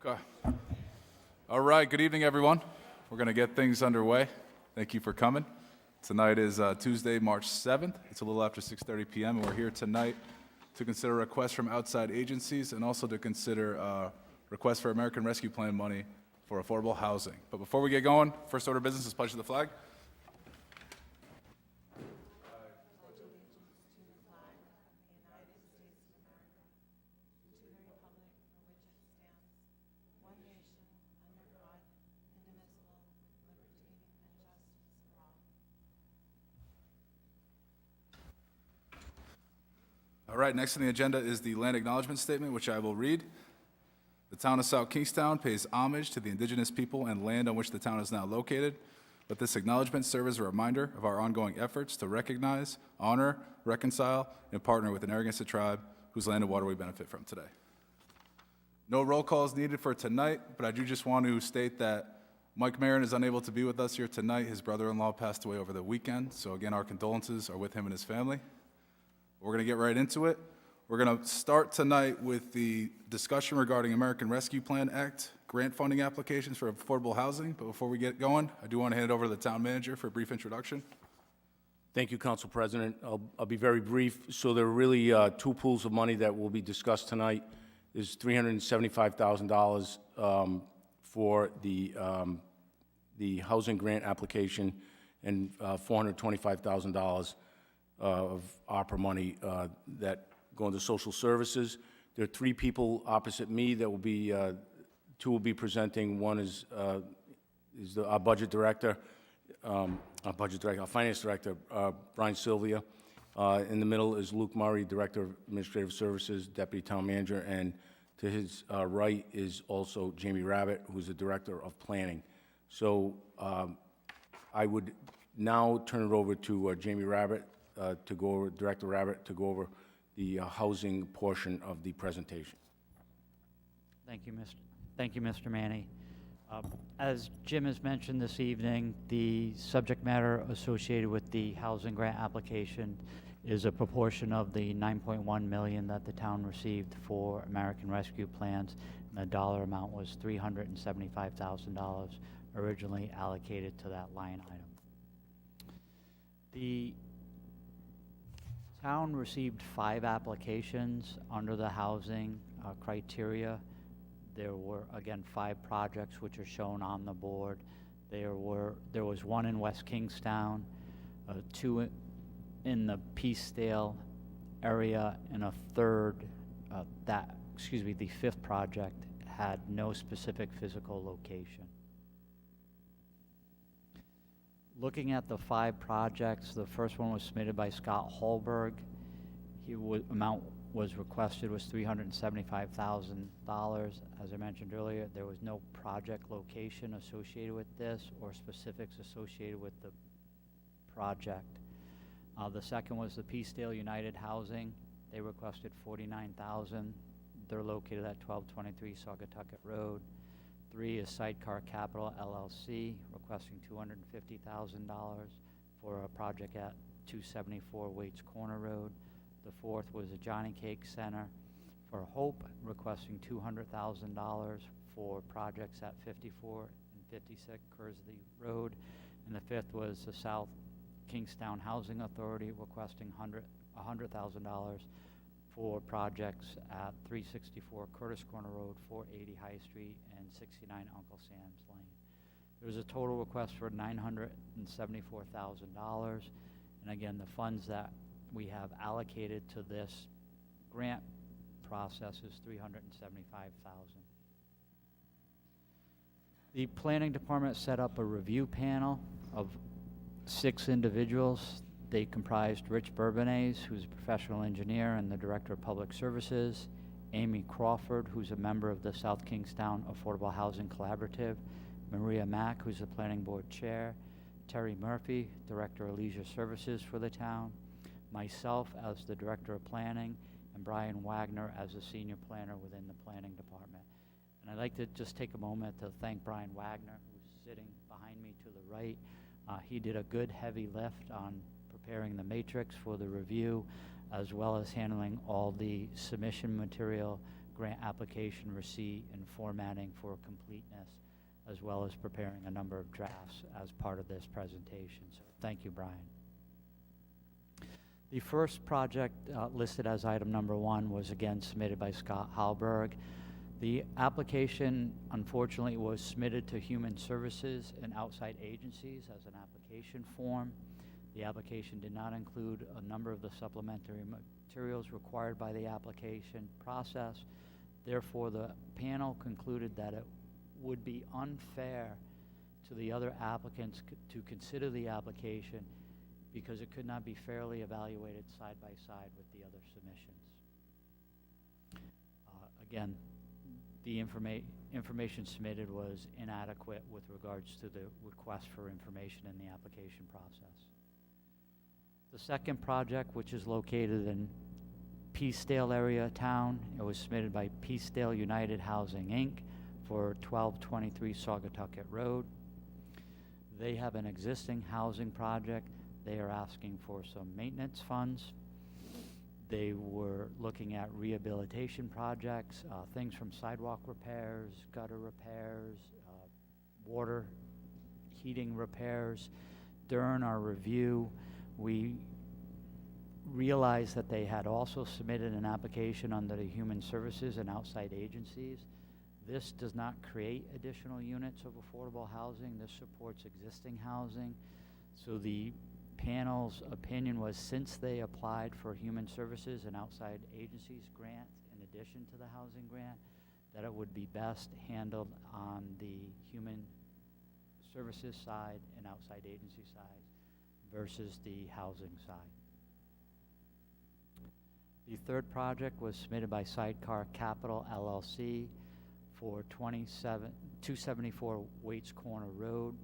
Okay. All right, good evening, everyone. We're going to get things underway. Thank you for coming. Tonight is Tuesday, March 7th. It's a little after 6:30 p.m., and we're here tonight to consider requests from outside agencies and also to consider requests for American Rescue Plan money for affordable housing. But before we get going, first order of business is pledge to the flag. All right, next on the agenda is the land acknowledgement statement, which I will read. The town of South Kingstown pays homage to the indigenous people and land on which the town is now located. Let this acknowledgement serve as a reminder of our ongoing efforts to recognize, honor, reconcile, and partner with the Narragansett tribe whose land and water we benefit from today. No roll call is needed for tonight, but I do just want to state that Mike Marin is unable to be with us here tonight. His brother-in-law passed away over the weekend, so again, our condolences are with him and his family. We're going to get right into it. We're going to start tonight with the discussion regarding American Rescue Plan Act grant funding applications for affordable housing. But before we get going, I do want to hand it over to the town manager for a brief introduction. Thank you, Council President. I'll be very brief. So there are really two pools of money that will be discussed tonight. There's $375,000 for the housing grant application and $425,000 of ARPA money that go into social services. There are three people opposite me that will be, two will be presenting. One is our budget director, our finance director, Brian Sylvia. In the middle is Luke Murray, Director of Administrative Services, Deputy Town Manager, and to his right is also Jamie Rabbit, who's the Director of Planning. So I would now turn it over to Jamie Rabbit, Director Rabbit, to go over the housing portion of the presentation. Thank you, Mr. Manny. As Jim has mentioned this evening, the subject matter associated with the housing grant application is a proportion of the $9.1 million that the town received for American Rescue Plans, and the dollar amount was $375,000 originally allocated to that line item. The town received 5 applications under the housing criteria. There were, again, 5 projects which are shown on the board. There was 1 in West Kingstown, 2 in the Peacedale area, and a third, the 5th project had no specific physical location. Looking at the 5 projects, the first one was submitted by Scott Holberg. Amount was requested was $375,000. As I mentioned earlier, there was no project location associated with this or specifics associated with the project. The second was the Peacedale United Housing. They requested $49,000. They're located at 1223 Saugatucket Road. 3 is Sidecar Capital LLC, requesting $250,000 for a project at 274 Waits Corner Road. The 4th was a Johnny Cake Center for Hope, requesting $200,000 for projects at 54 and 56 Kersey Road. And the 5th was the South Kingstown Housing Authority, requesting $100,000 for projects at 364 Curtis Corner Road, 480 High Street, and 69 Uncle Sam's Lane. There was a total request for $974,000. And again, the funds that we have allocated to this grant process is $375,000. The planning department set up a review panel of 6 individuals. They comprised Rich Bourbonnais, who's a professional engineer and the Director of Public Services, Amy Crawford, who's a member of the South Kingstown Affordable Housing Collaborative, Maria Mack, who's the Planning Board Chair, Terry Murphy, Director of Leisure Services for the town, myself as the Director of Planning, and Brian Wagner as a Senior Planner within the Planning Department. And I'd like to just take a moment to thank Brian Wagner, who's sitting behind me to the right. He did a good heavy lift on preparing the matrix for the review, as well as handling all the submission material grant application receipt and formatting for completeness, as well as preparing a number of drafts as part of this presentation. So thank you, Brian. The first project listed as item number 1 was again submitted by Scott Halberg. The application, unfortunately, was submitted to Human Services and outside agencies as an application form. The application did not include a number of the supplementary materials required by the application process. Therefore, the panel concluded that it would be unfair to the other applicants to consider the application because it could not be fairly evaluated side by side with the other submissions. Again, the information submitted was inadequate with regards to the request for information in the application process. The second project, which is located in Peacedale area of town, it was submitted by Peacedale United Housing, Inc. for 1223 Saugatucket Road. They have an existing housing project. They are asking for some maintenance funds. They were looking at rehabilitation projects, things from sidewalk repairs, gutter repairs, water heating repairs. During our review, we realized that they had also submitted an application under the Human Services and outside agencies. This does not create additional units of affordable housing. This supports existing housing. So the panel's opinion was, since they applied for Human Services and outside agencies grant in addition to the housing grant, that it would be best handled on the Human Services side and outside agency side versus the housing side. The third project was submitted by Sidecar Capital LLC for 274 Waits Corner Road.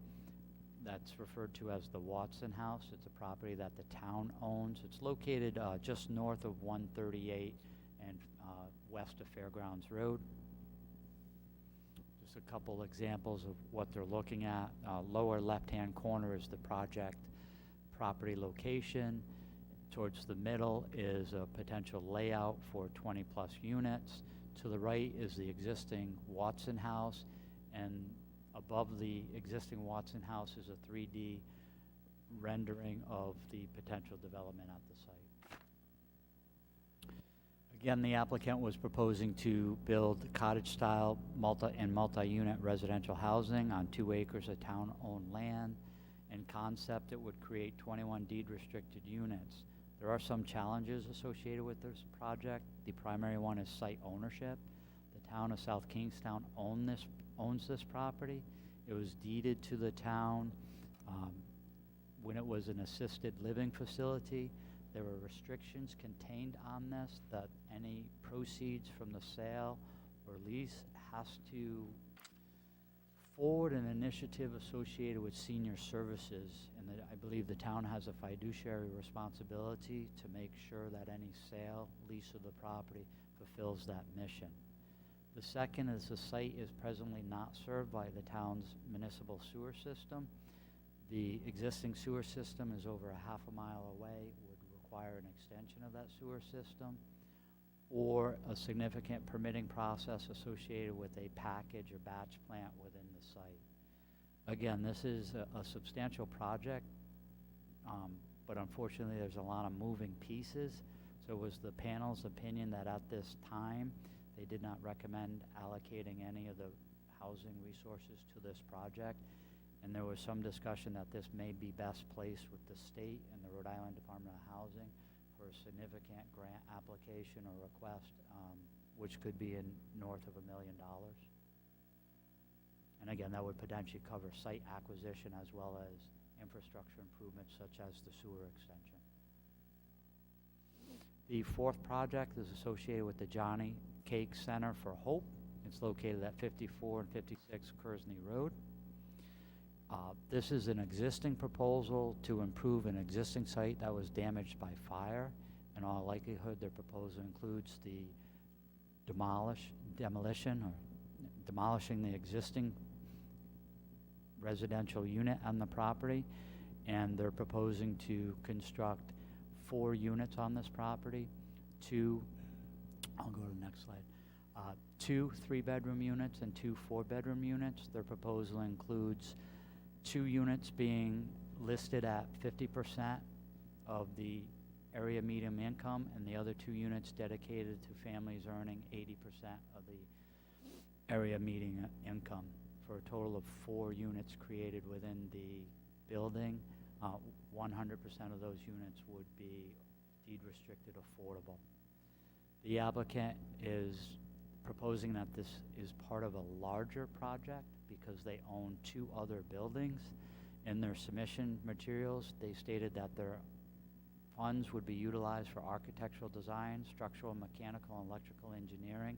That's referred to as the Watson House. It's a property that the town owns. It's located just north of 138 and west of Fairgrounds Road. Just a couple examples of what they're looking at. Lower left-hand corner is the project property location. Towards the middle is a potential layout for 20-plus units. To the right is the existing Watson House, and above the existing Watson House is a 3D rendering of the potential development at the site. Again, the applicant was proposing to build cottage-style multi-unit residential housing on 2 acres of town-owned land. In concept, it would create 21 deed-restricted units. There are some challenges associated with this project. The primary one is site ownership. The town of South Kingstown owns this property. It was deeded to the town when it was an assisted living facility. There were restrictions contained on this that any proceeds from the sale or lease has to forward an initiative associated with senior services, and that I believe the town has a fiduciary responsibility to make sure that any sale, lease of the property fulfills that mission. The second is the site is presently not served by the town's municipal sewer system. The existing sewer system is over a half a mile away, would require an extension of that sewer system, or a significant permitting process associated with a package or batch plant within the site. Again, this is a substantial project, but unfortunately there's a lot of moving pieces. So it was the panel's opinion that at this time, they did not recommend allocating any of the housing resources to this project. And there was some discussion that this may be best placed with the state and the Rhode Island Department of Housing for a significant grant application or request, which could be in north of $1 million. And again, that would potentially cover site acquisition as well as infrastructure improvements such as the sewer extension. The fourth project is associated with the Johnny Cake Center for Hope. It's located at 54 and 56 Kersney Road. This is an existing proposal to improve an existing site that was damaged by fire. In all likelihood, their proposal includes the demolition or demolishing the existing residential unit on the property, and they're proposing to construct 4 units on this property. I'll go to the next slide. 2 3-bedroom units and 2 4-bedroom units. Their proposal includes 2 units being listed at 50% of the area median income, and the other 2 units dedicated to families earning 80% of the area median income, for a total of 4 units created within the building. 100% of those units would be deed restricted affordable. The applicant is proposing that this is part of a larger project because they own 2 other buildings. In their submission materials, they stated that their funds would be utilized for architectural design, structural, mechanical, and electrical engineering.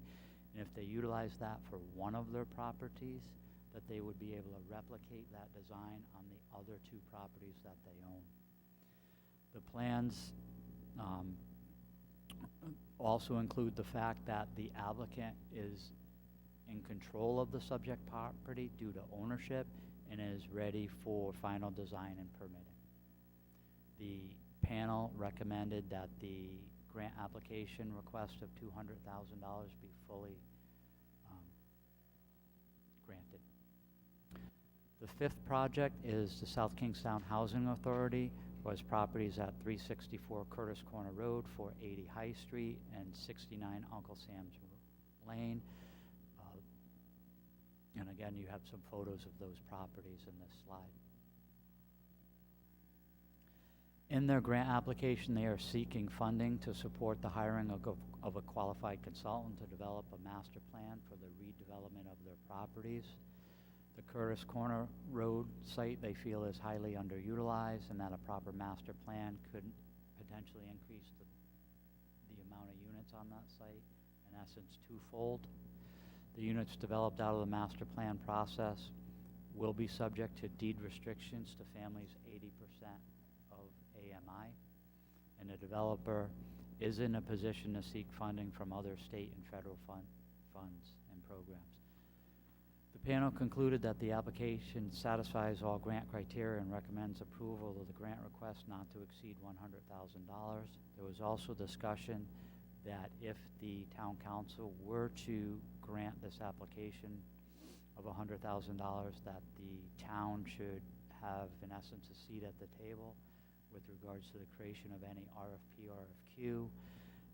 And if they utilize that for one of their properties, that they would be able to replicate that design on the other 2 properties that they own. The plans also include the fact that the applicant is in control of the subject property due to ownership and is ready for final design and permitting. The panel recommended that the grant application request of $200,000 be fully granted. The 5th project is the South Kingstown Housing Authority, who has properties at 364 Curtis Corner Road, 480 High Street, and 69 Uncle Sam's Lane. And again, you have some photos of those properties in this slide. In their grant application, they are seeking funding to support the hiring of a qualified consultant to develop a master plan for the redevelopment of their properties. The Curtis Corner Road site they feel is highly underutilized, and that a proper master plan could potentially increase the amount of units on that site, in essence twofold. The units developed out of the master plan process will be subject to deed restrictions to families 80% of AMI, and the developer is in a position to seek funding from other state and federal funds and programs. The panel concluded that the application satisfies all grant criteria and recommends approval of the grant request not to exceed $100,000. There was also discussion that if the town council were to grant this application of $100,000, that the town should have, in essence, a seat at the table with regards to the creation of any RFP, RFQ,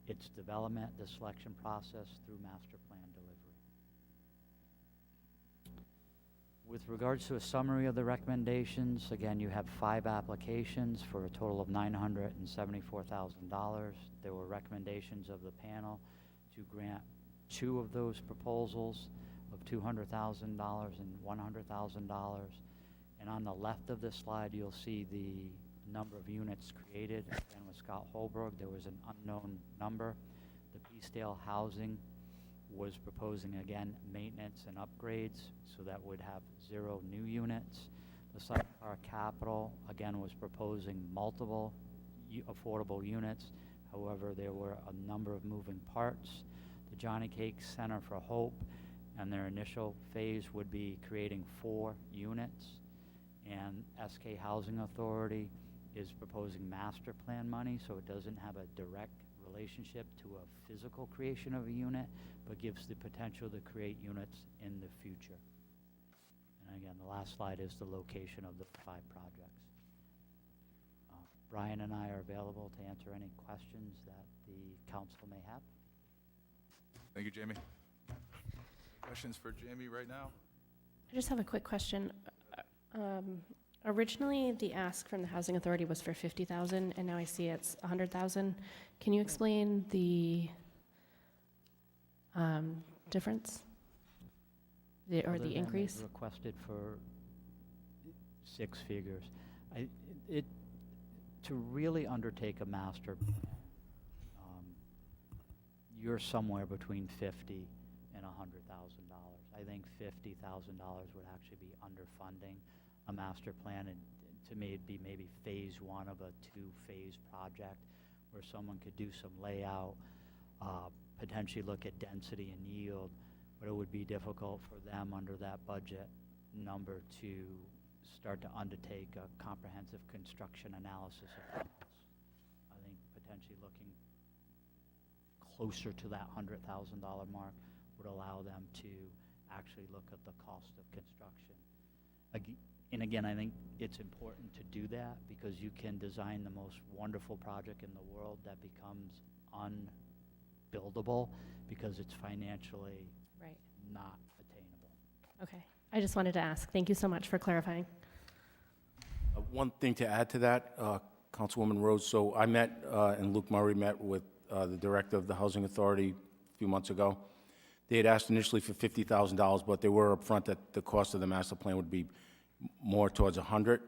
its development, the selection process through master plan delivery. With regards to a summary of the recommendations, again, you have 5 applications for a total of $974,000. There were recommendations of the panel to grant 2 of those proposals of $200,000 and $100,000. And on the left of this slide, you'll see the number of units created. Again, with Scott Holbrook, there was an unknown number. The Peacedale Housing was proposing, again, maintenance and upgrades, so that would have 0 new units. The Sidecar Capital, again, was proposing multiple affordable units. However, there were a number of moving parts. The Johnny Cake Center for Hope, and their initial phase would be creating 4 units. And SK Housing Authority is proposing master plan money, so it doesn't have a direct relationship to a physical creation of a unit, but gives the potential to create units in the future. And again, the last slide is the location of the 5 projects. Brian and I are available to answer any questions that the council may have. Thank you, Jamie. Questions for Jamie right now? I just have a quick question. Originally, the ask from the Housing Authority was for $50,000, and now I see it's $100,000. Can you explain the difference, the Other than increase? they've requested for 6 figures. To really undertake a master plan, you're somewhere between $50,000 and $100,000. I think $50,000 would actually be underfunding a master plan, and to me, it'd be maybe phase 1 of a 2-phase project where someone could do some layout, potentially look at density and yield, but it would be difficult for them under that budget number to start to undertake a comprehensive construction analysis of the house. I think potentially looking closer to that $100,000 mark would allow them to actually look at the cost of construction. And again, I think it's important to do that because you can design the most wonderful project in the world that becomes unbuildable because it's financially Right. not attainable. Okay. I just wanted to ask. Thank you so much for clarifying. One thing to add to that, Councilwoman Rose, so I met, and Luke Murray met with the director of the Housing Authority a few months ago. They had asked initially for $50,000, but they were upfront that the cost of the master plan would be more towards 100,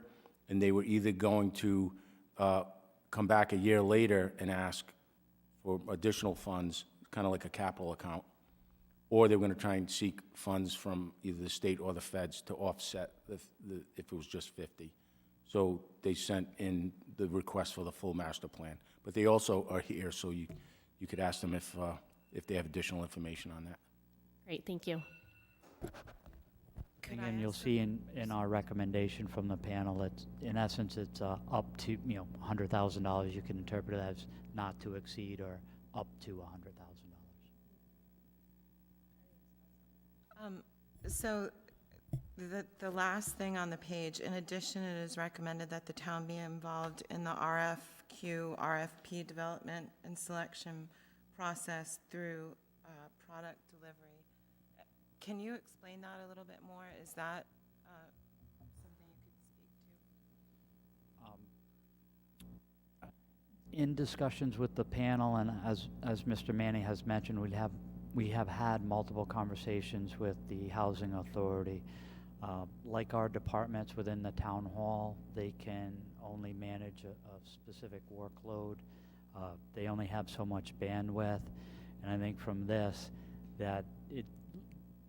and they were either going to come back a year later and ask for additional funds, kind of like a capital account, or they were going to try and seek funds from either the state or the feds to offset if it was just 50. So they sent in the request for the full master plan. But they also are here, so you could ask them if they have additional information on that. Great. Thank you. Could I Again, you'll ask see in our recommendation from the panel, it's, in essence, it's up to, $100,000. You can interpret it as not to exceed or up to $100,000. So the last thing on the page, in addition, it is recommended that the town be involved in the RFP development and selection process through product delivery. Can you explain that a little bit more? Is that something you could speak to? In discussions with the panel, and as Mr. Manning has mentioned, we have had multiple conversations with the Housing Authority. Like our departments within the town hall, they can only manage a specific workload. They only have so much bandwidth. And I think from this, that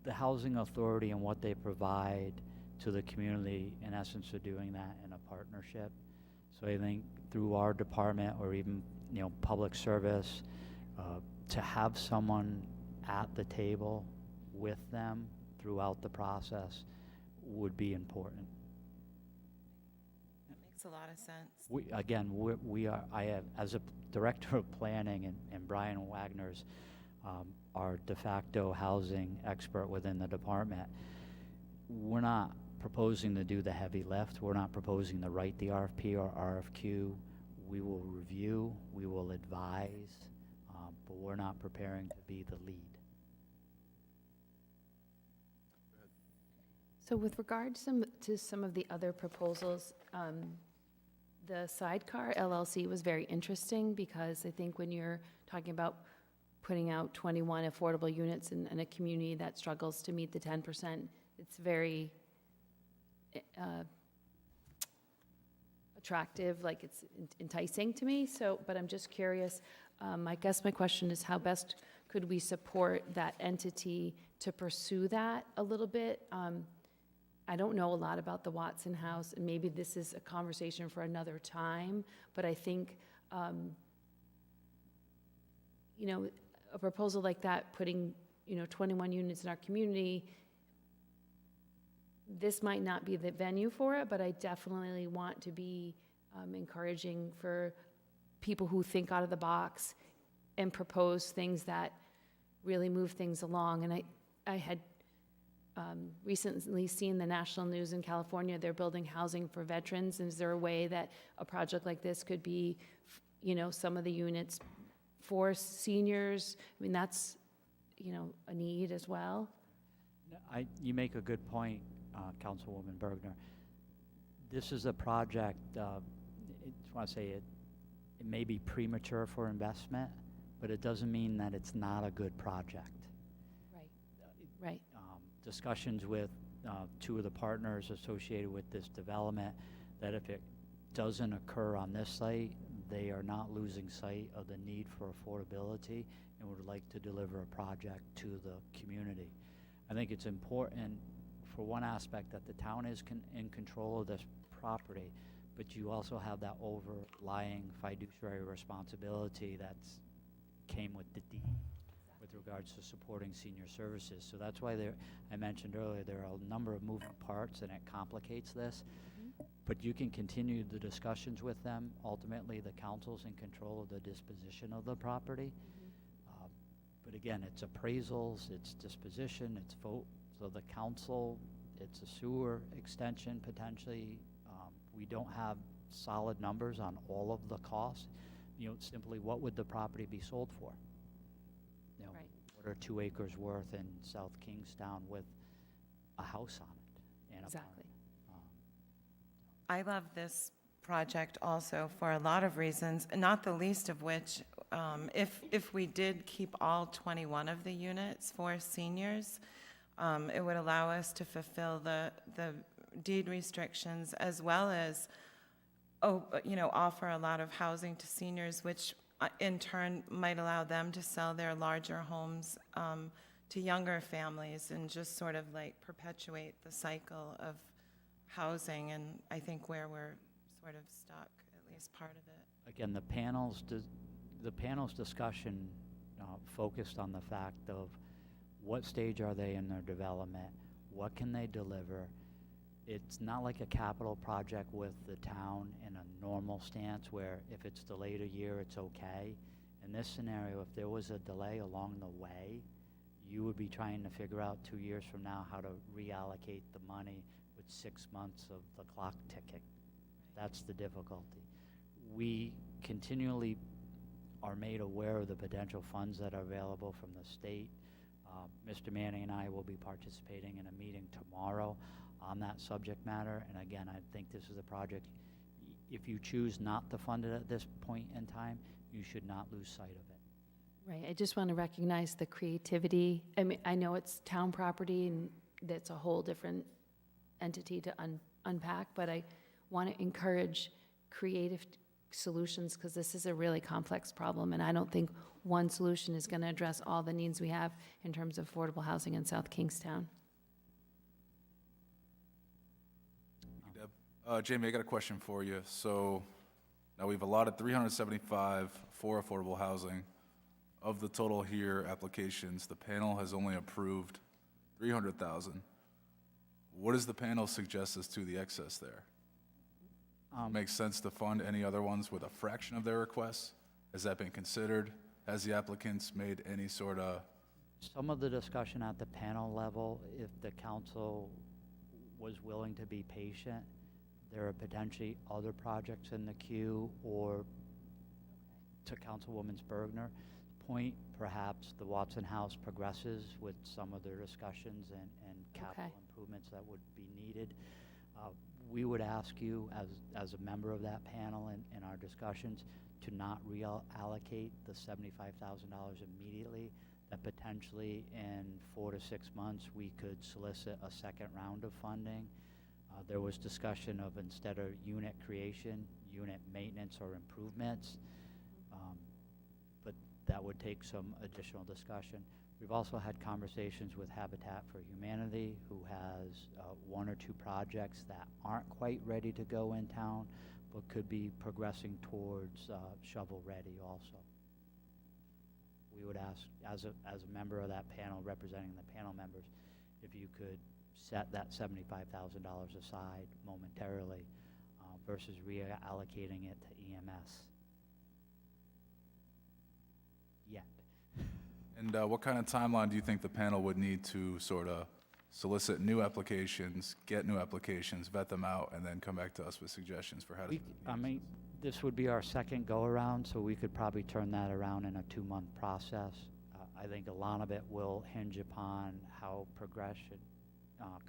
the Housing Authority and what they provide to the community, in essence, are doing that in a partnership. So I think through our department or even, public service, to have someone at the table with them throughout the process would be important. That makes a lot of sense. I have, as a director of planning, and Brian Wagner's our de facto housing expert within the department, we're not proposing to do the heavy lift. We're not proposing to write the RFP or RFQ. We will review, we will advise, but we're not preparing to be the lead. So with regard to some of the other proposals, the Sidecar LLC was very interesting because I think when you're talking about putting out 21 affordable units in a community that struggles to meet the 10%, it's very attractive, like it's enticing to me. So, but I'm just curious, I guess my question is how best could we support that entity to pursue that a little bit? I don't know a lot about the Watson House, and maybe this is a conversation for another time, but I think, a proposal like that, putting, 21 units in our community, this might not be the venue for it, but I definitely want to be encouraging for people who think out of the box and propose things that really move things along. And I had recently seen the national news in California, they're building housing for veterans. Is there a way that a project like this could be, some of the units for seniors? I mean, that's, a need as well. You make a good point, Councilwoman Bergner. This is a project, I just want to say it may be premature for investment, but it doesn't mean that it's not a good project. Right. Discussions with two of the partners associated with this development, that if it doesn't occur on this site, they are not losing sight of the need for affordability and would like to deliver a project to the community. I think it's important for one aspect that the town is in control of this property, but you also have that overlying fiduciary responsibility that's came with the deed with regards to supporting senior services. So that's why I mentioned earlier, there are a number of moving parts and it complicates this. But you can continue the discussions with them. Ultimately, the council's in control of the disposition of the property. But again, it's appraisals, it's disposition, it's vote, so the council, it's a sewer extension potentially. We don't have solid numbers on all of the costs. You know, simply what would the property be sold for? You know, Right. what are 2 acres worth in South Kingstown with a house on it and a barn? Exactly. I love this project also for a lot of reasons, not the least of which, if we did keep all 21 of the units for seniors, it would allow us to fulfill the deed restrictions as well as, offer a lot of housing to seniors, which in turn might allow them to sell their larger homes to younger families and just sort of like perpetuate the cycle of housing, and I think where we're sort of stuck, at least part of it. Again, the panel's discussion focused on the fact of what stage are they in their development, what can they deliver. It's not like a capital project with the town in a normal stance where if it's delayed a year, it's okay. In this scenario, if there was a delay along the way, you would be trying to figure out 2 years from now how to reallocate the money with 6 months of the clock ticking. That's the difficulty. We continually are made aware of the potential funds that are available from the state. Mr. Manning and I will be participating in a meeting tomorrow on that subject matter. And again, I think this is a project, if you choose not to fund it at this point in time, you should not lose sight of it. Right, I just want to recognize the creativity. I mean, I know it's town property and that's a whole different entity to unpack, but I want to encourage creative solutions because this is a really complex problem, and I don't think one solution is going to address all the needs we have in terms of affordable housing in South Kingstown. Jamie, I got a question for you. So now we've allotted 375 for affordable housing. Of the total here applications, the panel has only approved 300,000. What does the panel suggest as to the excess there? Makes sense to fund any other ones with a fraction of their requests? Has that been considered? Has the applicants made any sort of? Some of the discussion at the panel level, if the council was willing to be patient, there are potentially other projects in the queue, or to Councilwoman Bergner's point, perhaps the Watson House progresses with some of their discussions and capital improvements that would be needed. We would ask you, as a member of that panel in our discussions, to not reallocate the $75,000 immediately, that potentially in 4 to 6 months, we could solicit a second round of funding. There was discussion of, instead of unit creation, unit maintenance or improvements, but that would take some additional discussion. We've also had conversations with Habitat for Humanity, who has 1 or 2 projects that aren't quite ready to go in town, but could be progressing towards shovel-ready also. We would ask, as a member of that panel, representing the panel members, if you could set that $75,000 aside momentarily versus reallocating it to EMS. Yet. And what kind of timeline do you think the panel would need to sort of solicit new applications, get new applications, vet them out, and then come back to us with suggestions for how to? I mean, this would be our second go-around, so we could probably turn that around in a 2-month process. I think a lot of it will hinge upon how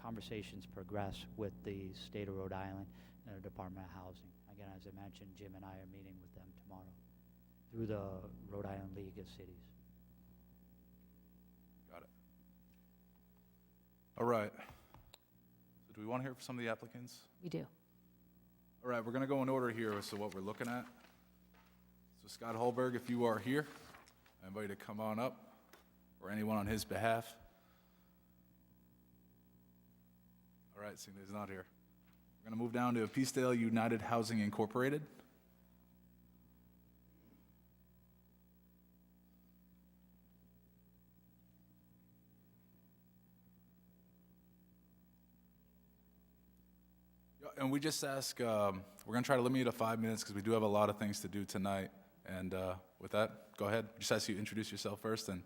conversations progress with the state of Rhode Island and the Department of Housing. Again, as I mentioned, Jim and I are meeting with them tomorrow through the Rhode Island League of Cities. Got it. All right. So do we want to hear from some of the applicants? We do. All right, we're going to go in order here as to what we're looking at. So Scott Holberg, if you are here, I invite you to come on up, or anyone on his behalf. All right, seeing that he's not here. We're going to move down to Peacedale United Housing Incorporated. Yeah, and we just ask, we're going to try to limit you to 5 minutes because we do have a lot of things to do tonight. And with that, go ahead. Just ask you to introduce yourself first, and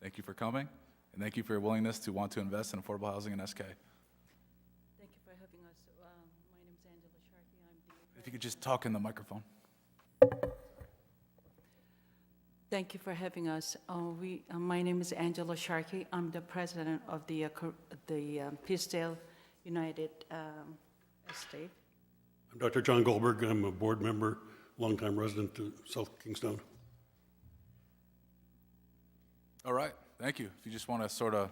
thank Thank you for coming, and thank you for your willingness to want to invest in affordable housing in SK. Thank you for having us. My name is Angela Sharkey. I'm the If you could just talk in the microphone. Thank you for having us. My name is Angela Sharkey. I'm the president of the Peacedale United Estate. I'm Dr. John Goldberg. I'm a board member, longtime resident of South Kingstown. All right, thank you. If you just want to sort of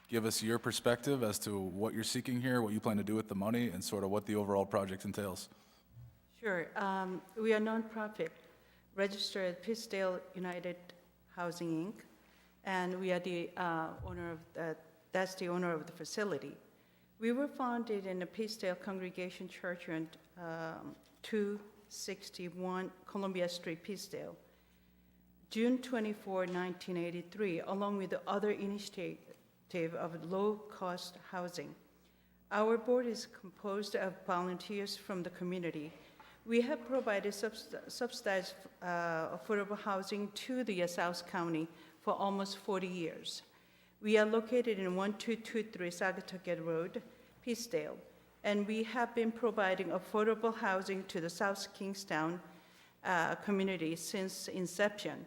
give us your perspective as to what you're seeking here, what you plan to do with the money, and sort of what the overall project entails. Sure. We are a nonprofit registered at Peacedale United Housing, Inc., and we are the owner of that's the owner of the facility. We were founded in the Peacedale Congregation Church on 261 Columbia Street, Peacedale, June 24, 1983, along with the other initiative of low-cost housing. Our board is composed of volunteers from the community. We have provided subsidized affordable housing to the South County for almost 40 years. We are located in 1223 Sagatucket Road, Peacedale, and we have been providing affordable housing to the South Kingstown community since inception.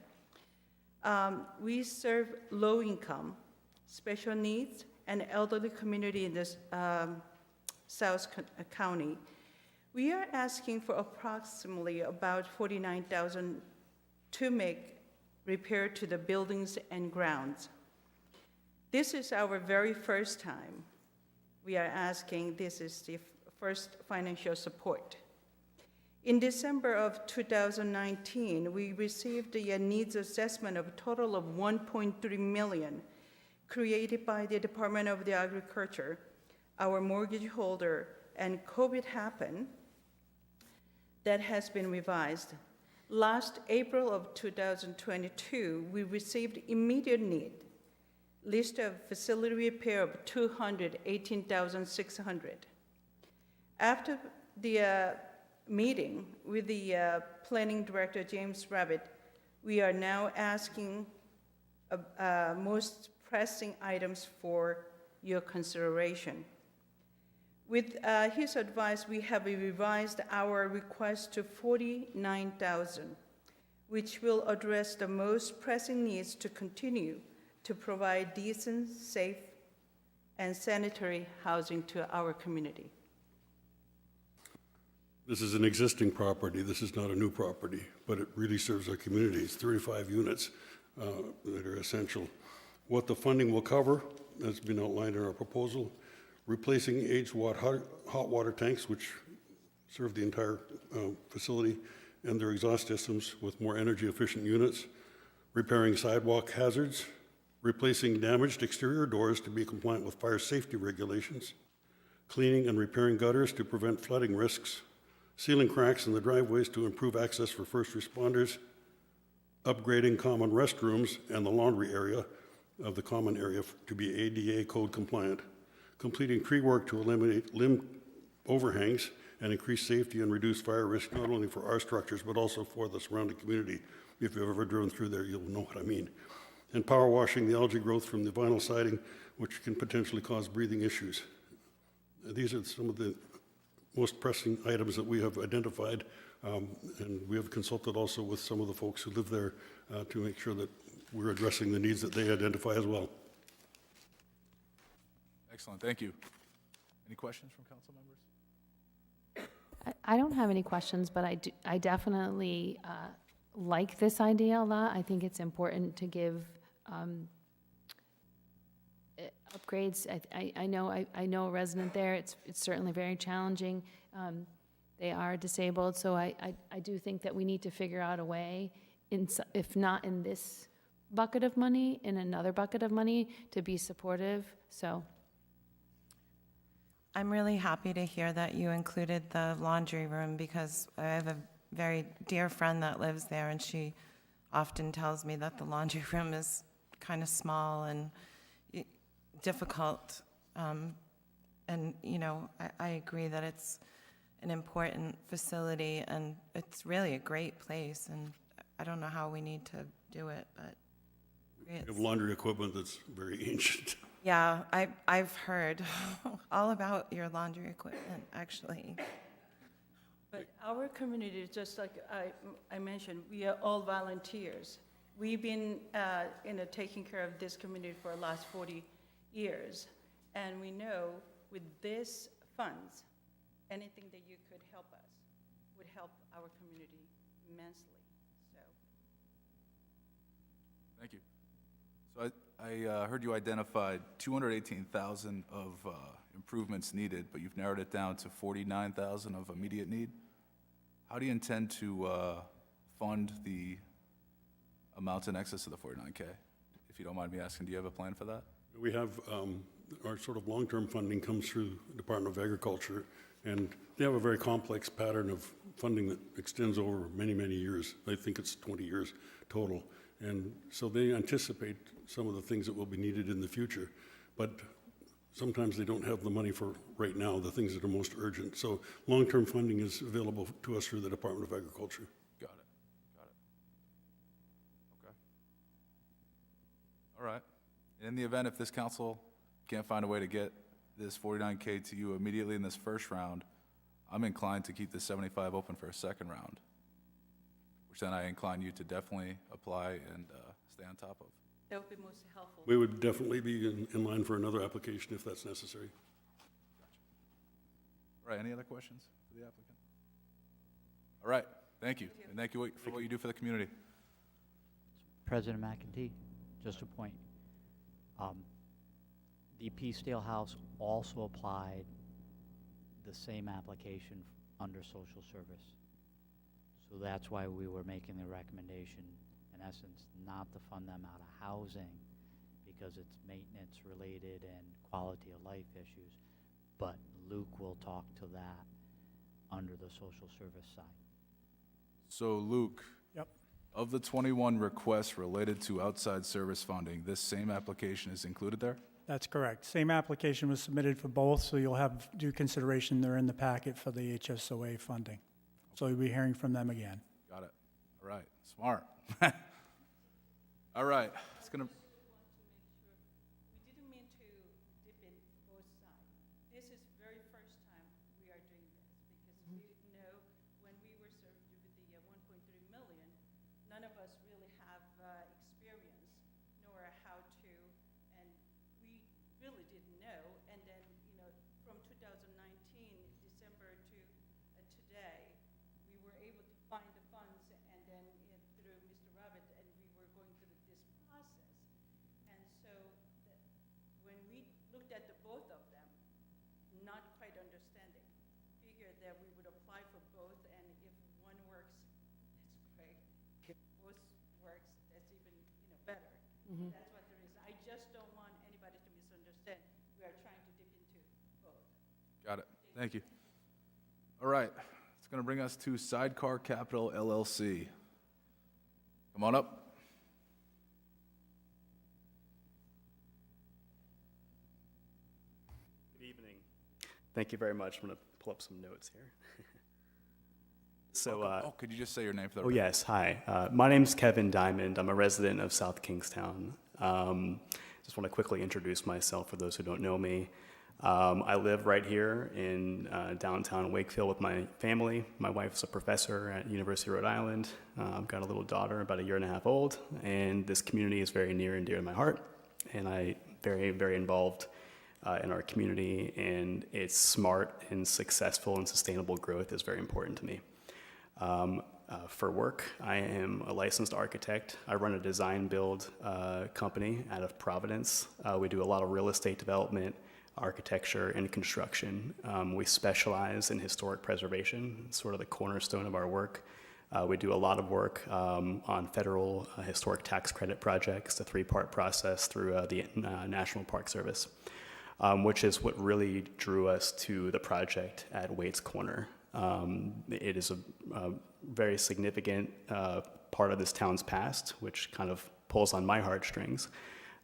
We serve low-income, special needs, and elderly community in this South County. We are asking for approximately about $49,000 to make repair to the buildings and grounds. This is our very first time we are asking. This is the first financial support. In December of 2019, we received a needs assessment of a total of $1.3 million created by the Department of the Agriculture, our mortgage holder, and COVID happened. That has been revised. Last April of 2022, we received immediate need list of facility repair of $218,600. After the meeting with the planning director, James Rabbit, we are now asking most pressing items for your consideration. With his advice, we have revised our request to $49,000, which will address the most pressing needs to continue to provide decent, safe, and sanitary housing to our community. This is an existing property. This is not a new property, but it really serves our community. It's 35 units that are essential. What the funding will cover has been outlined in our proposal. Replacing aged hot water tanks, which serve the entire facility, and their exhaust systems with more energy-efficient units. Repairing sidewalk hazards. Replacing damaged exterior doors to be compliant with fire safety regulations. Cleaning and repairing gutters to prevent flooding risks. Sealing cracks in the driveways to improve access for first responders. Upgrading common restrooms and the laundry area of the common area to be ADA code compliant. Completing tree work to eliminate limb overhangs and increase safety and reduce fire risk, not only for our structures, but also for the surrounding community. If you've ever driven through there, you'll know what I mean. And power washing the algae growth from the vinyl siding, which can potentially cause breathing issues. These are some of the most pressing items that we have identified, and we have consulted also with some of the folks who live there to make sure that we're addressing the needs that they identify as well. Excellent, thank you. Any questions from council members? I don't have any questions, but I definitely like this idea a lot. I think it's important to give upgrades. I know a resident there. It's certainly very challenging. They are disabled, so I do think that we need to figure out a way, if not in this bucket of money, in another bucket of money, to be supportive. So I'm really happy to hear that you included the laundry room, because I have a very dear friend that lives there, and she often tells me that the laundry room is kind of small and difficult. And, you know, I agree that it's an important facility, and it's really a great place, and I don't know how we need to do it, but We have laundry equipment that's very ancient. Yeah, I've heard all about your laundry equipment, actually. But our community, just like I mentioned, we are all volunteers. We've been, taking care of this community for the last 40 years. And we know with this funds, anything that you could help us would help our community immensely, so. Thank you. So I heard you identified 218,000 of improvements needed, but you've narrowed it down to 49,000 of immediate need. How do you intend to fund the amounts in excess of the 49K? If you don't mind me asking, do you have a plan for that? We have, our sort of long-term funding comes through the Department of Agriculture, and they have a very complex pattern of funding that extends over many, many years. I think it's 20 years total. And so they anticipate some of the things that will be needed in the future. But sometimes they don't have the money for right now, the things that are most urgent. So long-term funding is available to us through the Department of Agriculture. Got it. Okay. All right. And in the event if this council can't find a way to get this 49K to you immediately in this first round, I'm inclined to keep the 75 open for a second round, which then I incline you to definitely apply and stay on top of. That would be most helpful. We would definitely be in line for another application if that's necessary. All right, any other questions for the applicant? All right, thank you. And thank you for what you do for the community. President McEntee, just a point. The Peacedale House also applied the same application under social service. So that's why we were making the recommendation, in essence, not to fund them out of housing because it's maintenance related and quality of life issues. But Luke will talk to that under the social service side. So Luke. Yep. Of the 21 requests related to outside service funding, this same application is included there? That's correct. Same application was submitted for both, so you'll have due consideration. They're in the packet for the HSOA funding. So you'll be hearing from them again. Got it. All right, smart. All right, it's gonna. We didn't mean to dip in both sides. This is very first time we are doing this because we didn't know when we were served with the 1.3 million, none of us really have experience nor how to, and we really didn't know. And then, from 2019, December to today, we were able to find the funds and then through Mr. Rabbit, and we were going through this process. And so when we looked at the both of them, not quite understanding, figured that we would apply for both, and if one works, that's great. If both works, that's even better. That's what there is. I just don't want anybody to misunderstand. We are trying to dip into both. Got it. Thank you. All right, it's gonna bring us to Sidecar Capital LLC. Come on up. Good evening. Thank you very much. I'm going to pull up some notes here. So, Could you just say your name for the oh record? yes, hi. My name's Kevin Diamond. I'm a resident of South Kingstown. Just want to quickly introduce myself for those who don't know me. I live right here in downtown Wakefield with my family. My wife's a professor at University of Rhode Island. I've got a little daughter, about 1.5 years old, and this community is very near and dear to my heart. And I'm very, very involved in our community, and its smart and successful and sustainable growth is very important to me. For work, I am a licensed architect. I run a design build company out of Providence. We do a lot of real estate development, architecture, and construction. We specialize in historic preservation, sort of the cornerstone of our work. We do a lot of work on federal historic tax credit projects, a 3-part process through the National Park Service, which is what really drew us to the project at Waits Corner. It is a very significant part of this town's past, which kind of pulls on my heartstrings.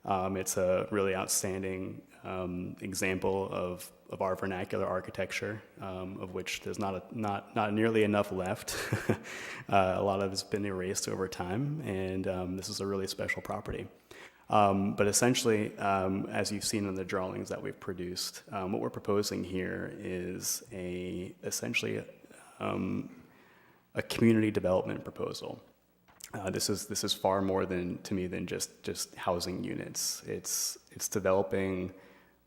It's a really outstanding example of our vernacular architecture, of which there's not nearly enough left. A lot of it's been erased over time, and this is a really special property. But essentially, as you've seen in the drawings that we've produced, what we're proposing here is essentially a community development proposal. This is far more to me than just housing units. It's developing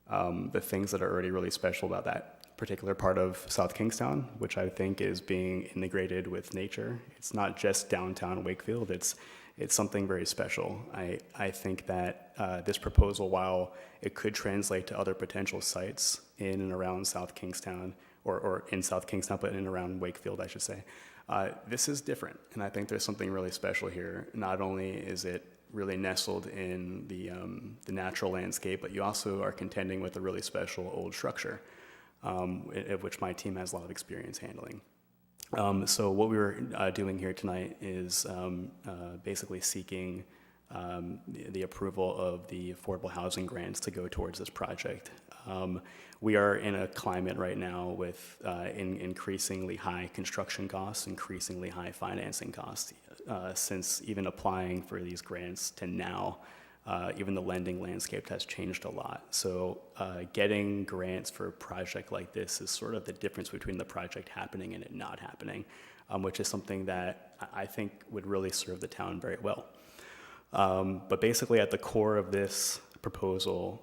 the things that are already really special about that particular part of South Kingstown, which I think is being integrated with nature. It's not just downtown Wakefield. It's something very special. I think that this proposal, while it could translate to other potential sites in and around South Kingstown, or in South Kingstown, but in and around Wakefield, I should say, this is different. And I think there's something really special here. Not only is it really nestled in the natural landscape, but you also are contending with a really special old structure, of which my team has a lot of experience handling. So what we were doing here tonight is basically seeking the approval of the affordable housing grants to go towards this project. We are in a climate right now with increasingly high construction costs, increasingly high financing costs. Since even applying for these grants to now, even the lending landscape has changed a lot. So getting grants for a project like this is sort of the difference between the project happening and it not happening, which is something that I think would really serve the town very well. But basically at the core of this proposal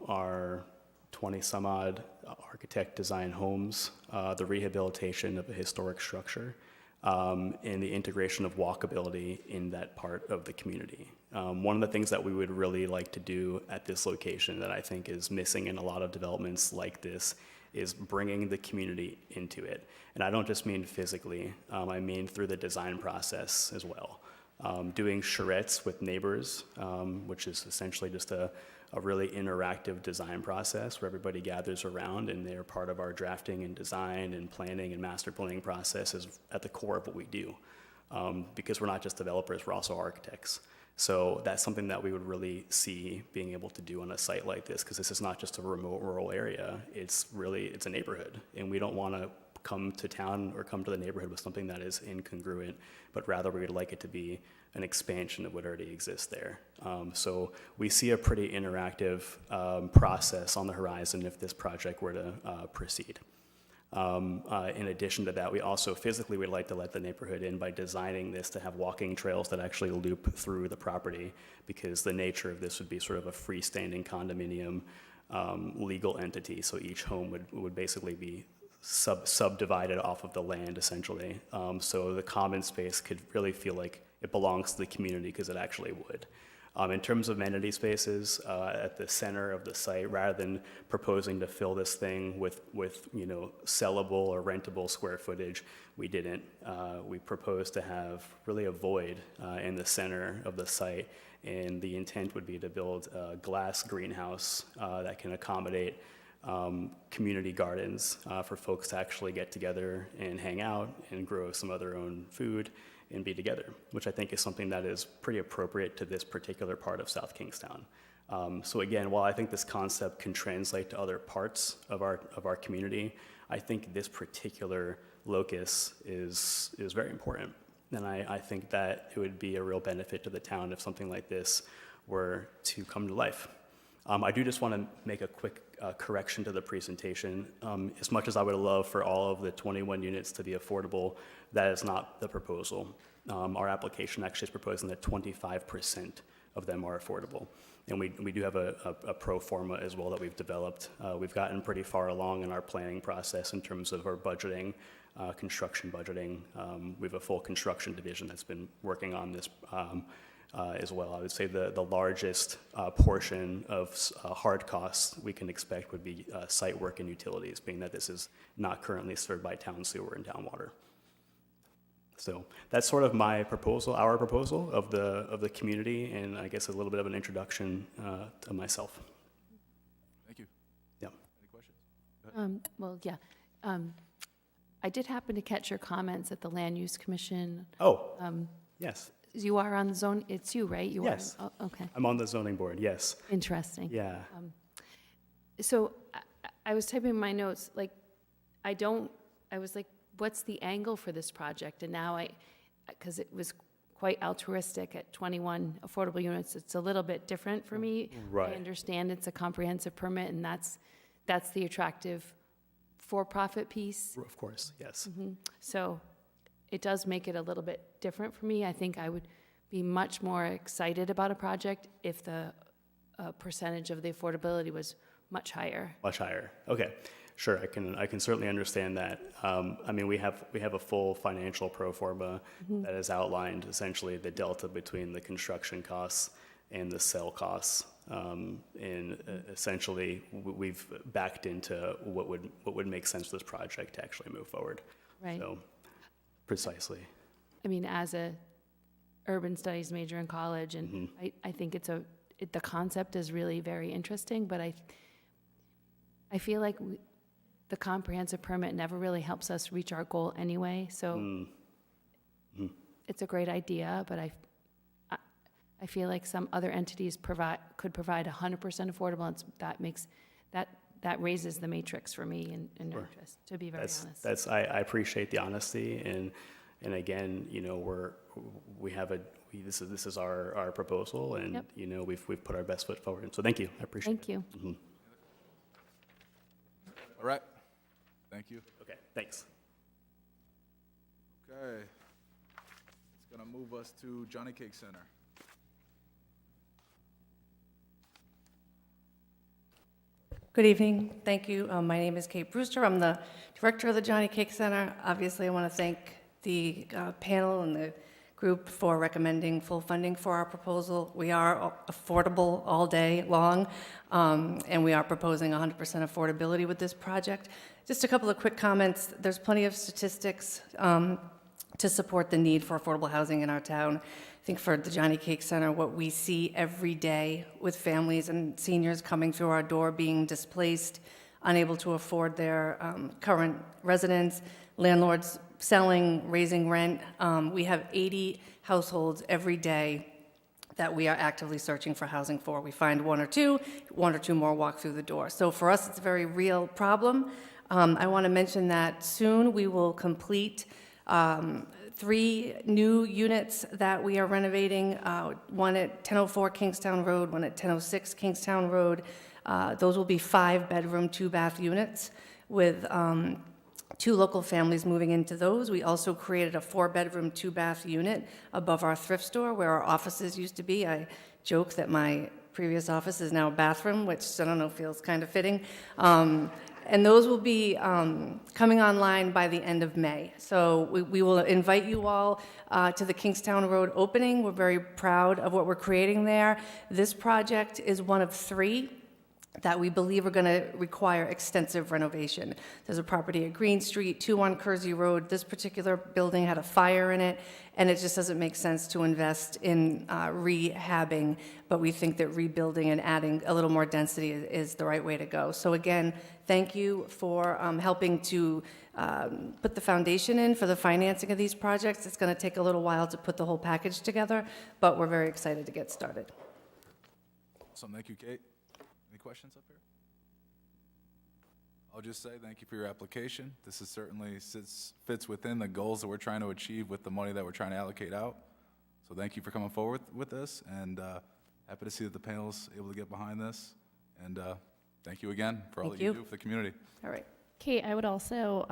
are 20 some odd architect design homes, the rehabilitation of a historic structure, and the integration of walkability in that part of the community. One of the things that we would really like to do at this location that I think is missing in a lot of developments like this is bringing the community into it. And I don't just mean physically, I mean through the design process as well. Doing charrettes with neighbors, which is essentially just a really interactive design process where everybody gathers around and they're part of our drafting and design and planning and master planning process is at the core of what we do. Because we're not just developers, we're also architects. So that's something that we would really see being able to do on a site like this, because this is not just a remote rural area, it's a neighborhood. And we don't want to come to town or come to the neighborhood with something that is incongruent, but rather we would like it to be an expansion of what already exists there. So we see a pretty interactive process on the horizon if this project were to proceed. In addition to that, we also physically would like to let the neighborhood in by designing this to have walking trails that actually loop through the property, because the nature of this would be sort of a freestanding condominium legal entity. So each home would basically be subdivided off of the land, essentially. So the common space could really feel like it belongs to the community, because it actually would. In terms of amenity spaces at the center of the site, rather than proposing to fill this thing with sellable or rentable square footage, we didn't. We proposed to have really a void in the center of the site, and the intent would be to build a glass greenhouse that can accommodate community gardens for folks to actually get together and hang out and grow some of their own food and be together, which I think is something that is pretty appropriate to this particular part of South Kingstown. So again, while I think this concept can translate to other parts of our community, I think this particular locus is very important. And I think that it would be a real benefit to the town if something like this were to come to life. I do just want to make a quick correction to the presentation. As much as I would love for all of the 21 units to be affordable, that is not the proposal. Our application actually is proposing that 25% of them are affordable. And we do have a pro forma as well that we've developed. We've gotten pretty far along in our planning process in terms of our budgeting, construction budgeting. We have a full construction division that's been working on this as well. I would say the largest portion of hard costs we can expect would be site work and utilities, being that this is not currently served by town sewer and town water. So that's sort of my proposal, our proposal of the community, and I guess a little bit of an introduction to myself. Thank you. Yeah. Any questions? Well, yeah. I did happen to catch your comments at the Land Use Commission. Oh, yes. You are on the zone, it's you, right? You are- Yes. oh, okay, I'm on the zoning board, yes. interesting. Yeah. So I was typing my notes, like, I was like, what's the angle for this project? And now because it was quite altruistic at 21 affordable units, it's a little bit different for me. Right. I understand it's a comprehensive permit, and that's the attractive for-profit piece. Of course, yes. So it does make it a little bit different for me. I think I would be much more excited about a project if the percentage of the affordability was much higher. Much higher. Okay, sure. I can certainly understand that. I mean, we have a full financial pro forma that has outlined essentially the delta between the construction costs and the sale costs. And essentially, we've backed into what would make sense for this project to actually move forward. Right. So, precisely. I mean, as a urban studies major in college, and I think the concept is really very interesting, but I feel like the comprehensive permit never really helps us reach our goal anyway, so it's a great idea, but I feel like some other entities could provide 100% affordable, and that raises the matrix for me in interest, to be very honest. I appreciate the honesty, and again, you know, this is our proposal, and Yep. you know, we've put our best foot forward. So thank you. I appreciate it. Thank you. All right. Thank you. Okay, thanks. Okay. It's going to move us to Johnny Cake Center. Good evening. Thank you. My name is Kate Brewster. I'm the director of the Johnny Cake Center. Obviously, I want to thank the panel and the group for recommending full funding for our proposal. We are affordable all day long, and we are proposing 100% affordability with this project. Just a couple of quick comments. There's plenty of statistics to support the need for affordable housing in our town. I think for the Johnny Cake Center, what we see every day with families and seniors coming through our door being displaced, unable to afford their current residence, landlords selling, raising rent. We have 80 households every day that we are actively searching for housing for. We find one or two more walk through the door. So for us, it's a very real problem. I want to mention that soon we will complete 3 new units that we are renovating, one at 1004 Kingstown Road, one at 1006 Kingstown Road. Those will be 5-bedroom, 2-bath units with 2 local families moving into those. We also created a 4-bedroom, 2-bath unit above our thrift store where our offices used to be. I joke that my previous office is now a bathroom, which I don't know, feels kind of fitting. And those will be coming online by the end of May. So we will invite you all to the Kingstown Road opening. We're very proud of what we're creating there. This project is one of 3 that we believe are going to require extensive renovation. There's a property at Green Street, 2 on Kersey Road. This particular building had a fire in it, and it just doesn't make sense to invest in rehabbing, but we think that rebuilding and adding a little more density is the right way to go. So again, thank you for helping to put the foundation in for the financing of these projects. It's going to take a little while to put the whole package together, but we're very excited to get started. Awesome. Thank you, Kate. Any questions up here? I'll just say thank you for your application. This is certainly fits within the goals that we're trying to achieve with the money that we're trying to allocate out. So thank you for coming forward with this, and happy to see that the panel's able to get behind this. And thank you again for all Thank that you you. do for the community. All right. Kate, I would also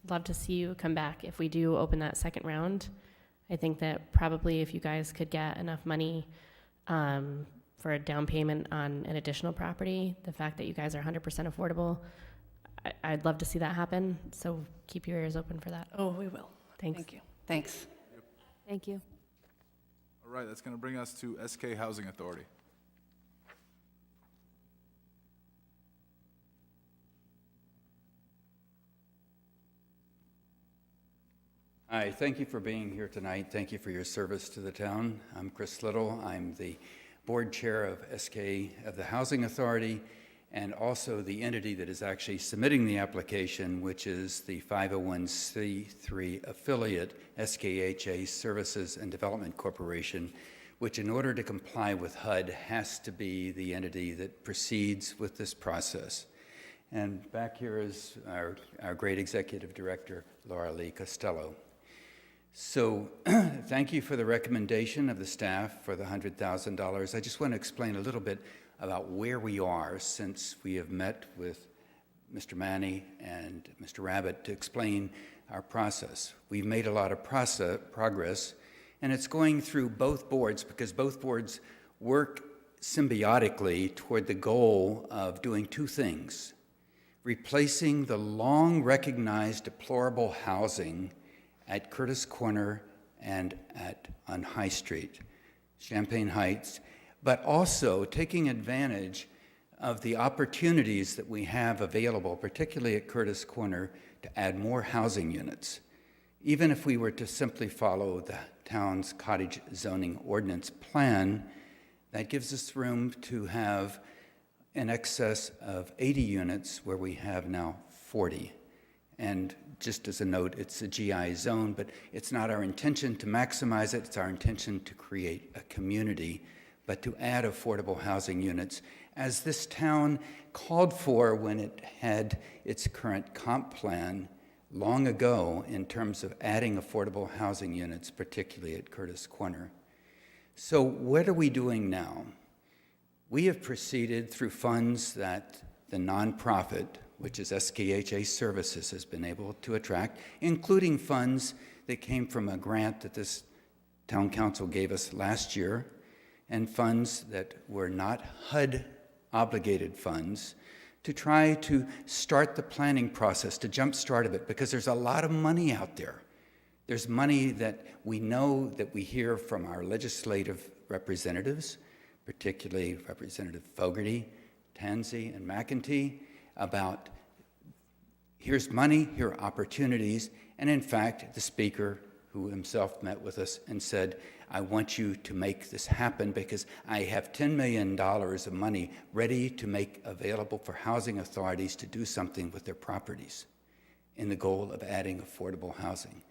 love to see you come back if we do open that second round. I think that probably if you guys could get enough money for a down payment on an additional property, the fact that you guys are 100% affordable, I'd love to see that happen. So keep your ears open for that. Oh, we will. Thanks. Thank you. Thanks. Thank you. All right, that's going to bring us to SK Housing Authority. Hi, thank you for being here tonight. Thank you for your service to the town. I'm Chris Little. I'm the board chair of SK of the Housing Authority, and also the entity that is actually submitting the application, which is the 501c3 affiliate, SKHA Services and Development Corporation, which in order to comply with HUD has to be the entity that proceeds with this process. And back here is our great executive director, Laura Lee Costello. So thank you for the recommendation of the staff for the $100,000. I just want to explain a little bit about where we are since we have met with Mr. Manny and Mr. Rabbit to explain our process. We've made a lot of progress, and it's going through both boards because both boards work symbiotically toward the goal of doing two things: replacing the long recognized deplorable housing at Curtis Corner and on High Street, Champaign Heights, but also taking advantage of the opportunities that we have available, particularly at Curtis Corner, to add more housing units. Even if we were to simply follow the town's cottage zoning ordinance plan, that gives us room to have in excess of 80 units where we have now 40. And just as a note, it's a GI zone, but it's not our intention to maximize it. It's our intention to create a community, but to add affordable housing units, as this town called for when it had its current comp plan long ago in terms of adding affordable housing units, particularly at Curtis Corner. So what are we doing now? We have proceeded through funds that the nonprofit, which is SKHA Services, has been able to attract, including funds that came from a grant that this town council gave us last year, and funds that were not HUD-obligated funds, to try to start the planning process, to jumpstart it, because there's a lot of money out there. There's money that we know that we hear from our legislative representatives, particularly Representative Fogarty, Tansey, and McEntee, about here's money, here are opportunities, and in fact, the speaker, who himself met with us and said, I want you to make this happen because I have $10 million of money ready to make available for housing authorities to do something with their properties in the goal of adding affordable housing.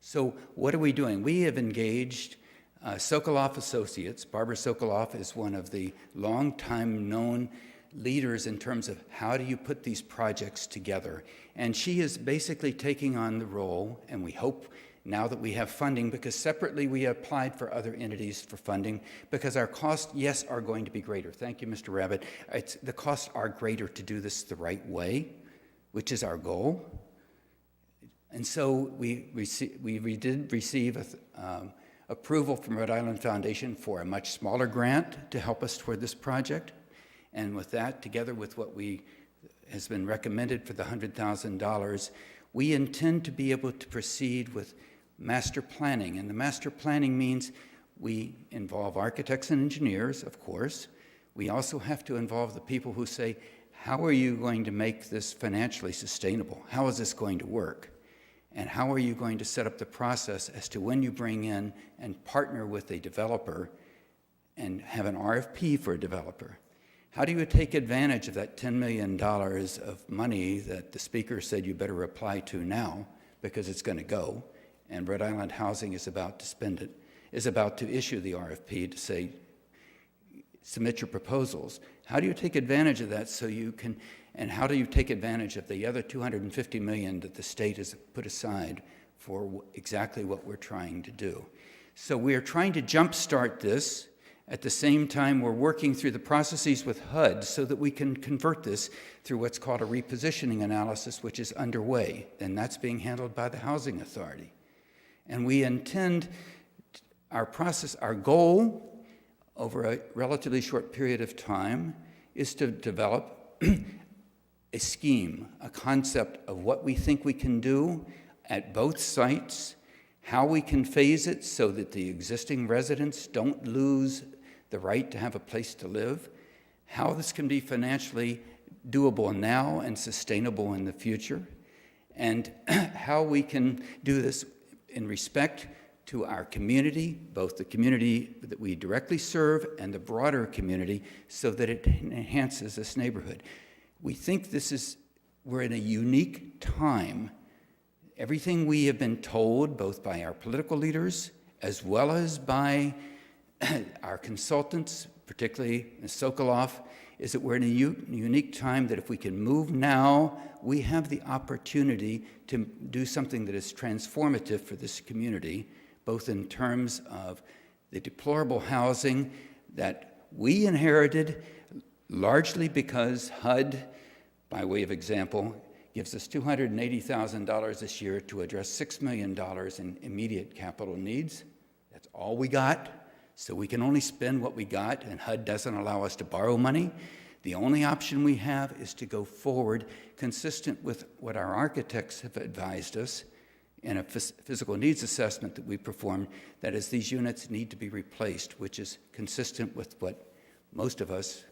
So what are we doing? We have engaged Sokoloff Associates. Barbara Sokoloff is one of the long-time known leaders in terms of how do you put these projects together. And she is basically taking on the role, and we hope now that we have funding, because separately we applied for other entities for funding, because our costs, yes, are going to be greater. Thank you, Mr. Rabbit. The costs are greater to do this the right way, which is our goal. And so we did receive approval from Rhode Island Foundation for a much smaller grant to help us toward this project. And with that, together with what has been recommended for the $100,000, we intend to be able to proceed with master planning. And the master planning means we involve architects and engineers, of course. We also have to involve the people who say, how are you going to make this financially sustainable? How is this going to work? And how are you going to set up the process as to when you bring in and partner with a developer and have an RFP for a developer? How do you take advantage of that $10 million of money that the speaker said you better apply to now because it's going to go, and Rhode Island Housing is about to spend it, is about to issue the RFP to say, submit your proposals. How do you take advantage of that so you can, and how do you take advantage of the other $250 million that the state has put aside for exactly what we're trying to do? So we are trying to jumpstart this. At the same time, we're working through the processes with HUD so that we can convert this through what's called a repositioning analysis, which is underway, and that's being handled by the Housing Authority. And we intend our goal over a relatively short period of time is to develop a scheme, a concept of what we think we can do at both sites, how we can phase it so that the existing residents don't lose the right to have a place to live, how this can be financially doable now and sustainable in the future, and how we can do this in respect to our community, both the community that we directly serve and the broader community, so that it enhances this neighborhood. We think we're in a unique time. Everything we have been told, both by our political leaders as well as by our consultants, particularly Ms. Sokoloff, is that we're in a unique time that if we can move now, we have the opportunity to do something that is transformative for this community, both in terms of the deplorable housing that we inherited, largely because HUD, by way of example, gives us $280,000 this year to address $6 million in immediate capital needs. That's all we got. So we can only spend what we got, and HUD doesn't allow us to borrow money. The only option we have is to go forward consistent with what our architects have advised us in a physical needs assessment that we performed, that is, these units need to be replaced, which is consistent with what most of us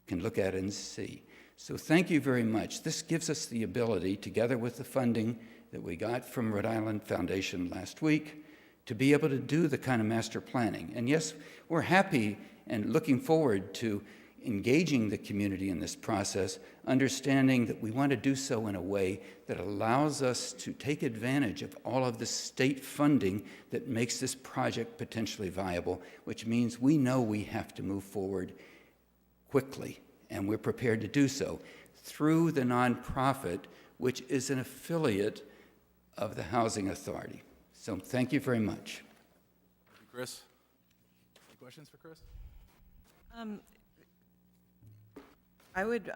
can look at and see. So thank you very much. This gives us the ability, together with the funding that we got from Rhode Island Foundation last week, to be able to do the kind of master planning. And yes, we're happy and looking forward to engaging the community in this process, understanding that we want to do so in a way that allows us to take advantage of all of the state funding that makes this project potentially viable, which means we know we have to move forward quickly, and we're prepared to do so through the nonprofit, which is an affiliate of the Housing Authority. So thank you very much. Chris? Any questions for Chris? I would,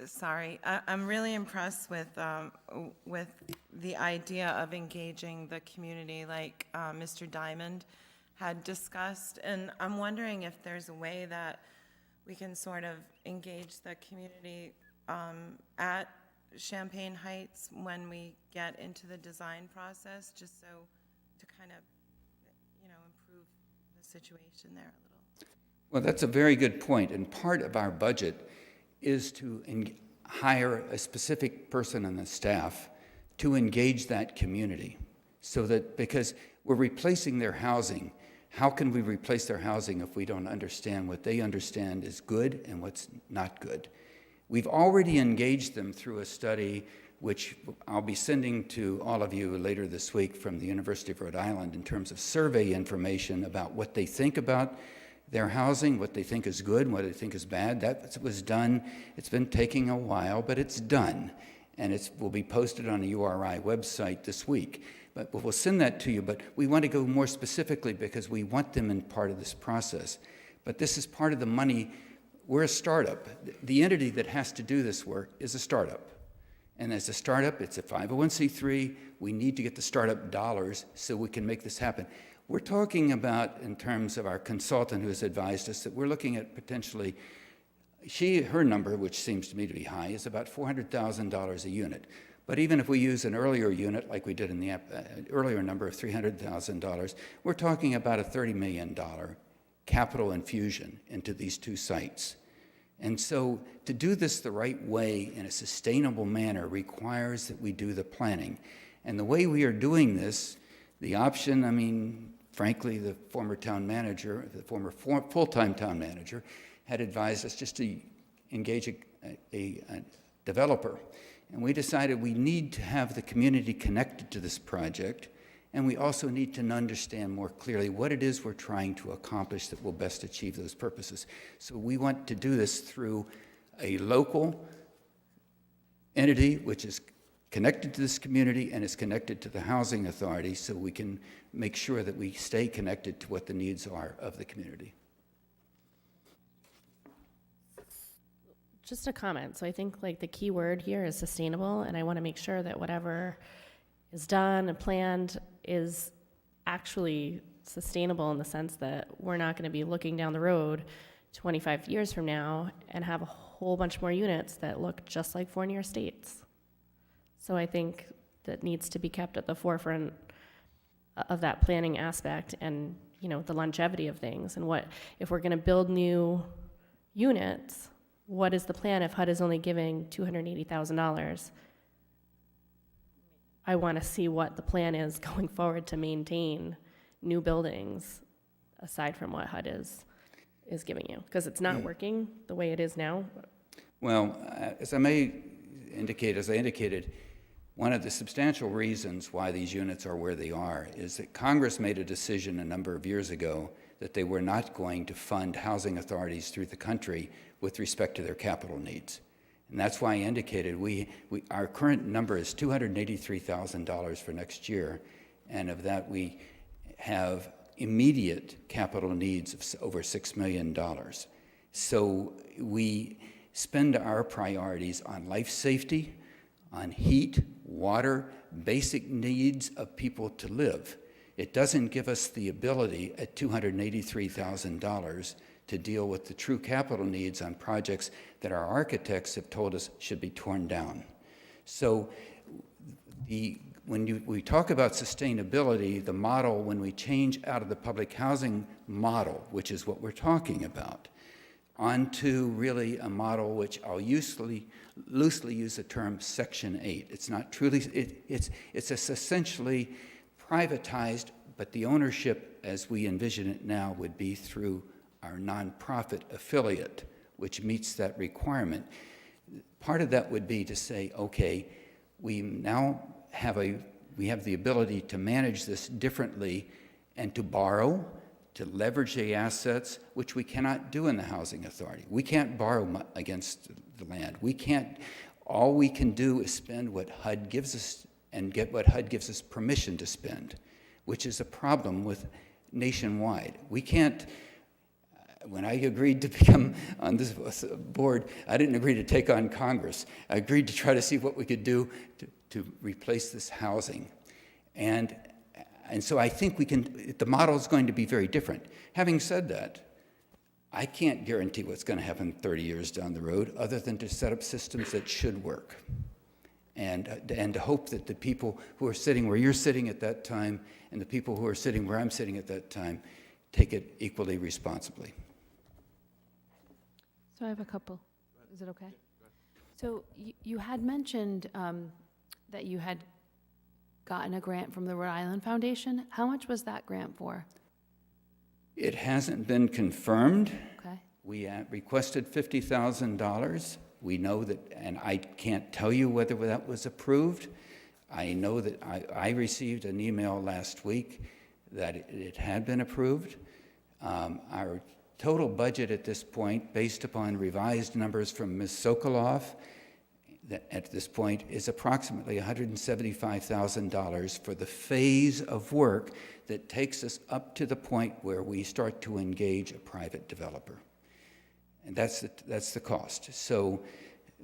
sorry, I'm really impressed with the idea of engaging the community like Mr. Diamond had discussed. And I'm wondering if there's a way that we can sort of engage the community at Champaign Heights when we get into the design process, just so to kind of, improve the situation there a little. Well, that's a very good point, and part of our budget is to hire a specific person on the staff to engage that community, so that, because we're replacing their housing, how can we replace their housing if we don't understand what they understand is good and what's not good? We've already engaged them through a study which I'll be sending to all of you later this week from the University of Rhode Island in terms of survey information about what they think about their housing, what they think is good, what they think is bad. That was done. It's been taking a while, but it's done. And it will be posted on the URI website this week. But we'll send that to you, but we want to go more specifically because we want them in part of this process. But this is part of the money. We're a startup. The entity that has to do this work is a startup. And as a startup, it's a 501c3. We need to get the startup dollars so we can make this happen. We're talking about, in terms of our consultant who has advised us, that we're looking at potentially, her number, which seems to me to be high, is about $400,000 a unit. But even if we use an earlier unit, like we did in the earlier number of $300,000, we're talking about a $30 million capital infusion into these two sites. And so to do this the right way in a sustainable manner requires that we do the planning. And the way we are doing this, the option, frankly, the former town manager, the former full-time town manager, had advised us just to engage a developer. And we decided we need to have the community connected to this project, and we also need to understand more clearly what it is we're trying to accomplish that will best achieve those purposes. So we want to do this through a local entity which is connected to this community and is connected to the Housing Authority, so we can make sure that we stay connected to what the needs are of the community. Just a comment. So I think the key word here is sustainable, and I want to make sure that whatever is done and planned is actually sustainable in the sense that we're not going to be looking down the road 25 years from now and have a whole bunch more units that look just like Fournier Estates. So I think that needs to be kept at the forefront of that planning aspect and, the longevity of things. And what, if we're going to build new units, what is the plan if HUD is only giving $280,000? I want to see what the plan is going forward to maintain new buildings aside from what HUD is giving you, because it's not working the way it is now. Well, as I indicated, one of the substantial reasons why these units are where they are is that Congress made a decision a number of years ago that they were not going to fund housing authorities through the country with respect to their capital needs. And that's why I indicated our current number is $283,000 for next year, and of that we have immediate capital needs of over $6 million. So we spend our priorities on life safety, on heat, water, basic needs of people to live. It doesn't give us the ability at $283,000 to deal with the true capital needs on projects that our architects have told us should be torn down. So when we talk about sustainability, the model, when we change out of the public housing model, which is what we're talking about, onto really a model which I'll loosely use the term Section 8. It's not truly, it's essentially privatized, but the ownership as we envision it now would be through our nonprofit affiliate, which meets that requirement. Part of that would be to say, okay, we now have the ability to manage this differently and to borrow, to leverage the assets, which we cannot do in the housing authority. We can't borrow against the land. All we can do is spend what HUD gives us and get what HUD gives us permission to spend, which is a problem with nationwide. We can't, when I agreed to become on this board, I didn't agree to take on Congress. I agreed to try to see what we could do to replace this housing. And so I think the model is going to be very different. Having said that, I can't guarantee what's going to happen 30 years down the road other than to set up systems that should work. And to hope that the people who are sitting where you're sitting at that time and the people who are sitting where I'm sitting at that time take it equally responsibly. So I have a couple. Is it okay? So you had mentioned that you had gotten a grant from the Rhode Island Foundation. How much was that grant for? It hasn't been confirmed. Okay. We requested $50,000. We know that, and I can't tell you whether that was approved. I know that I received an email last week that it had been approved. Our total budget at this point, based upon revised numbers from Ms. Sokoloff, at this point is approximately $175,000 for the phase of work that takes us up to the point where we start to engage a private developer. And that's the cost. So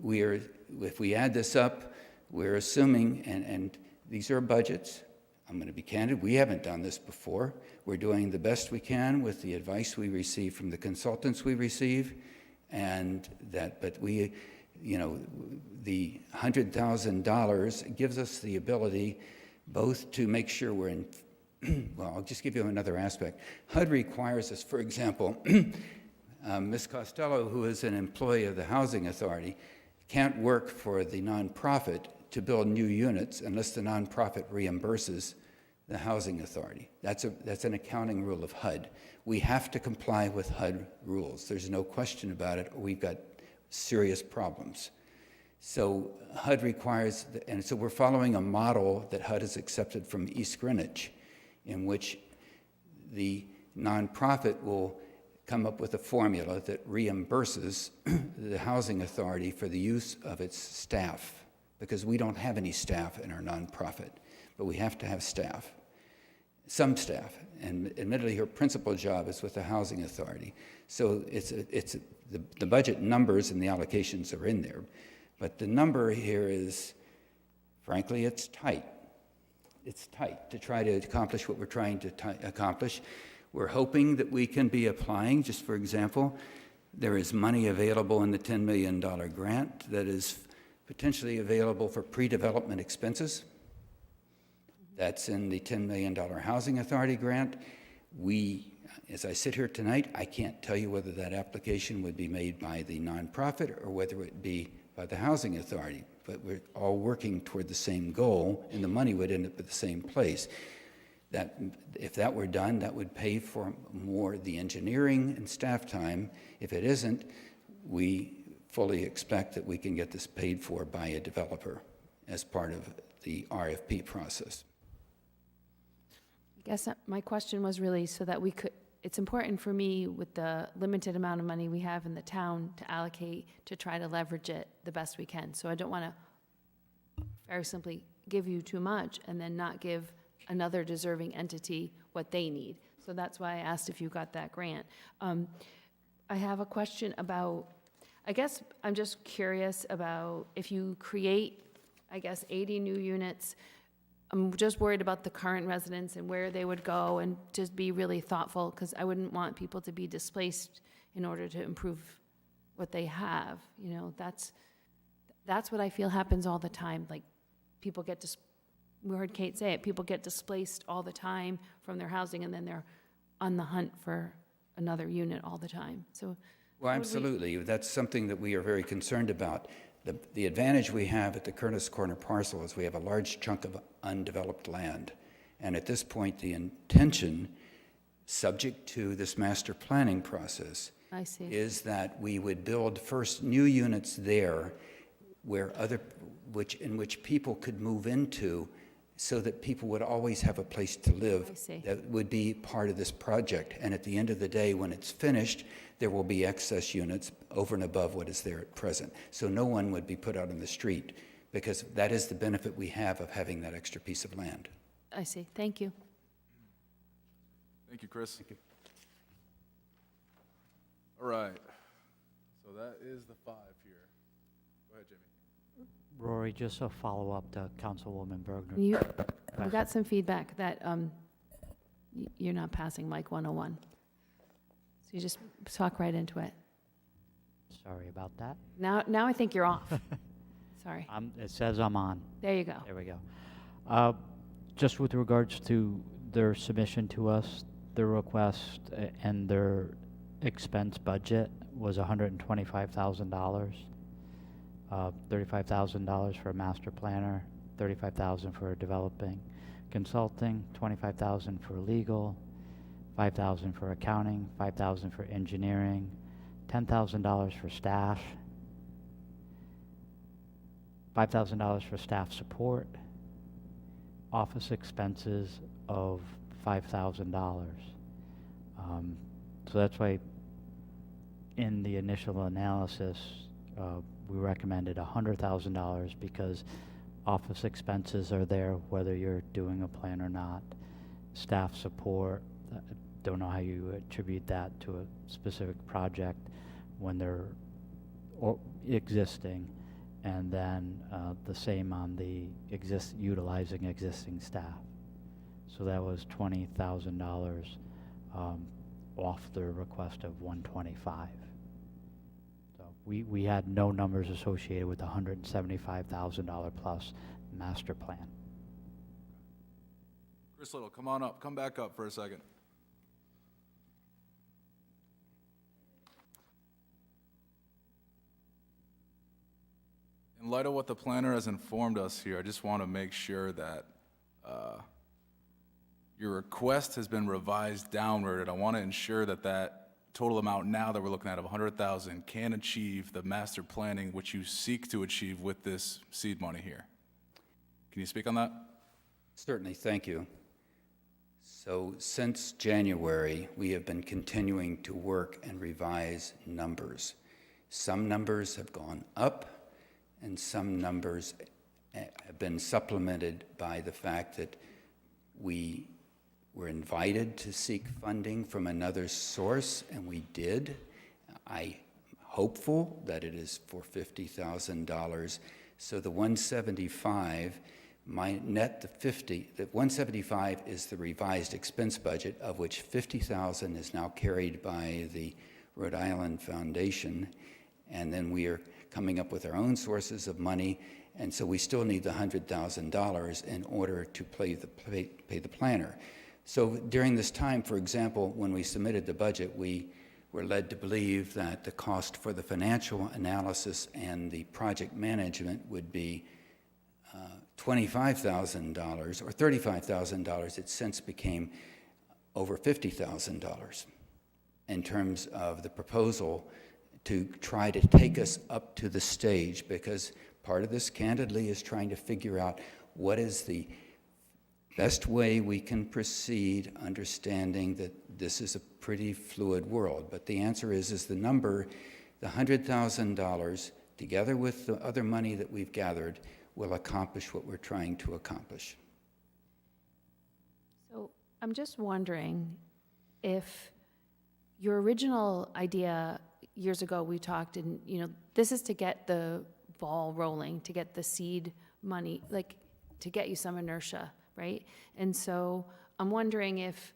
if we add this up, we're assuming, and these are budgets, I'm going to be candid, we haven't done this before. We're doing the best we can with the advice we receive from the consultants we receive, but we, the $100,000 gives us the ability both to make sure we're in, well, I'll just give you another aspect. HUD requires us, for example, Ms. Costello, who is an employee of the Housing Authority, can't work for the nonprofit to build new units unless the nonprofit reimburses the Housing Authority. That's an accounting rule of HUD. We have to comply with HUD rules. There's no question about it, or we've got serious problems. So HUD requires, and so we're following a model that HUD has accepted from East Greenwich, in which the nonprofit will come up with a formula that reimburses the Housing Authority for the use of its staff, because we don't have any staff in our nonprofit, but we have to have staff, some staff, and admittedly her principal job is with the Housing Authority. So the budget numbers and the allocations are in there, but the number here is, frankly, it's tight. It's tight to try to accomplish what we're trying to accomplish. We're hoping that we can be applying, just for example, there is money available in the $10 million grant that is potentially available for pre-development expenses. That's in the $10 million Housing Authority grant. As I sit here tonight, I can't tell you whether that application would be made by the nonprofit or whether it be by the Housing Authority. But we're all working toward the same goal, and the money would end up at the same place. That, if that were done, that would pay for more the engineering and staff time. If it isn't, we fully expect that we can get this paid for by a developer as part of the RFP process. I guess my question was really so that we could, it's important for me with the limited amount of money we have in the town to allocate to try to leverage it the best we can. So I don't want to very simply give you too much and then not give another deserving entity what they need. So that's why I asked if you got that grant. I have a question about, I guess I'm just curious about if you create, I guess, 80 new units, I'm just worried about the current residents and where they would go, and just be really thoughtful, because I wouldn't want people to be displaced in order to improve what they have. You know, that's what I feel happens all the time. Like, people get we heard Kate say it, people get displaced all the time from their housing, and then they're on the hunt for another unit all the time. So, Well, absolutely. That's something that we are very concerned about. The advantage we have at the Curtis Corner parcel is we have a large chunk of undeveloped land. And at this point, the intention, subject to this master planning process, I see. is that we would build first new units there where in which people could move into, so that people would always have a place to live. I see. That would be part of this project. And at the end of the day, when it's finished, there will be excess units over and above what is there at present. So no one would be put out on the street, because that is the benefit we have of having that extra piece of land. I see. Thank you. Thank you, Chris. Thank you. All right. So that is the 5 here. Go ahead, Jamie. Rory, just a follow-up to Councilwoman Bergner. We got some feedback that you're not passing Mike 101. So you just talk right into it. Sorry about that. Now I think you're off. Sorry. It says I'm on. There you go. There we go. Just with regards to their submission to us, their request and their expense budget was $125,000. $35,000 for a master planner, $35,000 for developing consulting, $25,000 for legal, $5,000 for accounting, $5,000 for engineering, $10,000 for staff, $5,000 for staff support, office expenses of $5,000. So that's why in the initial analysis, we recommended $100,000 because office expenses are there whether you're doing a plan or not. Staff support, don't know how you attribute that to a specific project when they're existing, and then the same on the utilizing existing staff. So that was $20,000 off the request of $125,000. We had no numbers associated with the $175,000 plus master plan. Chris Little, come on up. Come back up for a second. In light of what the planner has informed us here, I just want to make sure that your request has been revised downward, and I want to ensure that that total amount now that we're looking at of $100,000 can achieve the master planning which you seek to achieve with this seed money here. Can you speak on that? Certainly, thank you. So since January, we have been continuing to work and revise numbers. Some numbers have gone up, and some numbers have been supplemented by the fact that we were invited to seek funding from another source, and we did. I'm hopeful that it is for $50,000. So the 175 might net the 50. The 175 is the revised expense budget, of which $50,000 is now carried by the Rhode Island Foundation, and then we are coming up with our own sources of money, and so we still need the $100,000 in order to pay the planner. So during this time, for example, when we submitted the budget, we we're led to believe that the cost for the financial analysis and the project management would be $25,000 or $35,000. It since became over $50,000 in terms of the proposal to try to take us up to the stage, because part of this, candidly, is trying to figure out what is the best way we can proceed, understanding that this is a pretty fluid world. But the answer is the number, the $100,000, together with the other money that we've gathered, will accomplish what we're trying to accomplish. So I'm just wondering if your original idea years ago, we talked, and this is to get the ball rolling, to get the seed money, like to get you some inertia, right? And so I'm wondering if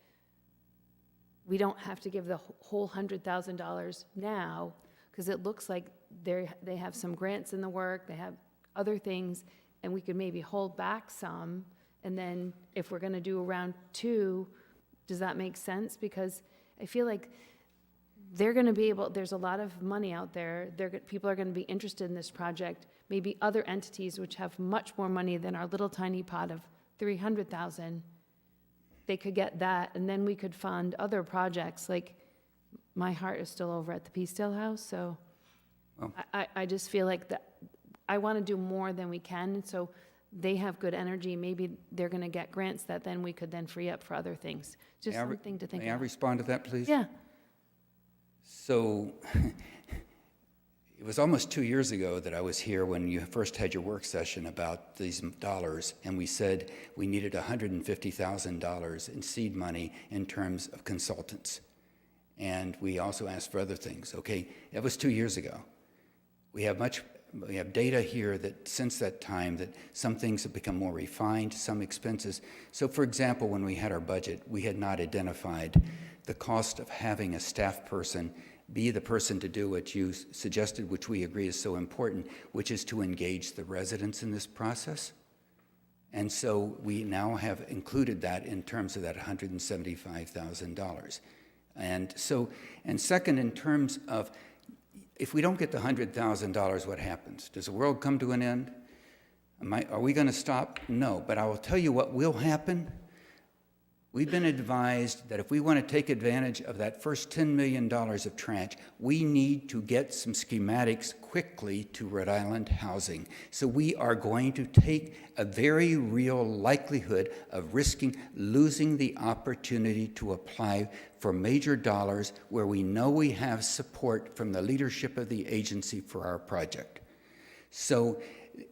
we don't have to give the whole $100,000 now, because it looks like they have some grants in the work, they have other things, and we could maybe hold back some, and then if we're going to do a round 2, does that make sense? Because I feel like they're going to be able, there's a lot of money out there, people are going to be interested in this project, maybe other entities which have much more money than our little tiny pot of $300,000, they could get that, and then we could fund other projects. Like, my heart is still over at the Peacedale House, so Well- I just feel like that I want to do more than we can, so they have good energy. Maybe they're going to get grants that then we could then free up for other things. Just something to think May I about. respond to that, please? Yeah. So it was almost 2 years ago that I was here when you first had your work session about these dollars, and we said we needed $150,000 in seed money in terms of consultants. And we also asked for other things. Okay, that was 2 years ago. We have data here that since that time that some things have become more refined, some expenses. So for example, when we had our budget, we had not identified the cost of having a staff person be the person to do what you suggested, which we agree is so important, which is to engage the residents in this process. And so we now have included that in terms of that $175,000. And second, in terms of, if we don't get the $100,000, what happens? Does the world come to an end? Are we going to stop? No, but I will tell you what will happen. We've been advised that if we want to take advantage of that first $10 million of tranche, we need to get some schematics quickly to Rhode Island Housing. So we are going to take a very real likelihood of risking losing the opportunity to apply for major dollars where we know we have support from the leadership of the agency for our project. So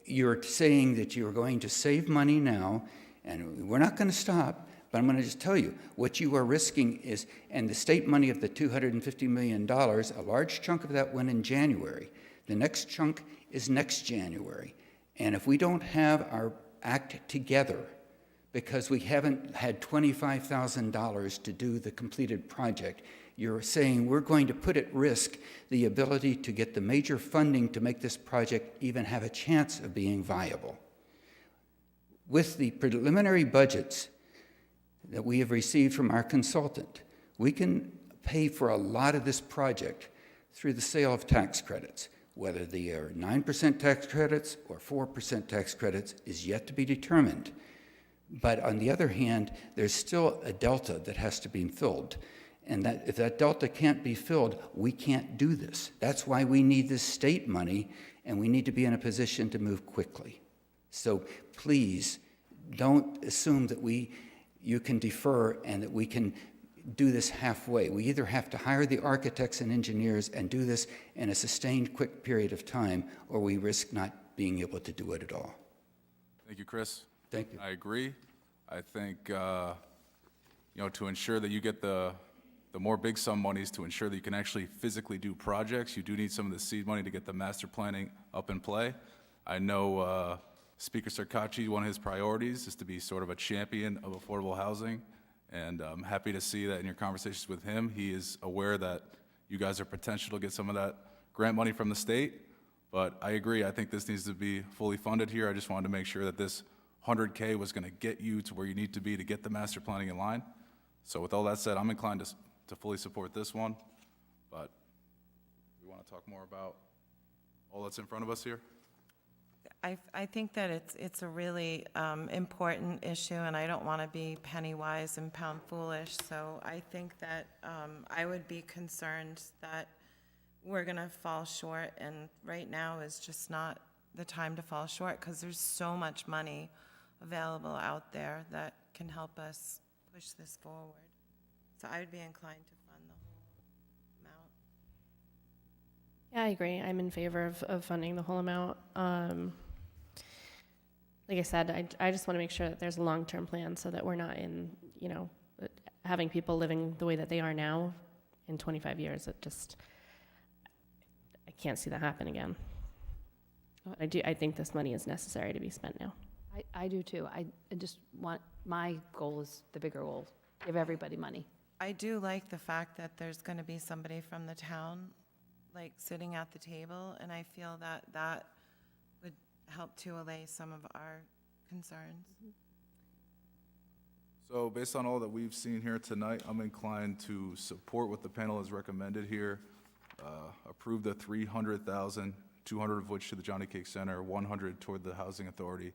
you're saying that you're going to save money now, and we're not going to stop. But I'm going to just tell you, what you are risking is, and the state money of the $250 million, a large chunk of that went in January. The next chunk is next January. And if we don't have our act together, because we haven't had $25,000 to do the completed project, you're saying we're going to put at risk the ability to get the major funding to make this project even have a chance of being viable. With the preliminary budgets that we have received from our consultant, we can pay for a lot of this project through the sale of tax credits. Whether they are 9% tax credits or 4% tax credits is yet to be determined. But on the other hand, there's still a delta that has to be filled. And that if that delta can't be filled, we can't do this. That's why we need this state money, and we need to be in a position to move quickly. So please don't assume that you can defer and that we can do this halfway. We either have to hire the architects and engineers and do this in a sustained, quick period of time, or we risk not being able to do it at all. Thank you, Chris. Thank you. I agree. I think, to ensure that you get the more big sum monies to ensure that you can actually physically do projects, you do need some of the seed money to get the master planning up in play. I know Speaker Sarkachi, one of his priorities is to be sort of a champion of affordable housing, and I'm happy to see that in your conversations with him, he is aware that you guys are potential to get some of that grant money from the state, but I agree, I think this needs to be fully funded here. I just wanted to make sure that this $100K was going to get you to where you need to be to get the master planning in line. So with all that said, I'm inclined to fully support this one. but we want to talk more about all that's in front of us here? I think that it's a really important issue, and I don't want to be penny wise and pound foolish, so I think that I would be concerned that we're going to fall short, and right now is just not the time to fall short, because there's so much money available out there that can help us push this forward. So I would be inclined to fund the whole amount. Yeah, I agree. I'm in favor of funding the whole amount. Like I said, I just want to make sure that there's a long-term plan so that we're not in, having people living the way that they are now in 25 years. I can't see that happen again. I think this money is necessary to be spent now. I do too. I just want, my goal is the bigger goal, give everybody money. I do like the fact that there's going to be somebody from the town, like, sitting at the table, and I feel that that would help to allay some of our concerns. So based on all that we've seen here tonight, I'm inclined to support what the panel has recommended here. Approve the 300,000, 200 of which to the Johnny Cake Center, 100 toward the Housing Authority.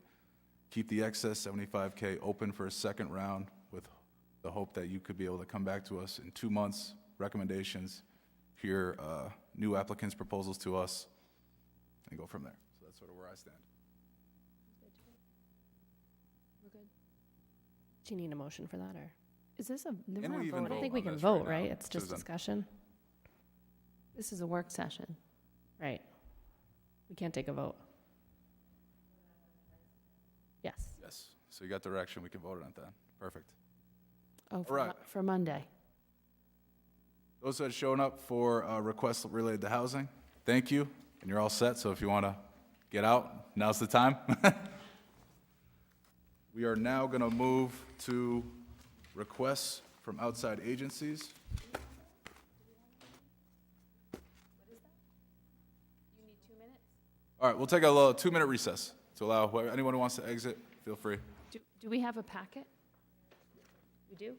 Keep the excess 75K open for a second round with the hope that you could be able to come back to us in 2 months, recommendations, hear new applicants' proposals to us, and go from there. So that's sort of where I stand. We're good. Do you need a motion for that, or? Is this a, we're Can not we even I voting? don't think vote we on can this vote, right now, right? It's just Susan? discussion. This is a work session. Right. We can't take a vote. Yes. Yes. So you got direction. We can vote on it then. Perfect. Oh, right. for Monday. Those that have shown up for requests related to housing, thank you, and you're all set, so if you want to get out, now's the time. We are now going to move to requests from outside agencies. All right, we'll take a little 2-minute recess to allow anyone who wants to exit, feel free. Do we have a packet? We do?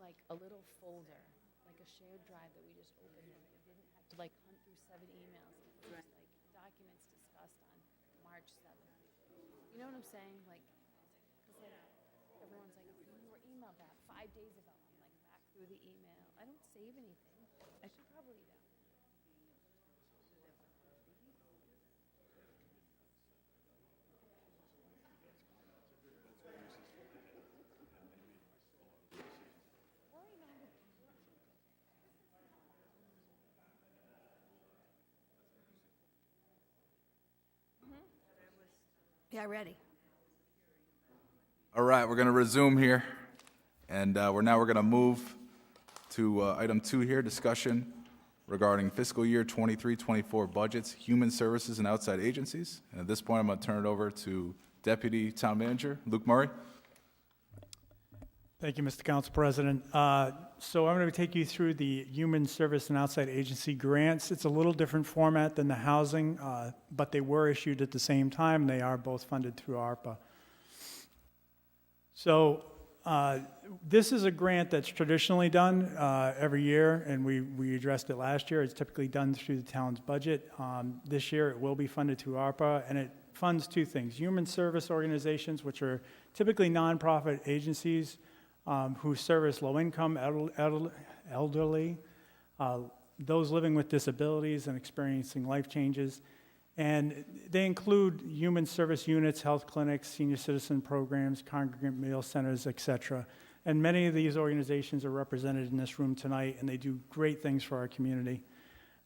like a little folder, like a shared drive that we just opened and we didn't have to like hunt through 7 emails. It was like documents discussed on March 7th. You know what I'm saying? Like, cause like everyone's like, when you were emailed that 5 days ago, I'm like back through the email. I don't save anything. I should probably do. Yeah, ready. All right, we're going to resume here, and we're going to move to item 2 here, discussion regarding fiscal year 23-24 budgets, human services, and outside agencies. And at this point, I'm going to turn it over to Deputy Town Manager Luke Murray. Thank you, Mr. Council President. So I'm going to take you through the human service and outside agency grants. It's a little different format than the housing, but they were issued at the same time. They are both funded through ARPA. So this is a grant that's traditionally done every year, and we addressed it last year. It's typically done through the town's budget. This year, it will be funded through ARPA, and it funds 2 things: human service organizations, which are typically nonprofit agencies who service low-income, elderly, those living with disabilities and experiencing life changes. And they include human service units, health clinics, senior citizen programs, congregant meal centers, et cetera. And many of these organizations are represented in this room tonight, and they do great things for our community.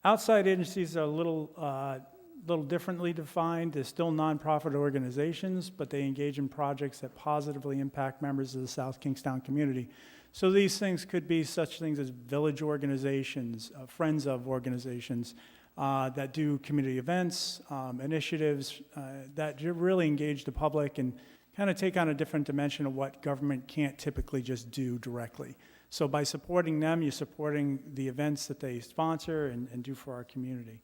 Outside agencies are a little differently defined. They're still nonprofit organizations, but they engage in projects that positively impact members of the South Kingstown community. So these things could be such things as village organizations, friends of organizations that do community events, initiatives that really engage the public and kind of take on a different dimension of what government can't typically just do directly. So by supporting them, you're supporting the events that they sponsor and do for our community.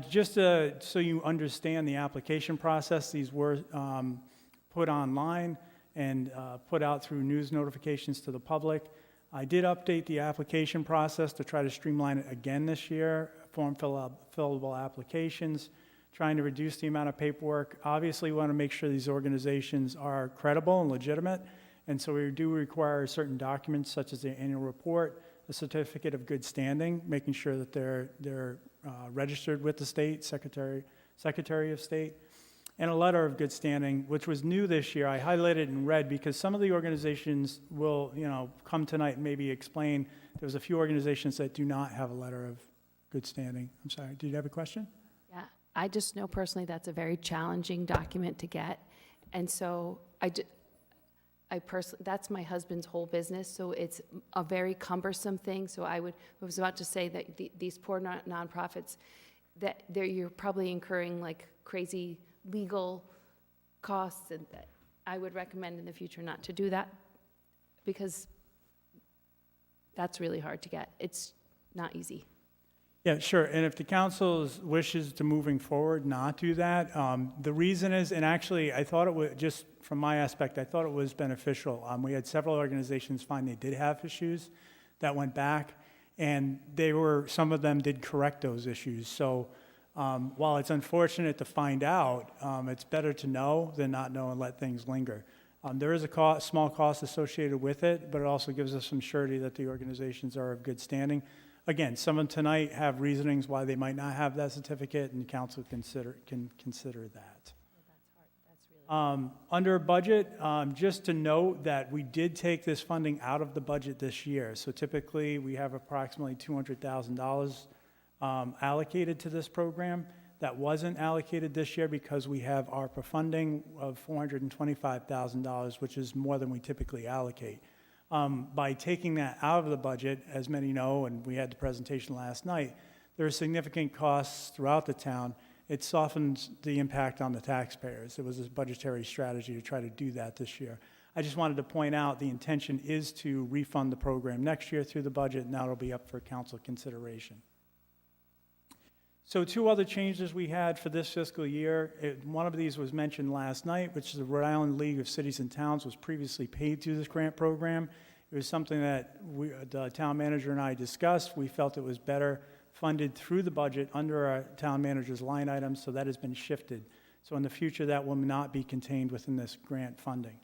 Just so you understand the application process, these were put online and put out through news notifications to the public. I did update the application process to try to streamline it again this year, form fillable applications, trying to reduce the amount of paperwork. Obviously, we want to make sure these organizations are credible and legitimate, and so we do require certain documents such as the annual report, a certificate of good standing, making sure that they're registered with the state, Secretary of State, and a letter of good standing, which was new this year. I highlighted in red because some of the organizations will, come tonight and maybe explain. There's a few organizations that do not have a letter of good standing. I'm sorry, did you have a question? Yeah, I just know personally that's a very challenging document to get. And so that's my husband's whole business, so it's a very cumbersome thing. So I was about to say that these poor nonprofits, that you're probably incurring like crazy legal costs, and that I would recommend in the future not to do that, because that's really hard to get. It's not easy. Yeah, sure. And if the council wishes to moving forward not do that, the reason is, and actually I thought it would, just from my aspect, I thought it was beneficial. We had several organizations find they did have issues that went back, and some of them did correct those issues. So while it's unfortunate to find out, it's better to know than not know and let things linger. There is a small cost associated with it, but it also gives us some surety that the organizations are of good standing. Again, some of them tonight have reasonings why they might not have that certificate, and council can consider that. Under budget, just to note that we did take this funding out of the budget this year. So typically, we have approximately $200,000 allocated to this program. That wasn't allocated this year because we have ARPA funding of $425,000, which is more than we typically allocate. By taking that out of the budget, as many know, and we had the presentation last night, there are significant costs throughout the town. It softens the impact on the taxpayers. It was a budgetary strategy to try to do that this year. I just wanted to point out the intention is to refund the program next year through the budget, and that'll be up for council consideration. So 2 other changes we had for this fiscal year. One of these was mentioned last night, which is the Rhode Island League of Cities and Towns was previously paid through this grant program. It was something that the town manager and I discussed. We felt it was better funded through the budget under our town manager's line items, so that has been shifted. So in the future, that will not be contained within this grant funding.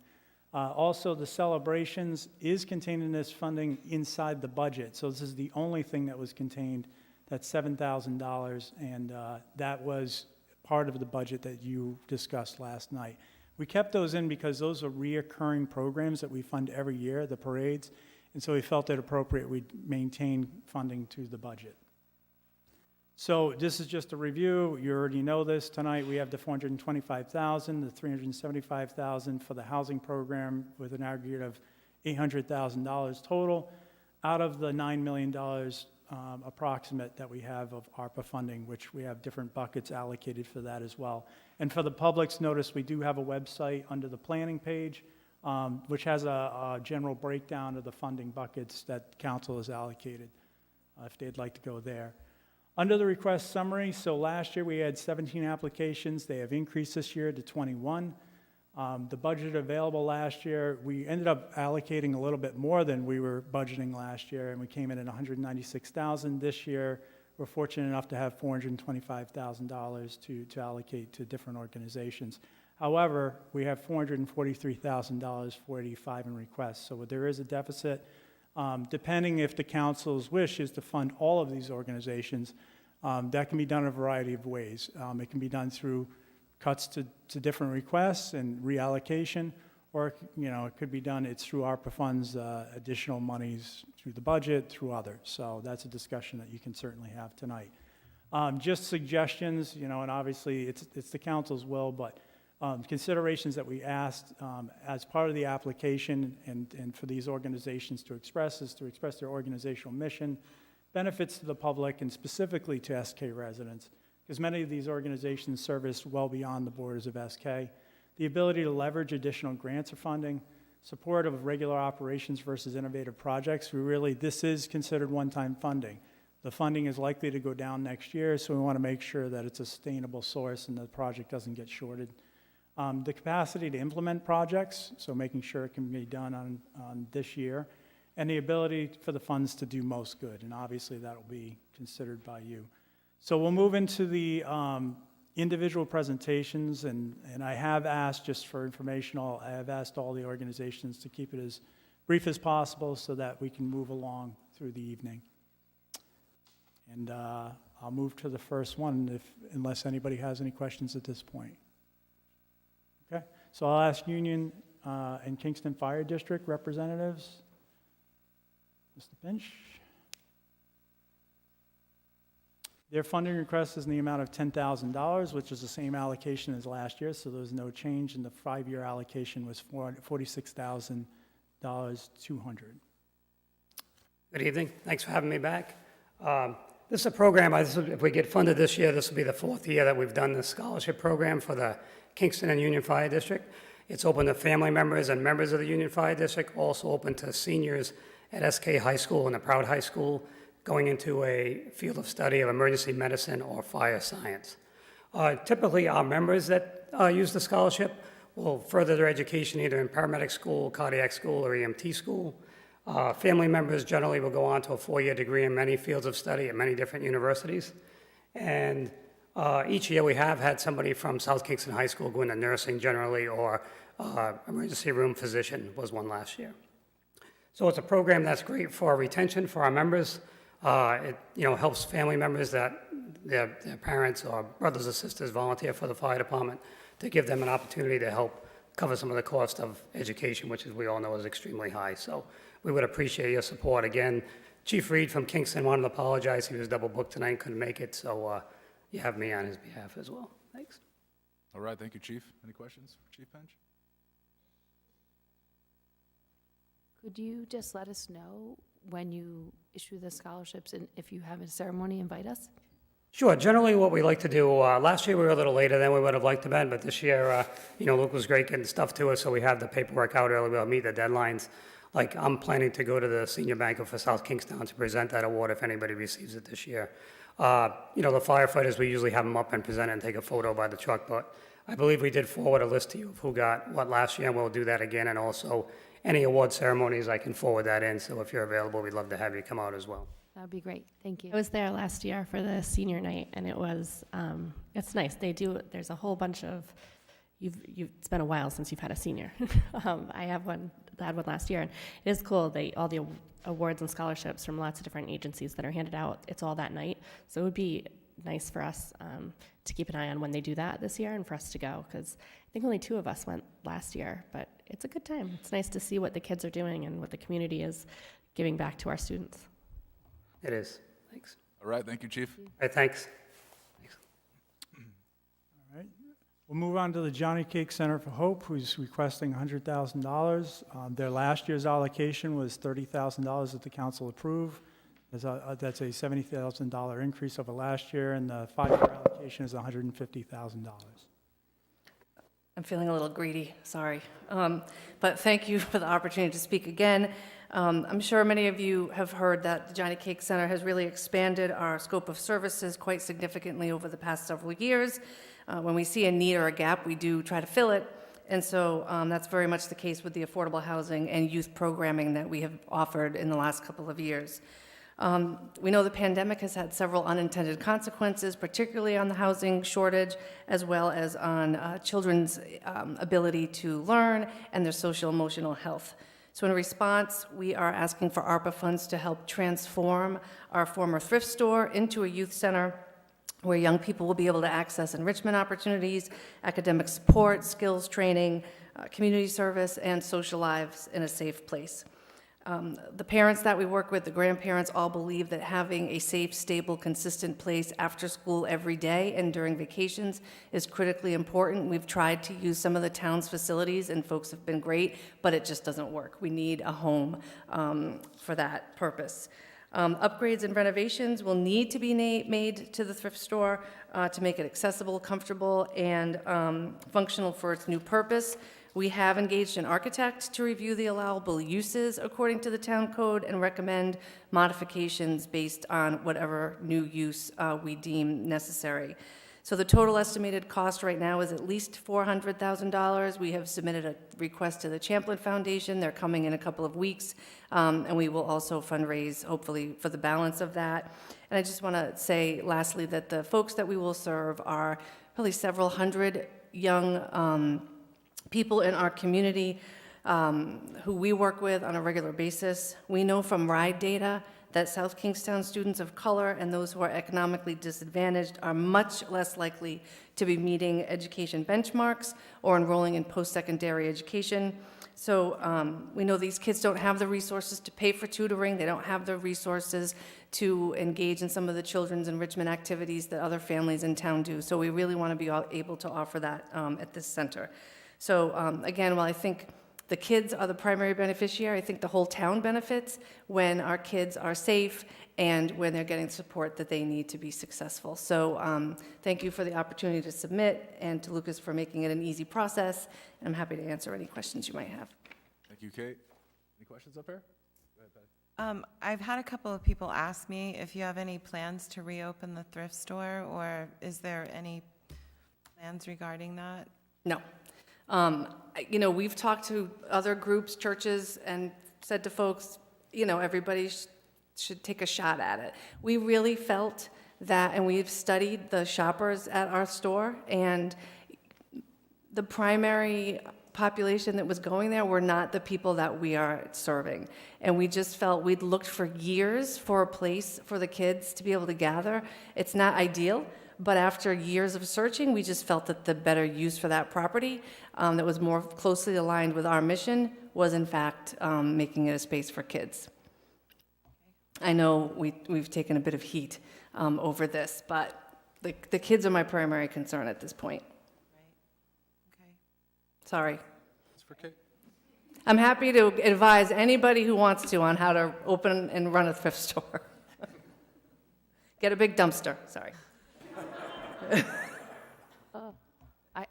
Also, the celebrations is contained in this funding inside the budget. So this is the only thing that was contained, that's $7,000, and that was part of the budget that you discussed last night. We kept those in because those are reoccurring programs that we fund every year, the parades, and so we felt it appropriate we maintain funding to the budget. So this is just a review. You already know this. Tonight we have the $425,000, the $375,000 for the housing program with an aggregate of $800,000 total out of the $9 million approximate that we have of ARPA funding, which we have different buckets allocated for that as well. And for the public's notice, we do have a website under the planning page, which has a general breakdown of the funding buckets that council has allocated, if they'd like to go there. Under the request summary, so last year we had 17 applications. They have increased this year to 21. The budget available last year, we ended up allocating a little bit more than we were budgeting last year, and we came in at $196,000. This year, we're fortunate enough to have $425,000 to allocate to different organizations. However, we have $443,000 for 85 in requests, so there is a deficit. Depending if the council's wish is to fund all of these organizations, that can be done in a variety of ways. It can be done through cuts to different requests and reallocation, or it could be done, it's through ARPA funds, additional monies through the budget, through others. So that's a discussion that you can certainly have tonight. Just suggestions, and obviously it's the council's will, but considerations that we asked as part of the application and for these organizations to express is to express their organizational mission, benefits to the public, and specifically to SK residents, because many of these organizations service well beyond the borders of SK. The ability to leverage additional grants or funding, support of regular operations versus innovative projects. This is considered one-time funding. The funding is likely to go down next year, so we want to make sure that it's a sustainable source and the project doesn't get shorted. The capacity to implement projects, so making sure it can be done on this year, and the ability for the funds to do most good, and obviously that will be considered by you. So we'll move into the individual presentations, and I have asked, just for informational, I have asked all the organizations to keep it as brief as possible so that we can move along through the evening. And I'll move to the first one unless anybody has any questions at this point. Okay, so I'll ask Union and Kingston Fire District representatives. Mr. Pinch. Their funding request is in the amount of $10,000, which is the same allocation as last year, so there's no change, and the 5-year allocation was $46,200. Good evening. Thanks for having me back. This is a program, if we get funded this year, this will be the 4th year that we've done this scholarship program for the Kingston and Union Fire District. It's open to family members and members of the Union Fire District, also open to seniors at SK High School and the Proud High School, going into a field of study of emergency medicine or fire science. Typically, our members that use the scholarship will further their education either in paramedic school, cardiac school, or EMT school. Family members generally will go on to a 4-year degree in many fields of study at many different universities. And each year we have had somebody from South Kingston High School go into nursing generally, or emergency room physician was one last year. So it's a program that's great for retention for our members. It helps family members that their parents or brothers or sisters volunteer for the fire department to give them an opportunity to help cover some of the cost of education, which, as we all know, is extremely high. So we would appreciate your support. Again, Chief Reed from Kingston wanted to apologize. He was double booked tonight and couldn't make it, so you have me on his behalf as well. Thanks. All right, thank you, Chief. Any questions for Chief Pinch? Could you just let us know when you issue the scholarships, and if you have a ceremony, invite us? Sure. Generally, what we like to do, last year we were a little later than we would have liked to been, but this year, Luke was great getting stuff to us, so we have the paperwork out early. We'll meet the deadlines. Like, I'm planning to go to the senior banquet for South Kingstown to present that award if anybody receives it this year. You know, the firefighters, we usually have them up and present and take a photo by the truck, but I believe we did forward a list to you of who got what last year, and we'll do that again, and also any award ceremonies, I can forward that in, so if you're available, we'd love to have you come out as well. That would be great. Thank you. I was there last year for the senior night, and it was, it's nice. There's a whole bunch of, it's been a while since you've had a senior. I had one last year, and it is cool. All the awards and scholarships from lots of different agencies that are handed out, it's all that night. So it would be nice for us to keep an eye on when they do that this year and for us to go, because I think only 2 of us went last year, but it's a good time. It's nice to see what the kids are doing and what the community is giving back to our students. It is. Thanks. All right, thank you, Chief. All right, thanks. All right. We'll move on to the Johnny Cake Center for Hope, who's requesting $100,000. Their last year's allocation was $30,000 that the council approved. That's a $70,000 increase over last year, and the 5-year allocation is $150,000. I'm feeling a little greedy, sorry. But thank you for the opportunity to speak again. I'm sure many of you have heard that the Johnny Cake Center has really expanded our scope of services quite significantly over the past several years. When we see a need or a gap, we do try to fill it. And so that's very much the case with the affordable housing and youth programming that we have offered in the last couple of years. We know the pandemic has had several unintended consequences, particularly on the housing shortage, as well as on children's ability to learn and their social emotional health. So in response, we are asking for ARPA funds to help transform our former thrift store into a youth center where young people will be able to access enrichment opportunities, academic support, skills training, community service, and social lives in a safe place. The parents that we work with, the grandparents, all believe that having a safe, stable, consistent place after school every day and during vacations is critically important. We've tried to use some of the town's facilities, and folks have been great, but it just doesn't work. We need a home for that purpose. Upgrades and renovations will need to be made to the thrift store to make it accessible, comfortable, and functional for its new purpose. We have engaged an architect to review the allowable uses according to the town code and recommend modifications based on whatever new use we deem necessary. So the total estimated cost right now is at least $400,000. We have submitted a request to the Champlin Foundation. They're coming in a couple of weeks, and we will also fundraise, hopefully, for the balance of that. And I just want to say, lastly, that the folks that we will serve are probably several hundred young people in our community who we work with on a regular basis. We know from RIDE data that South Kingstown students of color and those who are economically disadvantaged are much less likely to be meeting education benchmarks or enrolling in post-secondary education. So we know these kids don't have the resources to pay for tutoring. They don't have the resources to engage in some of the children's enrichment activities that other families in town do. So we really want to be able to offer that at this center. So again, while I think the kids are the primary beneficiary, I think the whole town benefits when our kids are safe and when they're getting support that they need to be successful. So thank you for the opportunity to submit, and to Lucas for making it an easy process. I'm happy to answer any questions you might have. Thank you, Kate. Any questions up here? Go ahead, Patty. I've had a couple of people ask me if you have any plans to reopen the thrift store, or is there any plans regarding that? No. You know, we've talked to other groups, churches, and said to folks, you know, everybody should take a shot at it. We really felt that, and we've studied the shoppers at our store, and the primary population that was going there were not the people that we are serving. And we just felt we'd looked for years for a place for the kids to be able to gather. It's not ideal, but after years of searching, we just felt that the better use for that property that was more closely aligned with our mission was, in fact, making it a space for kids. I know we've taken a bit of heat over this, but the kids are my primary concern at this point. Right. Okay. Sorry. It's for Kate. I'm happy to advise anybody who wants to on how to open and run a thrift store. Get a big dumpster, sorry.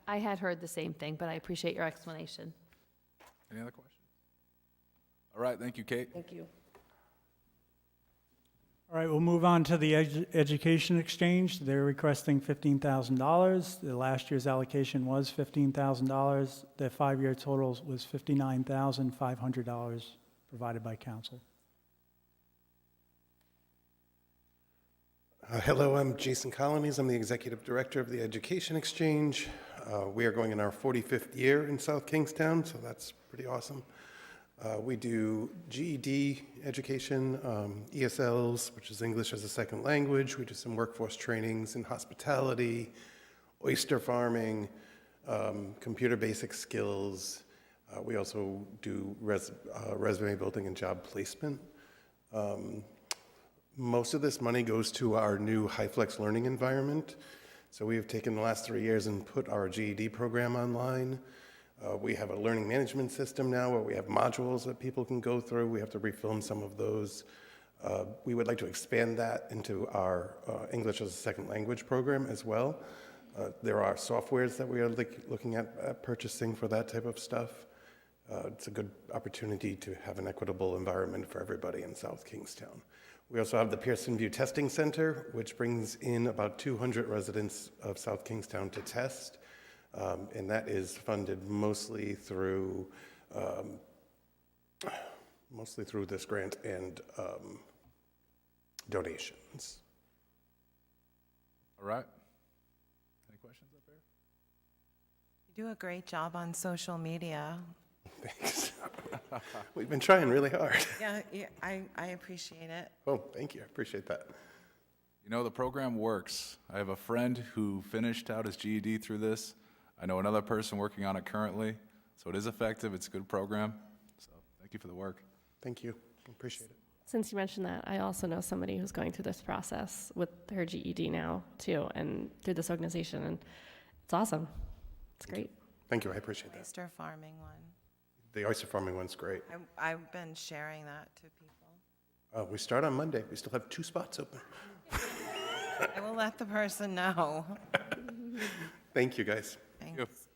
I had heard the same thing, but I appreciate your explanation. Any other questions? All right, thank you, Kate. Thank you. All right, we'll move on to the Education Exchange. They're requesting $15,000. The last year's allocation was $15,000. Their 5-year total was $59,500 provided by council. Hello, I'm Jason Colonies. I'm the Executive Director of the Education Exchange. We are going in our 45th year in South Kingstown, so that's pretty awesome. We do GED education, ESLs, which is English as a second language. We do some workforce trainings in hospitality, oyster farming, computer basic skills. We also do resume building and job placement. Most of this money goes to our new HighFlex learning environment. So we have taken the last 3 years and put our GED program online. We have a learning management system now where we have modules that people can go through. We have to refilm some of those. We would like to expand that into our English as a second language program as well. There are softwares that we are looking at purchasing for that type of stuff. It's a good opportunity to have an equitable environment for everybody in South Kingstown. We also have the Pearson View Testing Center, which brings in about 200 residents of South Kingstown to test. And that is funded mostly through this grant and donations. All right. Any questions up there? You do a great job on social media. Thanks. We've been trying really hard. Yeah, I appreciate it. Oh, thank you. I appreciate that. You know, the program works. I have a friend who finished out his GED through this. I know another person working on it currently. So it is effective. It's a good program. So thank you for the work. Thank you. I appreciate it. Since you mentioned that, I also know somebody who's going through this process with her GED now, too, and through this organization, and it's awesome. It's great. Thank you. I appreciate that. Oyster farming one. The oyster farming one's great. I've been sharing that to people. We start on Monday. We still have 2 spots open. I will let the person know. Thank you, guys. Thanks.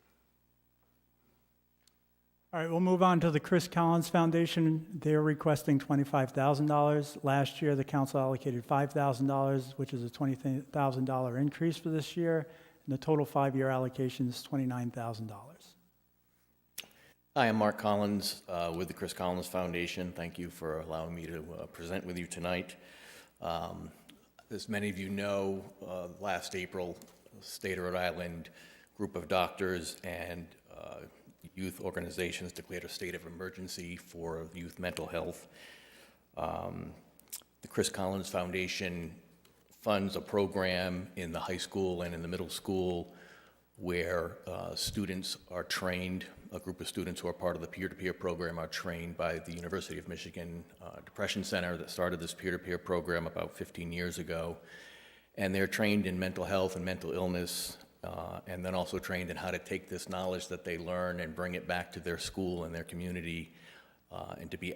All right, we'll move on to the Chris Collins Foundation. They're requesting $25,000. Last year, the council allocated $5,000, which is a $20,000 increase for this year, and the total 5-year allocation is $29,000. Hi, I'm Mark Collins with the Chris Collins Foundation. Thank you for allowing me to present with you tonight. As many of you know, last April, State of Rhode Island group of doctors and youth organizations declared a state of emergency for youth mental health. The Chris Collins Foundation funds a program in the high school and in the middle school where students are trained, a group of students who are part of the peer-to-peer program are trained by the University of Michigan Depression Center that started this peer-to-peer program about 15 years ago. And they're trained in mental health and mental illness, and then also trained in how to take this knowledge that they learn and bring it back to their school and their community, and to be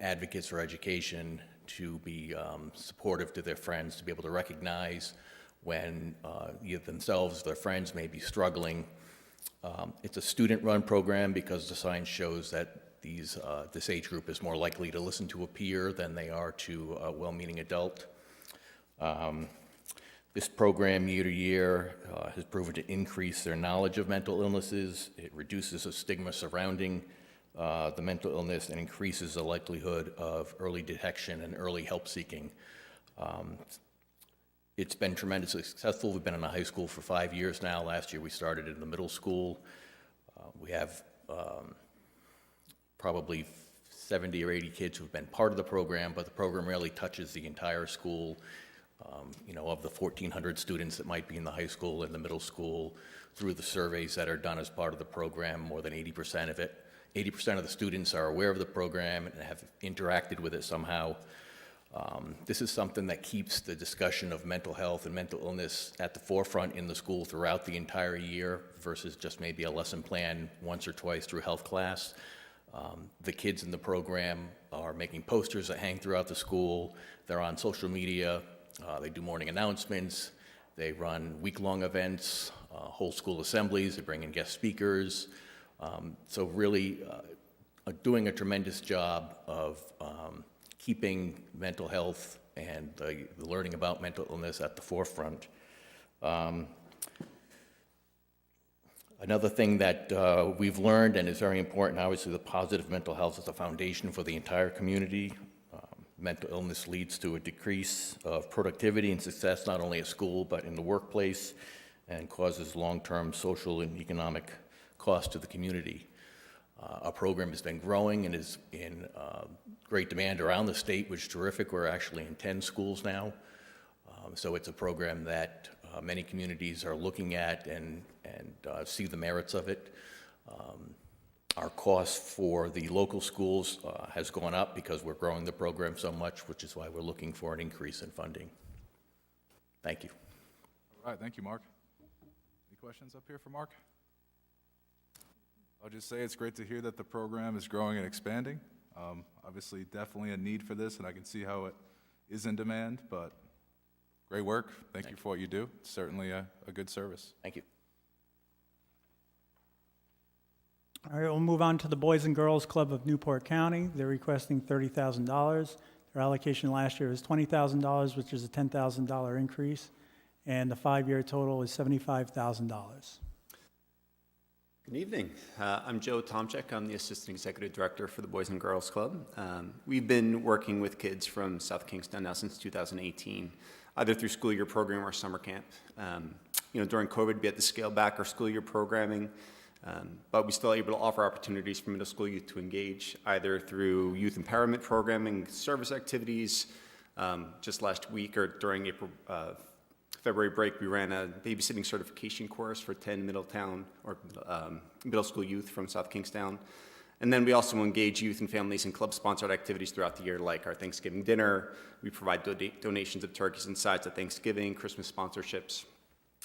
advocates for education, to be supportive to their friends, to be able to recognize when either themselves or their friends may be struggling. It's a student-run program because the science shows that this age group is more likely to listen to a peer than they are to a well-meaning adult. This program, year to year, has proven to increase their knowledge of mental illnesses. It reduces the stigma surrounding the mental illness and increases the likelihood of early detection and early help seeking. It's been tremendously successful. We've been in a high school for 5 years now. Last year we started in the middle school. We have probably 70 or 80 kids who've been part of the program, but the program really touches the entire school. Of the 1,400 students that might be in the high school and the middle school, through the surveys that are done as part of the program, more than 80% of it. 80% of the students are aware of the program and have interacted with it somehow. This is something that keeps the discussion of mental health and mental illness at the forefront in the school throughout the entire year versus just maybe a lesson plan once or twice through health class. The kids in the program are making posters that hang throughout the school. They're on social media. They do morning announcements. They run week-long events, whole school assemblies. They bring in guest speakers. So really doing a tremendous job of keeping mental health and the learning about mental illness at the forefront. Another thing that we've learned and is very important, obviously, the positive mental health is a foundation for the entire community. Mental illness leads to a decrease of productivity and success, not only at school, but in the workplace, and causes long-term social and economic costs to the community. Our program has been growing and is in great demand around the state, which is terrific. We're actually in 10 schools now. So it's a program that many communities are looking at and see the merits of it. Our cost for the local schools has gone up because we're growing the program so much, which is why we're looking for an increase in funding. Thank you. All right, thank you, Mark. Any questions up here for Mark? I'll just say it's great to hear that the program is growing and expanding. Obviously, definitely a need for this, and I can see how it is in demand, but great work. Thank you for what you do. It's certainly a good service. Thank you. All right, we'll move on to the Boys and Girls Club of Newport County. They're requesting $30,000. Their allocation last year was $20,000, which is a $10,000 increase, and the 5-year total is $75,000. Good evening. I'm Joe Tomczyk. I'm the Assistant Executive Director for the Boys and Girls Club. We've been working with kids from South Kingstown now since 2018, either through school year program or summer camp. During COVID, we had to scale back our school year programming, but we still able to offer opportunities for middle school youth to engage, either through youth empowerment programming, service activities. Just last week or during February break, we ran a babysitting certification course for 10 middle school youth from South Kingstown. And then we also engage youth and families in club-sponsored activities throughout the year, like our Thanksgiving dinner. We provide donations of turkeys and sides at Thanksgiving, Christmas sponsorships.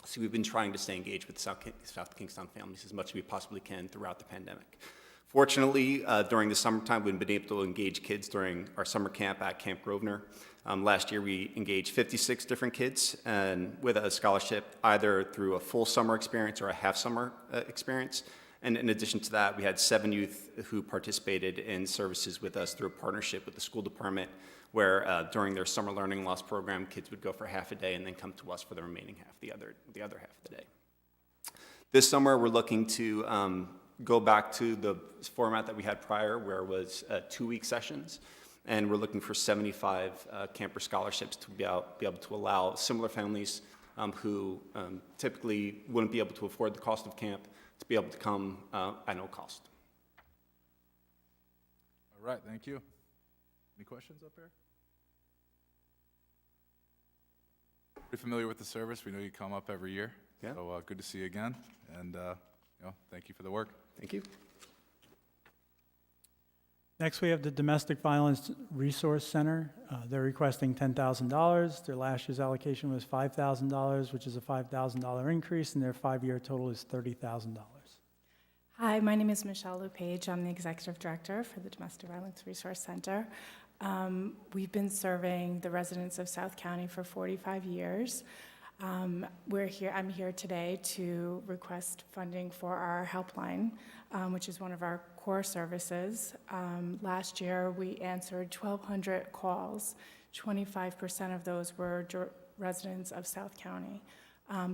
So we've been trying to stay engaged with South Kingstown families as much as we possibly can throughout the pandemic. Fortunately, during the summertime, we've been able to engage kids during our summer camp at Camp Grosvenor. Last year, we engaged 56 different kids and with a scholarship, either through a full summer experience or a half summer experience. And in addition to that, we had 7 youth who participated in services with us through a partnership with the school department, where during their summer learning loss program, kids would go for half a day and then come to us for the remaining half, the other half of the day. This summer, we're looking to go back to the format that we had prior, where it was 2-week sessions. And we're looking for 75 camper scholarships to be able to allow similar families who typically wouldn't be able to afford the cost of camp to be able to come at no cost. All right, thank you. Any questions up here? Pretty familiar with the service. We know you come up every year. Yeah. So good to see you again. And thank you for the work. Thank you. Next, we have the Domestic Violence Resource Center. They're requesting $10,000. Their last year's allocation was $5,000, which is a $5,000 increase, and their 5-year total is $30,000. Hi, my name is Michelle LePage. I'm the Executive Director for the Domestic Violence Resource Center. We've been serving the residents of South County for 45 years. I'm here today to request funding for our helpline, which is one of our core services. Last year, we answered 1,200 calls. 25% of those were residents of South County.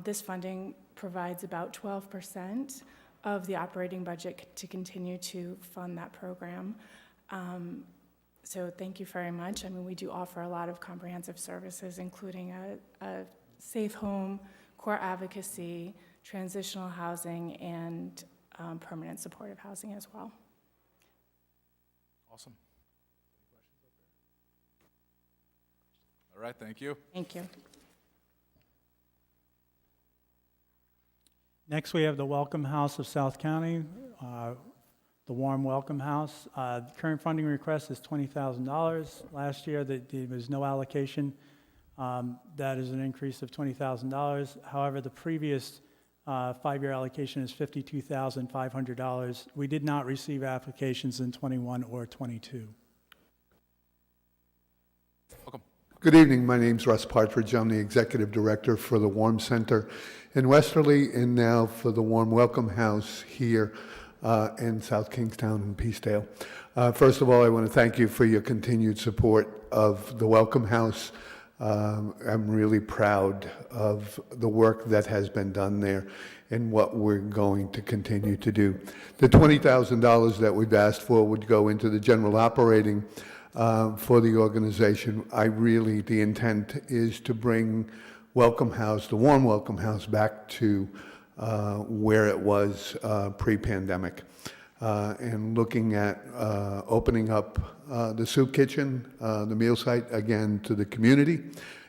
This funding provides about 12% of the operating budget to continue to fund that program. So thank you very much. I mean, we do offer a lot of comprehensive services, including a safe home, core advocacy, transitional housing, and permanent supportive housing as well. Awesome. Any questions up there? All right, thank you. Thank you. Next, we have the Welcome House of South County, the Warm Welcome House. Current funding request is $20,000. Last year, there was no allocation. That is an increase of $20,000. However, the previous 5-year allocation is $52,500. We did not receive applications in 21 or 22. Welcome. Good evening. My name's Russ Partridge. I'm the Executive Director for the Warm Center in Westerly, and now for the Warm Welcome House here in South Kingstown and Peacedale. First of all, I want to thank you for your continued support of the Welcome House. I'm really proud of the work that has been done there and what we're going to continue to do. The $20,000 that we've asked for would go into the general operating for the organization. The intent is to bring Welcome House, the Warm Welcome House, back to where it was pre-pandemic. And looking at opening up the soup kitchen, the meal site, again, to the community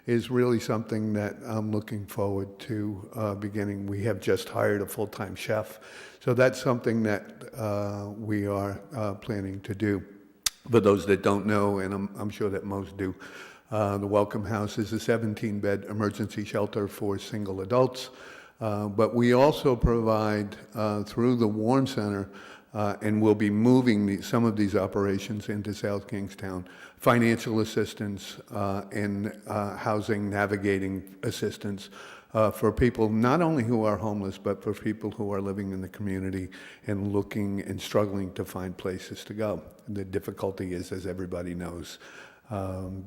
is really something that I'm looking forward to beginning. We have just hired a full-time chef, so that's something that we are planning to do. For those that don't know, and I'm sure that most do, the Welcome House is a 17-bed emergency shelter for single adults, but we also provide, through the Warm Center, and we'll be moving some of these operations into South Kingstown, financial assistance and housing navigating assistance for people not only who are homeless, but for people who are living in the community and looking and struggling to find places to go. The difficulty is, as everybody knows,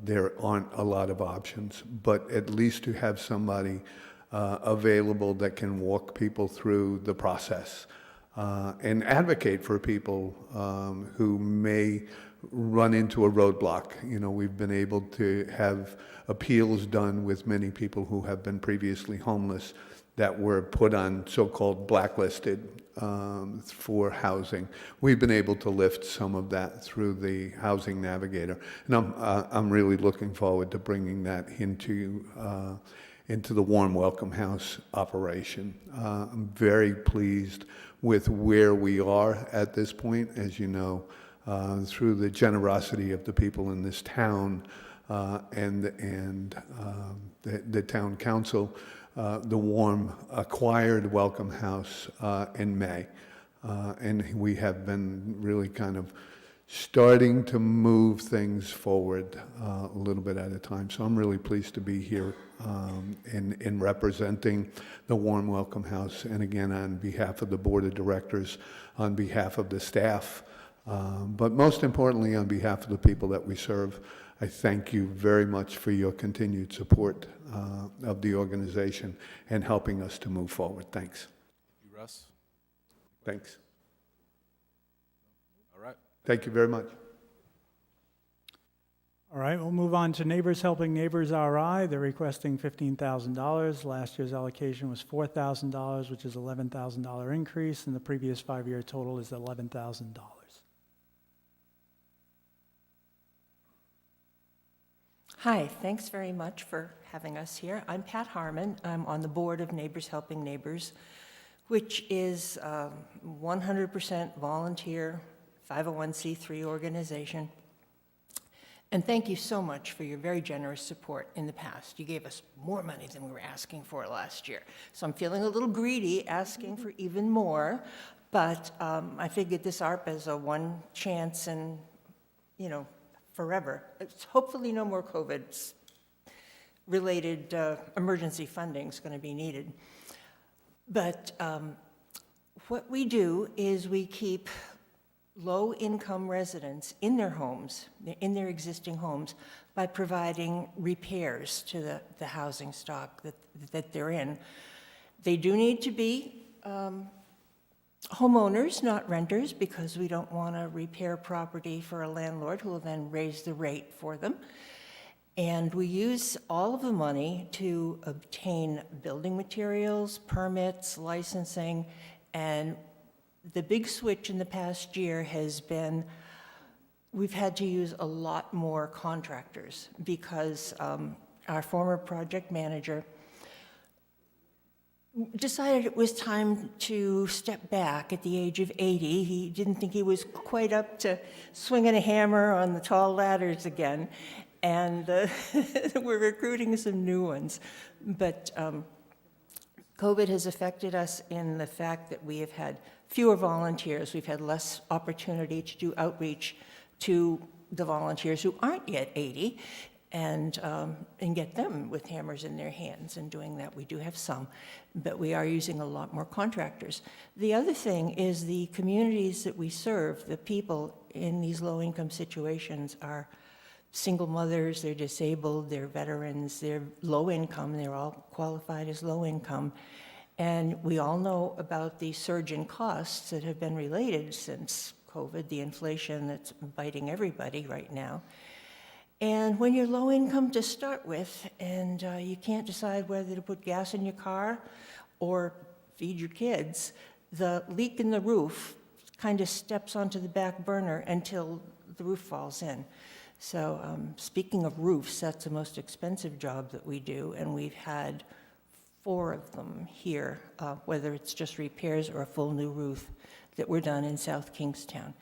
there aren't a lot of options, but at least to have somebody available that can walk people through the process and advocate for people who may run into a roadblock. You know, we've been able to have appeals done with many people who have been previously homeless that were put on so-called blacklisted for housing. We've been able to lift some of that through the Housing Navigator, and I'm really looking forward to bringing that into the Warm Welcome House operation. I'm very pleased with where we are at this point. As you know, through the generosity of the people in this town and the town council, the Warm acquired Welcome House in May, and we have been really kind of starting to move things forward a little bit at a time. So I'm really pleased to be here in representing the Warm Welcome House, and again, on behalf of the Board of Directors, on behalf of the staff, but most importantly, on behalf of the people that we serve. I thank you very much for your continued support of the organization and helping us to move forward. Thanks. Thank you, Russ. Thanks. All right. Thank you very much. All right, we'll move on to Neighbors Helping Neighbors RI. They're requesting $15,000. Last year's allocation was $4,000, which is $11,000 increase, and the previous 5-year total is $11,000. Hi, thanks very much for having us here. I'm Pat Harmon. I'm on the board of Neighbors Helping Neighbors, which is 100% volunteer 501c3 organization. And thank you so much for your very generous support in the past. You gave us more money than we were asking for last year. So I'm feeling a little greedy, asking for even more, but I figured this ARPA is a one chance and, you know, forever. It's hopefully no more COVID-related emergency funding is going to be needed. But what we do is we keep low-income residents in their homes, in their existing homes, by providing repairs to the housing stock that they're in. They do need to be homeowners, not renters, because we don't want to repair property for a landlord who will then raise the rate for them. And we use all of the money to obtain building materials, permits, licensing, and the big switch in the past year has been we've had to use a lot more contractors because our former project manager decided it was time to step back at the age of 80. He didn't think he was quite up to swinging a hammer on the tall ladders again, and we're recruiting some new ones. But COVID has affected us in the fact that we have had fewer volunteers. We've had less opportunity to do outreach to the volunteers who aren't yet 80 and get them with hammers in their hands. And doing that, we do have some, but we are using a lot more contractors. The other thing is the communities that we serve, the people in these low-income situations are single mothers, they're disabled, they're veterans, they're low income, they're all qualified as low income. And we all know about the surge in costs that have been related since COVID, the inflation that's biting everybody right now. And when you're low income to start with, and you can't decide whether to put gas in your car or feed your kids, the leak in the roof kind of steps onto the back burner until the roof falls in. So speaking of roofs, that's the most expensive job that we do, and we've had 4 of them here, whether it's just repairs or a full new roof that were done in South Kingstown.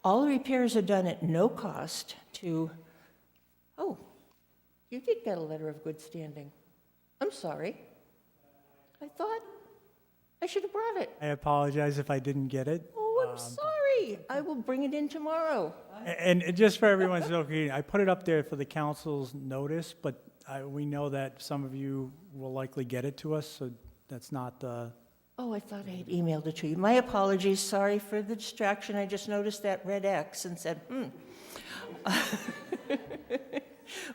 All the repairs are done at no cost to, oh, you did get a letter of good standing. I'm sorry. I thought I should have brought it. I apologize if I didn't get it. Oh, I'm sorry. I will bring it in tomorrow. And just for everyone's okay, I put it up there for the council's notice, but we know that some of you will likely get it to us, so that's not the... Oh, I thought I had emailed it to you. My apologies. Sorry for the distraction. I just noticed that red X and said,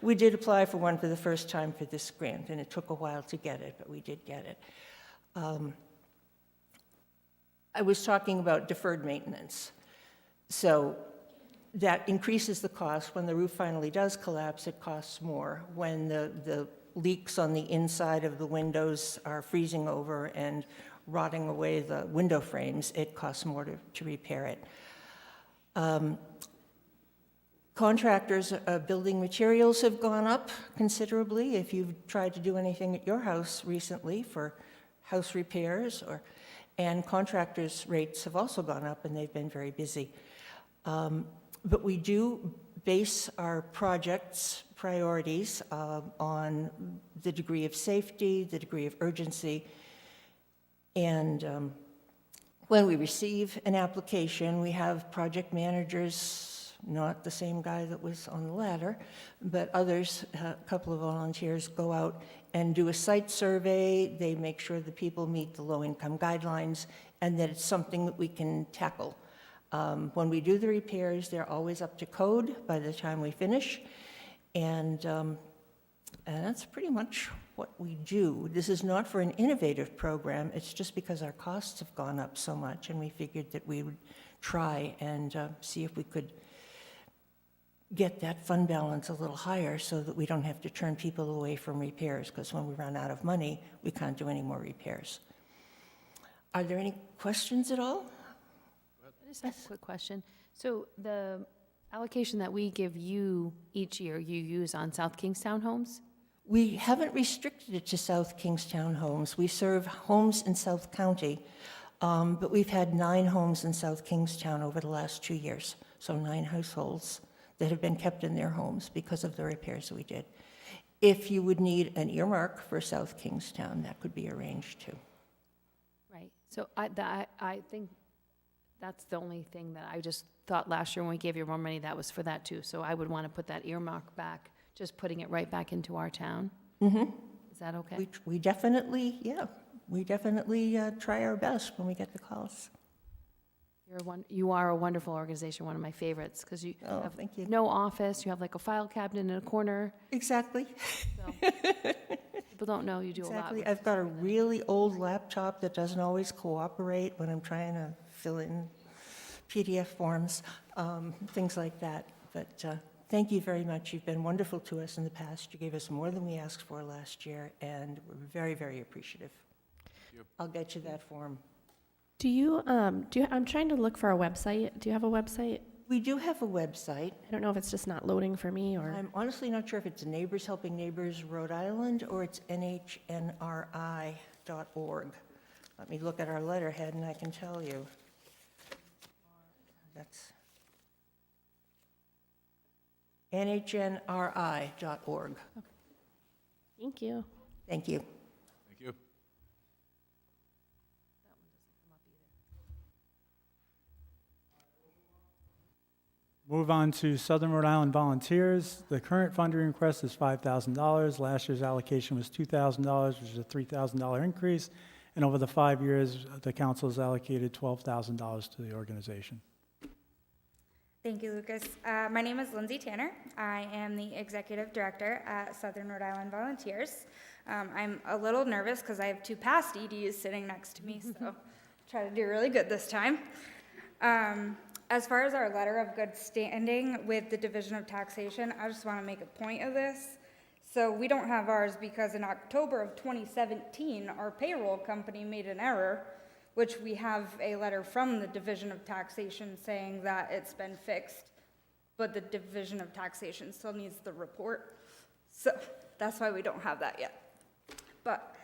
We did apply for one for the first time for this grant, and it took a while to get it, but we did get it. I was talking about deferred maintenance. So that increases the cost. When the roof finally does collapse, it costs more. When the leaks on the inside of the windows are freezing over and rotting away the window frames, it costs more to repair it. Contractors, building materials have gone up considerably. If you've tried to do anything at your house recently for house repairs, and contractors' rates have also gone up, and they've been very busy. But we do base our projects' priorities on the degree of safety, the degree of urgency, and when we receive an application, we have project managers, not the same guy that was on the ladder, but others, a couple of volunteers, go out and do a site survey. They make sure the people meet the low-income guidelines and that it's something that we can tackle. When we do the repairs, they're always up to code by the time we finish, and that's pretty much what we do. This is not for an innovative program. It's just because our costs have gone up so much, and we figured that we would try and see if we could get that fund balance a little higher so that we don't have to turn people away from repairs, because when we run out of money, we can't do any more repairs. Are there any questions at all? I just have a quick question. So the allocation that we give you each year, you use on South Kingstown homes? We haven't restricted it to South Kingstown homes. We serve homes in South County, but we've had 9 homes in South Kingstown over the last 2 years, so 9 households that have been kept in their homes because of the repairs we did. If you would need an earmark for South Kingstown, that could be arranged too. Right. So I think that's the only thing that I just thought last year when we gave you more money, that was for that too. So I would want to put that earmark back, just putting it right back into our town. Mm-hmm. Is that okay? We definitely, try our best when we get the calls. You are a wonderful organization, one of my favorites, because you have thank you. no office, you have like a file cabinet in a corner. Exactly. So, people don't know you do Exactly. a lot. I've got a really old laptop that doesn't always cooperate when I'm trying to fill in PDF forms, things like that. But thank you very much. You've been wonderful to us in the past. You gave us more than we asked for last year, and we're very, very appreciative. I'll get you that form. Do you, I'm trying to look for a website. Do you have a website? We do have a website. I don't know if it's just not loading for me or... I'm honestly not sure if it's Neighbors Helping Neighbors Rhode Island or it's NHNRI.org. Let me look at our letterhead and I can tell you. That's NHNRI.org. Okay. Thank you. Thank you. Thank you. Move on to Southern Rhode Island Volunteers. The current funding request is $5,000. Last year's allocation was $2,000, which is a $3,000 increase. And over the 5 years, the council has allocated $12,000 to the organization. Thank you, Lucas. My name is Lindsay Tanner. I am the Executive Director at Southern Rhode Island Volunteers. I'm a little nervous because I have two past EDs sitting next to me, so try to do really good this time. As far as our letter of good standing with the Division of Taxation, I just want to make a point of this. So we don't have ours because in October of 2017, our payroll company made an error, which we have a letter from the Division of Taxation saying that it's been fixed, but the Division of Taxation still needs the report. So that's why we don't have that yet. But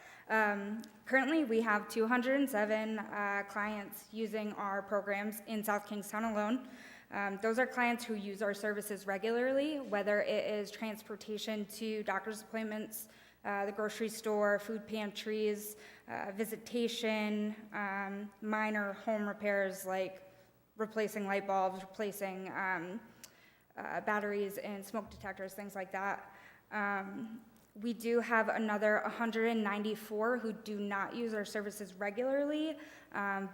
currently we have 207 clients using our programs in South Kingstown alone. Those are clients who use our services regularly, whether it is transportation to doctor's appointments, the grocery store, food pantries, visitation, minor home repairs like replacing light bulbs, replacing batteries and smoke detectors, things like that. We do have another 194 who do not use our services regularly,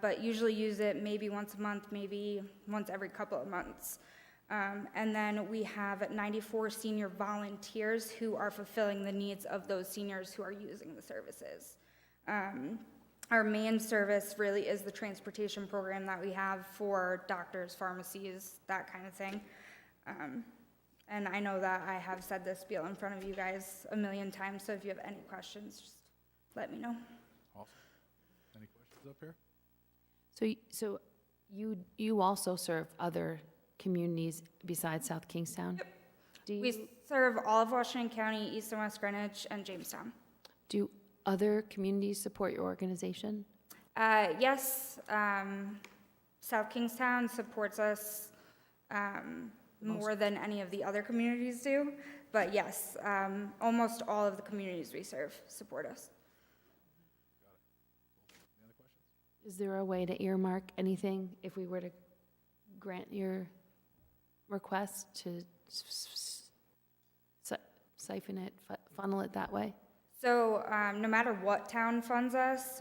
but usually use it maybe once a month, maybe once every couple of months. And then we have 94 senior volunteers who are fulfilling the needs of those seniors who are using the services. Our main service really is the transportation program that we have for doctors, pharmacies, that kind of thing. And I know that I have said this spiel in front of you guys a million times, so if you have any questions, just let me know. Awesome. Any questions up here? So you also serve other communities besides South Kingstown? Yep. We serve all of Washington County, East and West Greenwich, and Jamestown. Do other communities support your organization? Yes, South Kingstown supports us more than any of the other communities do, but yes, almost all of the communities we serve support us. Any other questions? Is there a way to earmark anything if we were to grant your request to siphon it, funnel it that way? So no matter what town funds us,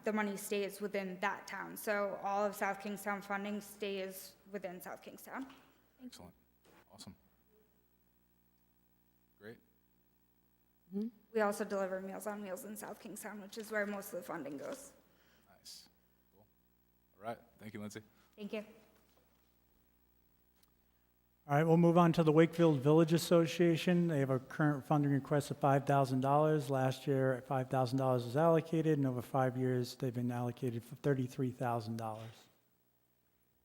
the money stays within that town. So all of South Kingstown funding stays within South Kingstown. Excellent. Awesome. Great. Mm-hmm. We also deliver Meals on Wheels in South Kingstown, which is where most of the funding goes. Nice. Cool. All right. Thank you, Lindsay. Thank you. All right, we'll move on to the Wakefield Village Association. They have a current funding request of $5,000. Last year, $5,000 was allocated, and over 5 years, they've been allocated for $33,000.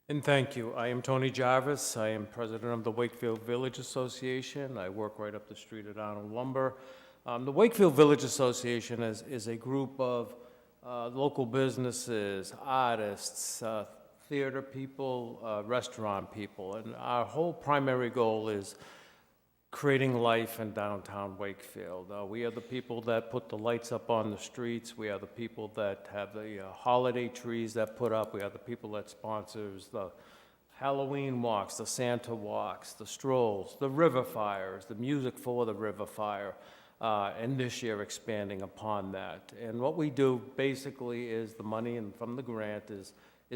And thank you. I am Tony Jarvis. I am president of the Wakefield Village Association. I work right up the street at Arnold Lumber. The Wakefield Village Association is a group of local businesses, artists, theater people, restaurant people, and our whole primary goal is creating life in downtown Wakefield. We are the people that put the lights up on the streets. We are the people that have the holiday trees that put up. We are the people that sponsors the Halloween walks, the Santa walks, the strolls, the river fires, the music for the river fire, and this year expanding upon that. And what we do basically is the money from the grant is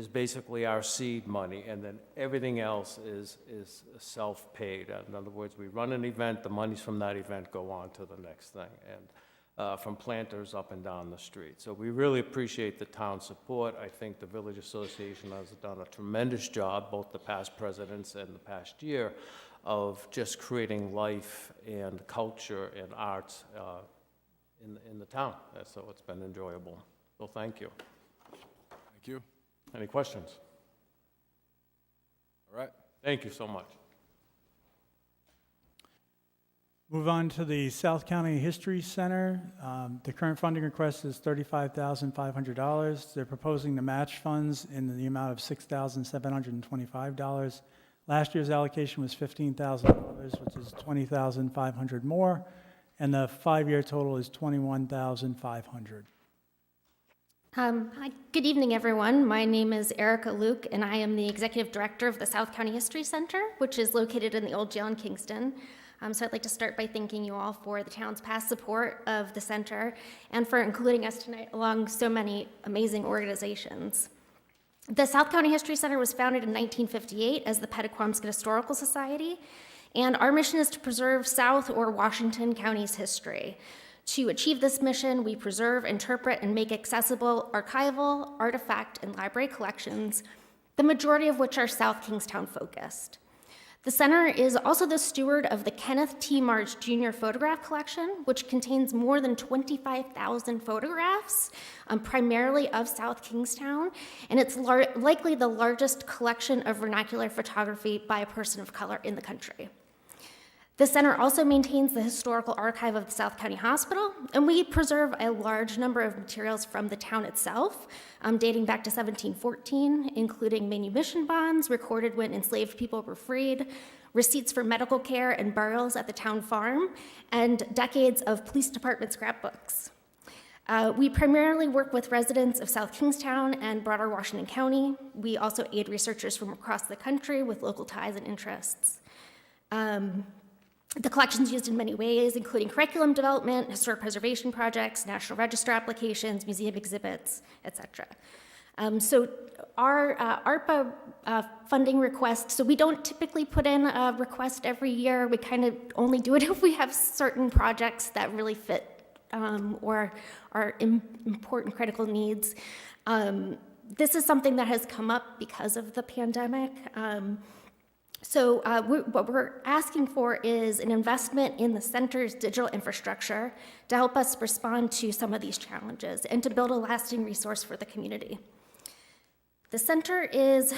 basically our seed money, and then everything else is self-paid. In other words, we run an event, the monies from that event go on to the next thing, and from planters up and down the street. So we really appreciate the town's support. I think the Village Association has done a tremendous job, both the past presidents and the past year, of just creating life and culture and arts in the town. So it's been enjoyable. So thank you. Thank you. Any questions? All right. Thank you so much. Move on to the South County History Center. The current funding request is $35,500. They're proposing to match funds in the amount of $6,725. Last year's allocation was $15,000, which is $20,500 more, and the 5-year total is $21,500. Hi, good evening, everyone. My name is Erica Luke, and I am the Executive Director of the South County History Center, which is located in the Old Jail in Kingston. So I'd like to start by thanking you all for the town's past support of the center and for including us tonight along so many amazing organizations. The South County History Center was founded in 1958 as the Pettaquamscut Historical Society, and our mission is to preserve South or Washington County's history. To achieve this mission, we preserve, interpret, and make accessible archival, artifact, and library collections, the majority of which are South Kingstown focused. The center is also the steward of the Kenneth T. March Jr. Photograph Collection, which contains more than 25,000 photographs, primarily of South Kingstown, and it's likely the largest collection of vernacular photography by a person of color in the country. The center also maintains the historical archive of the South County Hospital, and we preserve a large number of materials from the town itself, dating back to 1714, including manumission bonds recorded when enslaved people were freed, receipts for medical care and burials at the town farm, and decades of police department scrapbooks. We primarily work with residents of South Kingstown and broader Washington County. We also aid researchers from across the country with local ties and interests. The collection's used in many ways, including curriculum development, historic preservation projects, National Register applications, museum exhibits, etc. So our ARPA funding request, so we don't typically put in a request every year. We kind of only do it if we have certain projects that really fit or are important critical needs. This is something that has come up because of the pandemic. So what we're asking for is an investment in the center's digital infrastructure to help us respond to some of these challenges and to build a lasting resource for the community. The center is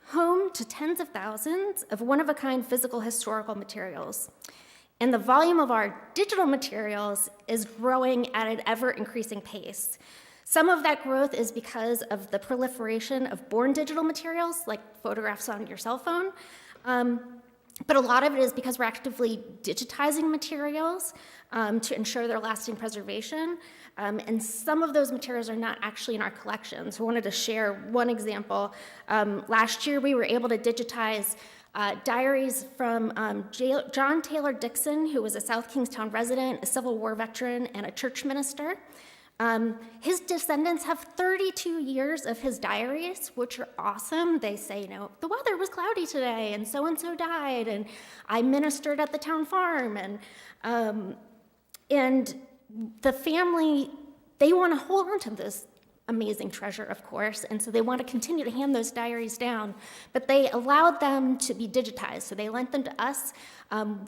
home to tens of thousands of one-of-a-kind physical historical materials. And the volume of our digital materials is growing at an ever-increasing pace. Some of that growth is because of the proliferation of born digital materials, like photographs on your cell phone. But a lot of it is because we're actively digitizing materials to ensure their lasting preservation. And some of those materials are not actually in our collection. So I wanted to share one example. Last year, we were able to digitize diaries from John Taylor Dixon, who was a South Kingstown resident, a Civil War veteran, and a church minister. His descendants have 32 years of his diaries, which are awesome. They say, you know, the weather was cloudy today, and so died, and I ministered at the town farm, and the family, they want to hold on to this amazing treasure, of course, and so they want to continue to hand those diaries down, but they allowed them to be digitized, so they lent them to us.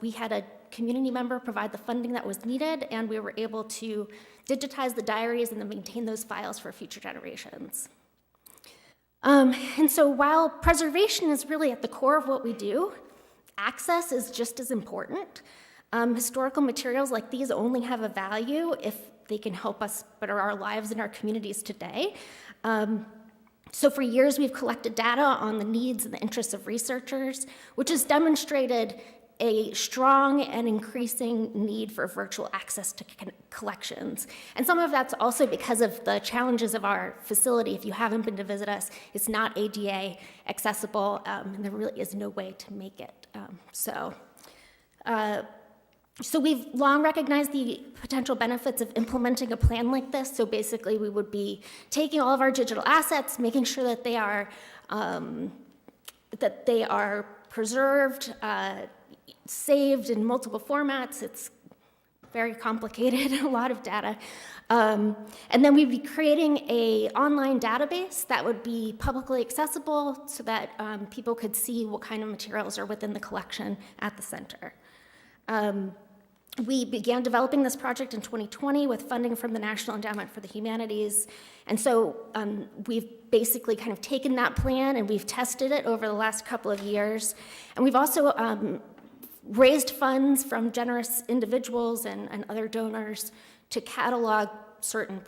We had a community member provide the funding that was needed, and we were able to digitize the diaries and then maintain those files for future generations. And so while preservation is really at the core of what we do, access is just as important. Historical materials like these only have a value if they can help us better our lives and our communities today. So for years, we've collected data on the needs and the interests of researchers, which has demonstrated a strong and increasing need for virtual access to collections. And some of that's also because of the challenges of our facility. If you haven't been to visit us, it's not ADA accessible, and there really is no way to make it. So we've long recognized the potential benefits of implementing a plan like this. So basically, we would be taking all of our digital assets, making sure that they are preserved, saved in multiple formats. It's very complicated, a lot of data. And then we'd be creating an online database that would be publicly accessible so that people could see what kind of materials are within the collection at the center. We began developing this project in 2020 with funding from the National Endowment for the Humanities. And so we've basically kind of taken that plan and we've tested it over the last couple of years. And we've also raised funds from generous individuals and other donors to catalog certain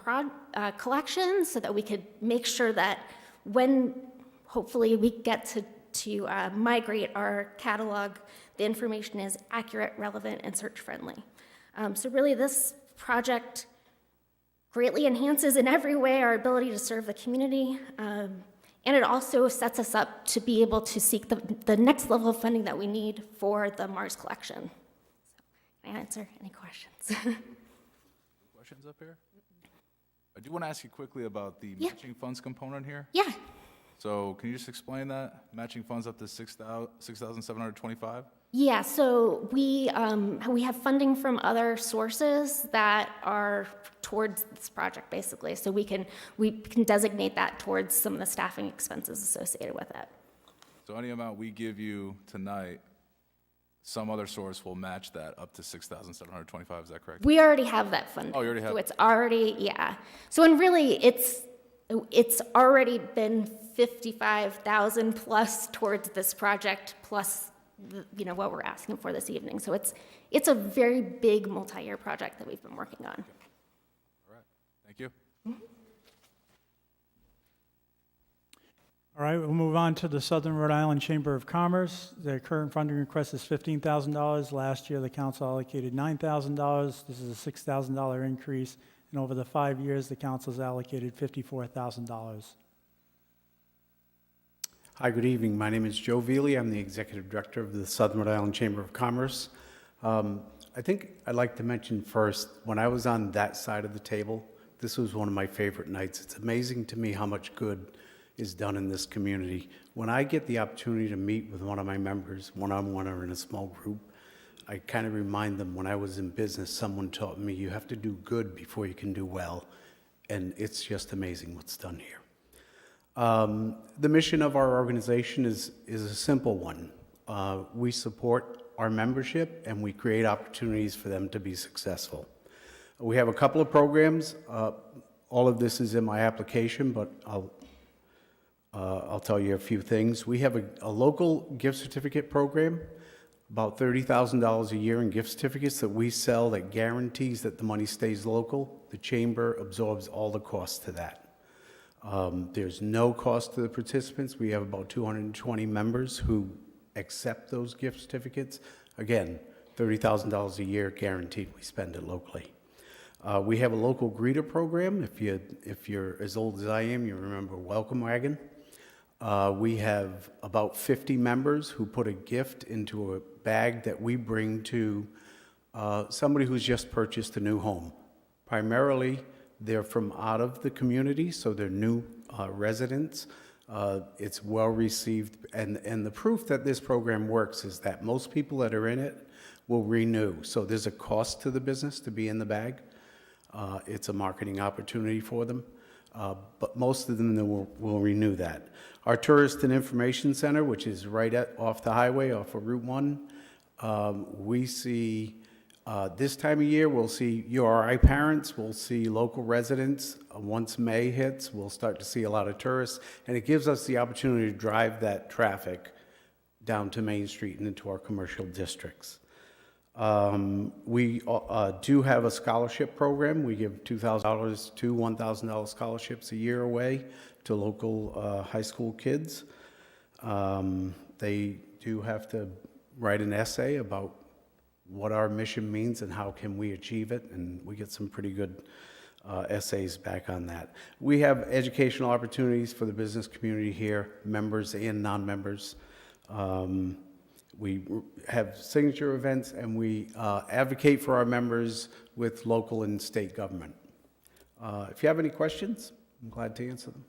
collections so that we could make sure that when hopefully we get to migrate our catalog, the information is accurate, relevant, and search-friendly. So really this project greatly enhances in every way our ability to serve the community, and it also sets us up to be able to seek the next level of funding that we need for the Mars collection. So, can I answer any questions? Questions up here? I do want to ask you quickly about the matching funds component here. Yeah. So can you just explain that? Matching funds up to 6,725? Yeah, so we have funding from other sources that are towards this project, basically. So we can designate that towards some of the staffing expenses associated with it. So any amount we give you tonight, some other source will match that up to 6,725, is that correct? We already have that funding. Oh, you already have So it. it's already, yeah. So and really, it's already been 55,000 plus towards this project, plus what we're asking for this evening. So it's a very big multi-year project that we've been working on. All right, thank you. All right, we'll move on to the Southern Rhode Island Chamber of Commerce. Their current funding request is $15,000. Last year, the council allocated $9,000. This is a $6,000 increase. And over the 5 years, the council's allocated $54,000. Hi, good evening. My name is Joe Veely. I'm the Executive Director of the Southern Rhode Island Chamber of Commerce. I think I'd like to mention first, when I was on that side of the table, this was one of my favorite nights. It's amazing to me how much good is done in this community. When I get the opportunity to meet with one of my members, one-on-one or in a small group, I kind of remind them when I was in business, someone taught me you have to do good before you can do well. And it's just amazing what's done here. The mission of our organization is a simple one. We support our membership and we create opportunities for them to be successful. We have a couple of programs. All of this is in my application, but I'll tell you a few things. We have a local gift certificate program, about $30,000 a year in gift certificates that we sell that guarantees that the money stays local. The chamber absorbs all the costs to that. There's no cost to the participants. We have about 220 members who accept those gift certificates. Again, $30,000 a year guaranteed we spend it locally. We have a local greeter program. If you're as old as I am, you remember Welcome Wagon. We have about 50 members who put a gift into a bag that we bring to somebody who's just purchased a new home. Primarily, they're from out of the community, so they're new residents. It's well received, and the proof that this program works is that most people that are in it will renew. So there's a cost to the business to be in the bag. It's a marketing opportunity for them, but most of them will renew that. Our Tourist and Information Center, which is right off the highway, off of Route 1, we see this time of year, we'll see URI parents, we'll see local residents. Once May hits, we'll start to see a lot of tourists, and it gives us the opportunity to drive that traffic down to Main Street and into our commercial districts. We do have a scholarship program. We give $2,000 to $1,000 scholarships a year away to local high school kids. They do have to write an essay about what our mission means and how can we achieve it, and we get some pretty good essays back on that. We have educational opportunities for the business community here, members and non-members. We have signature events, and we advocate for our members with local and state government. If you have any questions, I'm glad to answer them.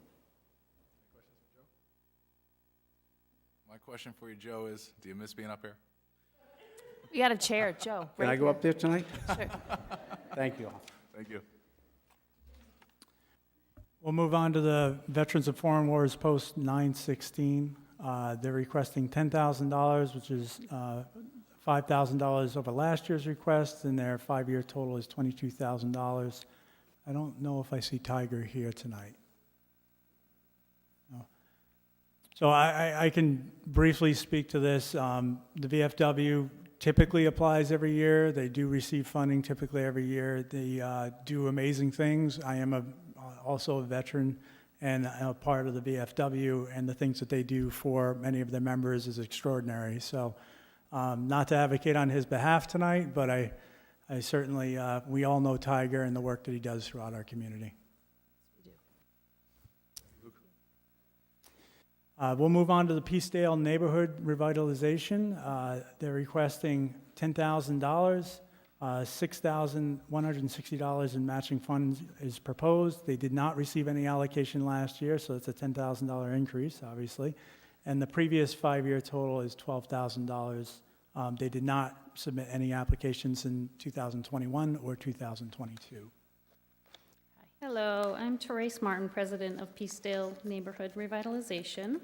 My question for you, Joe, is do you miss being up here? You got a chair, Joe. Can I go up there tonight? Sure. Thank you all. Thank you. We'll move on to the Veterans of Foreign Wars Post 916. They're requesting $10,000, which is $5,000 over last year's request, and their 5-year total is $22,000. I don't know if I see Tiger here tonight. No. So I can briefly speak to this. The VFW typically applies every year. They do receive funding typically every year. They do amazing things. I am also a veteran and a part of the VFW, and the things that they do for many of their members is extraordinary. So not to advocate on his behalf tonight, but I certainly, we all know Tiger and the work that he does throughout our community. We'll move on to the Peacedale Neighborhood Revitalization. They're requesting $10,000. $6,160 in matching funds is proposed. They did not receive any allocation last year, so it's a $10,000 increase, obviously. And the previous 5-year total is $12,000. They did not submit any applications in 2021 or 2022. Hello, I'm Therese Martin, President of Peacedale Neighborhood Revitalization.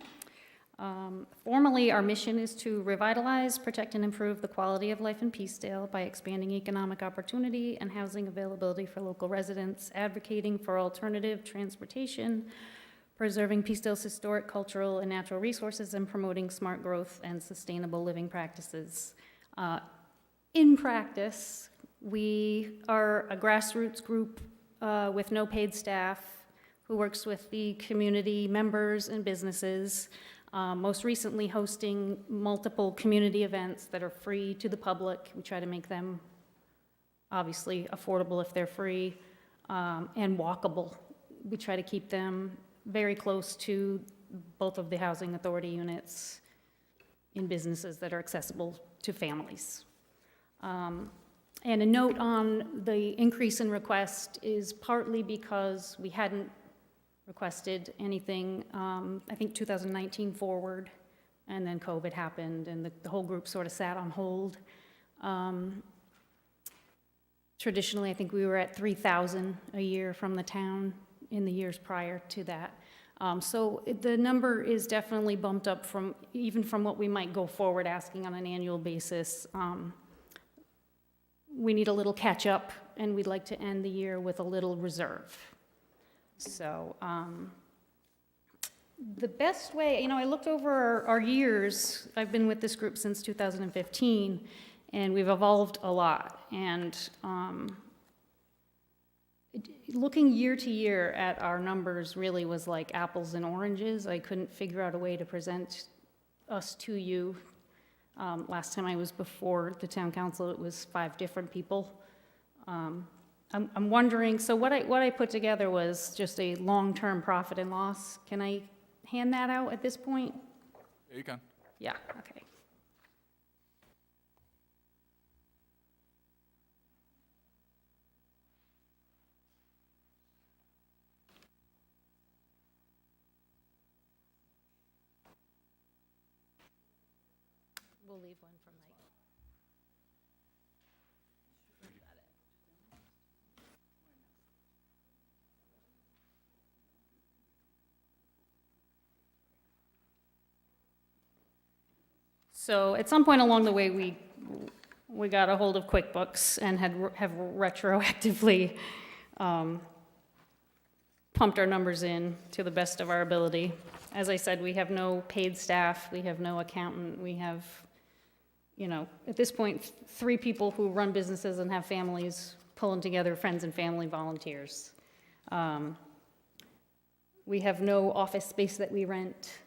Formally, our mission is to revitalize, protect, and improve the quality of life in Peacedale by expanding economic opportunity and housing availability for local residents, advocating for alternative transportation, preserving Peacedale's historic, cultural, and natural resources, and promoting smart growth and sustainable living practices. In practice, we are a grassroots group with no paid staff who works with the community members and businesses, most recently hosting multiple community events that are free to the public. We try to make them obviously affordable if they're free, and walkable. We try to keep them very close to both of the housing authority units in businesses that are accessible to families. And a note on the increase in request is partly because we hadn't requested anything, I think 2019 forward, and then COVID happened and the whole group sort of sat on hold. Traditionally, I think we were at 3,000 a year from the town in the years prior to that. So the number is definitely bumped up from, even from what we might go forward asking on an annual basis. We need a little catch up, and we'd like to end the year with a little reserve. So the best way, I looked over our years. I've been with this group since 2015, and we've evolved a lot. And looking year to year at our numbers really was like apples and oranges. I couldn't figure out a way to present us to you. Last time I was before the town council, it was 5 different people. I'm wondering, so what I put together was just a long-term profit and loss. Can I hand that out at this point? Yeah, you can. Yeah, okay. We'll leave one for Mike. So at some point along the way, we got a hold of QuickBooks and have retroactively pumped our numbers in to the best of our ability. As I said, we have no paid staff, we have no accountant, we have, at this point, 3 people who run businesses and have families pulling together friends and family volunteers. We have no office space that we rent.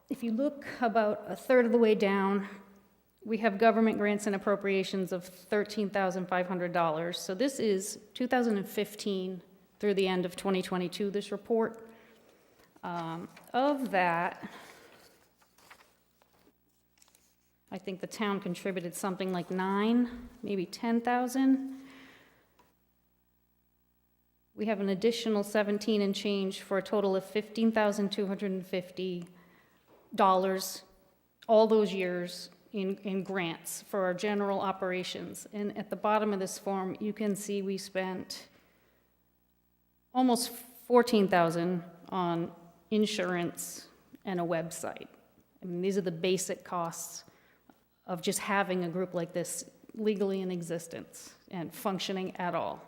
If you look about a third of the way down, we have government grants and appropriations of $13,500. So this is 2015 through the end of 2022, this report. Of that, I think the town contributed something like 9, maybe 10,000. We have an additional 17 and change for a total of $15,250 all those years in grants for our general operations. And at the bottom of this form, you can see we spent almost $14,000 on insurance and a website. I mean, these are the basic costs of just having a group like this legally in existence and functioning at all.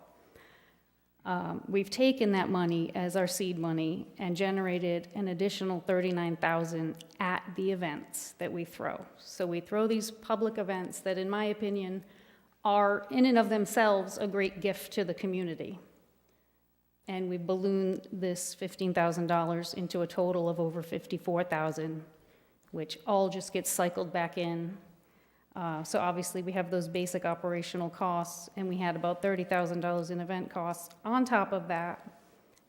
We've taken that money as our seed money and generated an additional $39,000 at the events that we throw. So we throw these public events that, in my opinion, are in and of themselves a great gift to the community. And we ballooned this $15,000 into a total of over $54,000, which all just gets cycled back in. So obviously we have those basic operational costs, and we had about $30,000 in event costs. On top of that,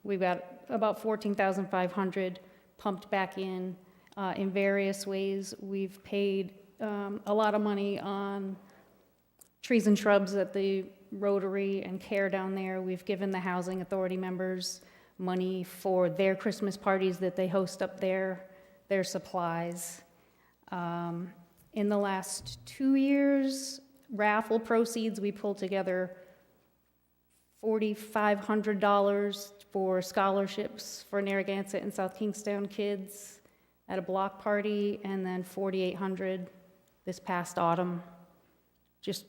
we've got about $14,500 pumped back in various ways. We've paid a lot of money on trees and shrubs at the Rotary and Care down there. We've given the Housing Authority members money for their Christmas parties that they host up there, their supplies. In the last 2 years, raffle proceeds, we pulled together $4,500 for scholarships for Narragansett and South Kingstown kids at a block party, and then $4,800 this past autumn. Just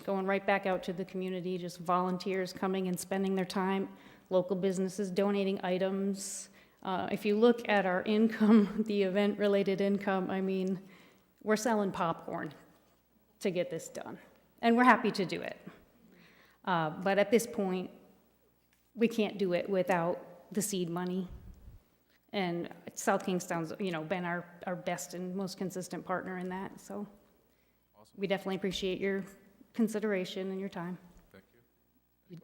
going right back out to the community, just volunteers coming and spending their time, local businesses donating items. If you look at our income, the event-related income, I mean, we're selling popcorn to get this done, and we're happy to do it. But at this point, we can't do it without the seed money. And South Kingstown's, been our best and most consistent partner in that, so. We definitely appreciate your consideration and your time. Thank you.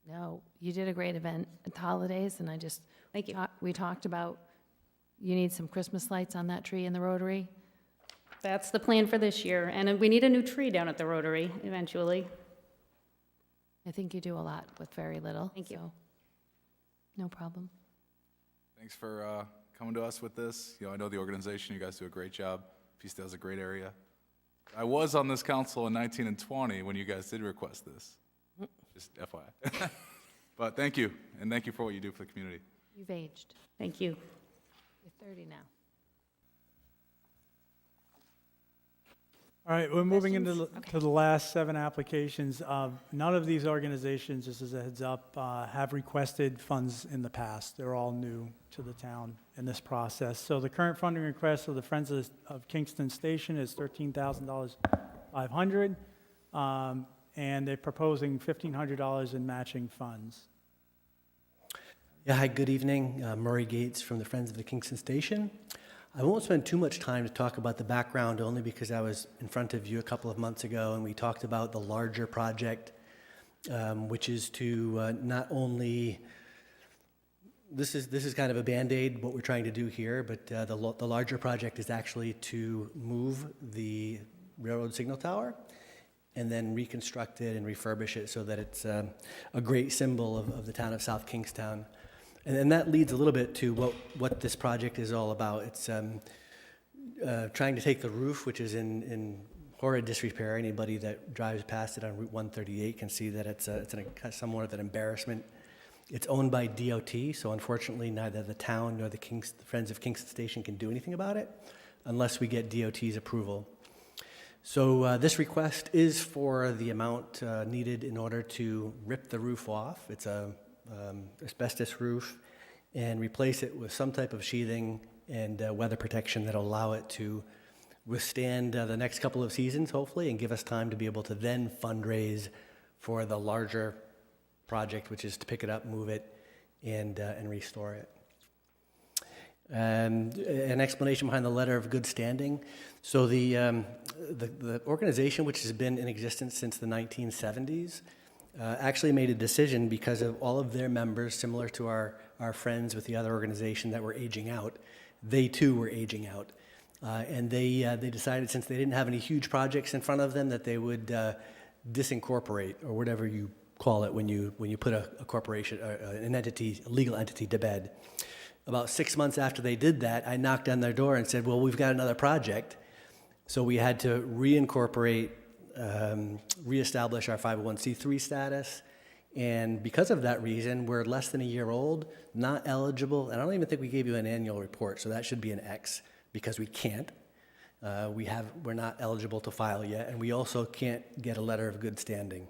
No, you did a great event at the holidays, and I just, Thank you. we talked about, you need some Christmas lights on that tree in the Rotary. That's the plan for this year, and we need a new tree down at the Rotary eventually. I think you do a lot with very little. Thank you. So, no problem. Thanks for coming to us with this. I know the organization, you guys do a great job. Peacedale's a great area. I was on this council in 19 and 20 when you guys did request this. Just FYI. But thank you, and thank you for what you do for the community. You've aged. Thank you. You're 30 now. All right, we're moving into to the last 7 applications. None of these organizations, just as a heads up, have requested funds in the past. They're all new to the town in this process. So the current funding request of the Friends of Kingston Station is $13,500, and they're proposing $1,500 in matching funds. Yeah, hi, good evening. Murray Gates from the Friends of the Kingston Station. I won't spend too much time to talk about the background, only because I was in front of you a couple of months ago and we talked about the larger project, which is to not only, this is kind of a Band-Aid, what we're trying to do here, but the larger project is actually to move the railroad signal tower and then reconstruct it and refurbish it so that it's a great symbol of the town of South Kingstown. And that leads a little bit to what this project is all about. It's trying to take the roof, which is in horrid disrepair. Anybody that drives past it on Route 138 can see that it's somewhat of an embarrassment. It's owned by DOT, so unfortunately neither the town nor the Friends of Kingston Station can do anything about it unless we get DOT's approval. So this request is for the amount needed in order to rip the roof off. It's a asbestos roof, and replace it with some type of sheathing and weather protection that'll allow it to withstand the next couple of seasons, hopefully, and give us time to be able to then fundraise for the larger project, which is to pick it up, move it, and restore it. An explanation behind the letter of good standing. So the organization, which has been in existence since the 1970s, actually made a decision because of all of their members, similar to our friends with the other organization that were aging out. They too were aging out. And they decided, since they didn't have any huge projects in front of them, that they would disincorporate, or whatever you call it when you put a corporation, an entity, a legal entity to bed. About 6 months after they did that, I knocked on their door and said, well, we've got another project. So we had to reincorporate, reestablish our 501c3 status. And because of that reason, we're less than a year old, not eligible. And I don't even think we gave you an annual report, so that should be an X, because we can't. We're not eligible to file yet, and we also can't get a letter of good standing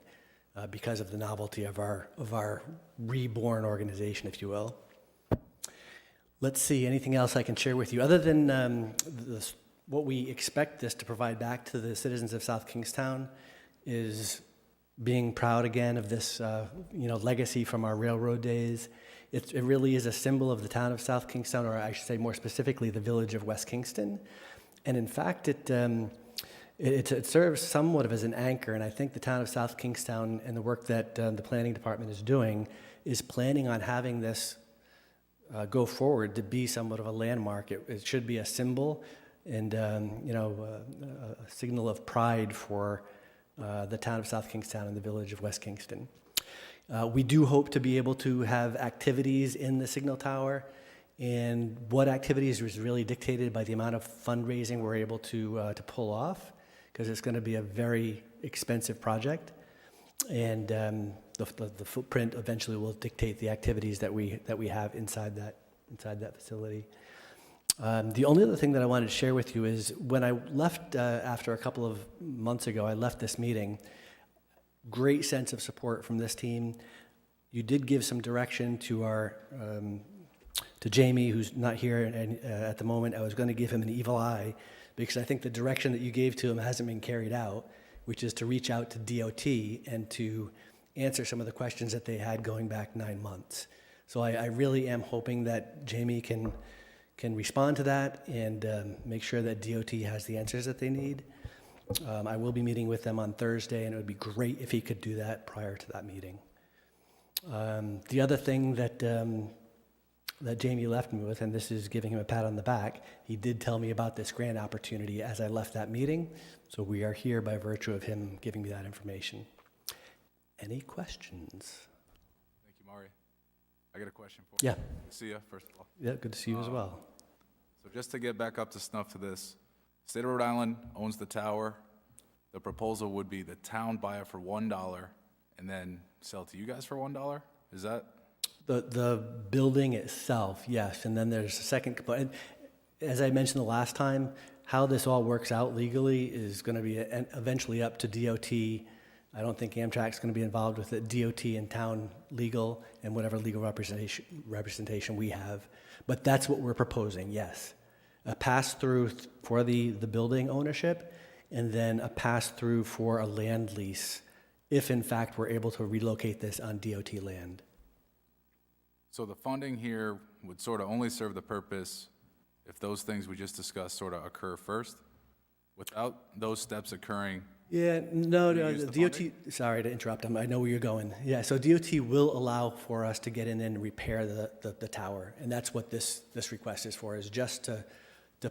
because of the novelty of our reborn organization, if you will. Let's see, anything else I can share with you other than what we expect this to provide back to the citizens of South Kingstown is being proud again of this legacy from our railroad days. It really is a symbol of the town of South Kingstown, or I should say more specifically the village of West Kingston. And in fact, it serves somewhat of as an anchor, and I think the town of South Kingstown and the work that the planning department is doing is planning on having this go forward to be somewhat of a landmark. It should be a symbol and a signal of pride for the town of South Kingstown and the village of West Kingston. We do hope to be able to have activities in the signal tower, and what activities is really dictated by the amount of fundraising we're able to pull off, because it's going to be a very expensive project, and the footprint eventually will dictate the activities that we have inside that facility. The only other thing that I wanted to share with you is when I left after a couple of months ago, I left this meeting. Great sense of support from this team. You did give some direction to our to Jamie, who's not here at the moment. I was going to give him an evil eye because I think the direction that you gave to him hasn't been carried out, which is to reach out to DOT and to answer some of the questions that they had going back 9 months. So I really am hoping that Jamie can respond to that and make sure that DOT has the answers that they need. I will be meeting with them on Thursday, and it would be great if he could do that prior to that meeting. The other thing that Jamie left me with, and this is giving him a pat on the back, he did tell me about this grant opportunity as I left that meeting, so we are here by virtue of him giving me that information. Any questions? Thank you, Mari. I got a question for Yeah. you. Good to see you, first of all. Yeah, good to see you as well. So just to get back up to snuff to this, State of Rhode Island owns the tower. The proposal would be the town buy it for $1 and then sell it to you guys for $1? Is that? The building itself, yes, and then there's a second component. As I mentioned the last time, how this all works out legally is going to be eventually up to DOT. I don't think Amtrak's going to be involved with it. DOT and town legal and whatever legal representation we have. But that's what we're proposing, yes. A pass-through for the building ownership, and then a pass-through for a land lease, if in fact we're able to relocate this on DOT land. So the funding here would sort of only serve the purpose if those things we just discussed sort of occur first? Without those steps occurring? Yeah, no, you use the DOT, sorry to interrupt, I know where you're going. Yeah, so DOT will allow for us to get in and repair the tower, and that's what this request is for, is just to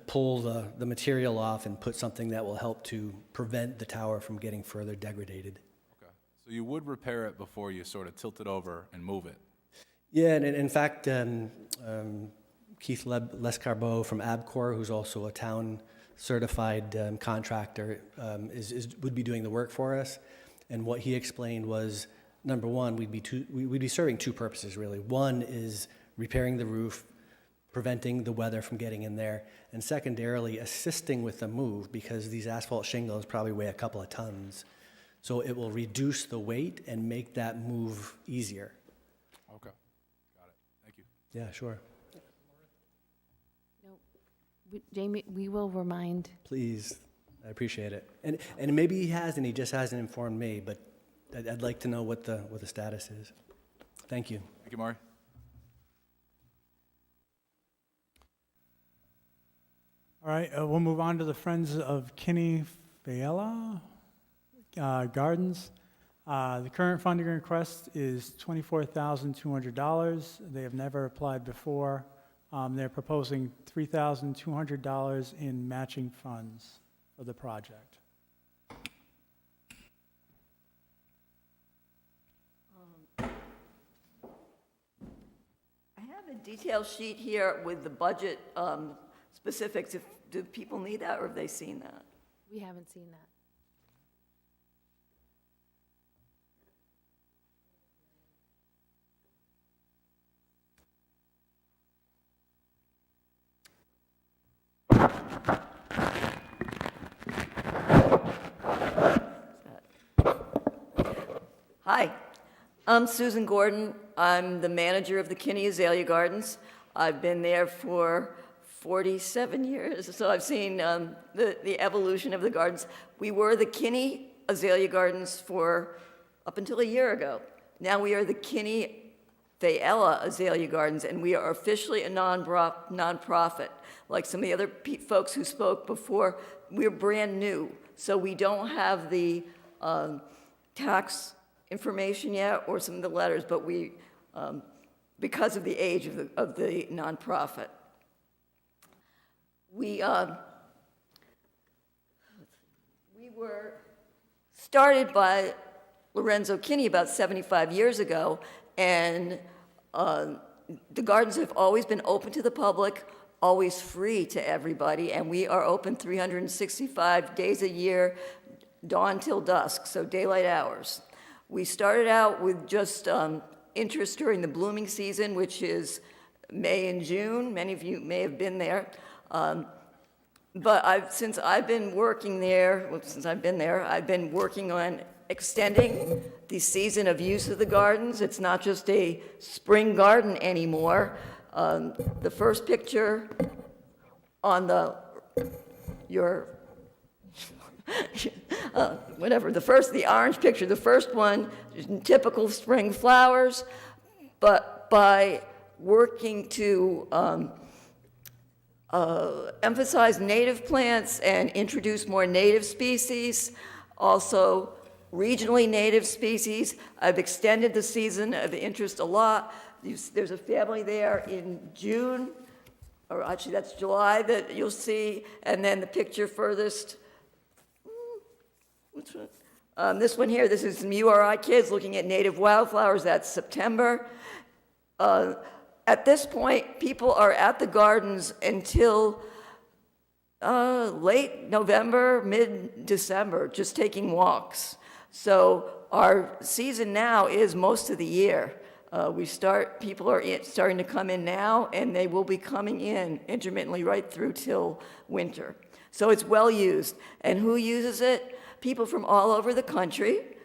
pull the material off and put something that will help to prevent the tower from getting further degraded. Okay. So you would repair it before you sort of tilt it over and move it? Yeah, and in fact, Keith Lescarbeau from Abcor, who's also a town certified contractor, would be doing the work for us. And what he explained was, number one, we'd be serving two purposes really. One is repairing the roof, preventing the weather from getting in there, and secondarily assisting with the move, because these asphalt shingles probably weigh a couple of tons. So it will reduce the weight and make that move easier. Okay. Got it. Thank you. Yeah, sure. Jamie, we will remind. Please, I appreciate it. And maybe he has, and he just hasn't informed me, but I'd like to know what the status is. Thank you. Thank you, Mari. All right, we'll move on to the Friends of Kinney Fayella Gardens. The current funding request is $24,200. They have never applied before. They're proposing $3,200 in matching funds for the project. I have a detail sheet here with the budget specifics. Do people need that, or have they seen that? We haven't seen that. Hi, I'm Susan Gordon. I'm the manager of the Kinney Azalea Gardens. I've been there for 47 years, so I've seen the evolution of the gardens. We were the Kinney Azalea Gardens for up until a year ago. Now we are the Kinney Fayella Azalea Gardens, and we are officially a nonprofit. Like some of the other folks who spoke before, we're brand new, so we don't have the tax information yet or some of the letters, but we, because of the age of the nonprofit. We were started by Lorenzo Kinney about 75 years ago, and the gardens have always been open to the public, always free to everybody, and we are open 365 days a year, dawn till dusk, so daylight hours. We started out with just interest during the blooming season, which is May and June. Many of you may have been there. But since I've been working there, I've been working on extending the season of use of the gardens. It's not just a spring garden anymore. The first picture on the orange picture, the first one, typical spring flowers, but by working to emphasize native plants and introduce more native species, also regionally native species. I've extended the season of interest a lot. There's a family there in June, or actually that's July, that you'll see, and then the picture furthest, which one? This one here, this is some URI kids looking at native wildflowers. That's September. At this point, people are at the gardens until late November, mid-December, just taking walks. So our season now is most of the year. People are starting to come in now, and they will be coming in intermittently right through till winter. So it's well used. And who uses it? People from all over the country.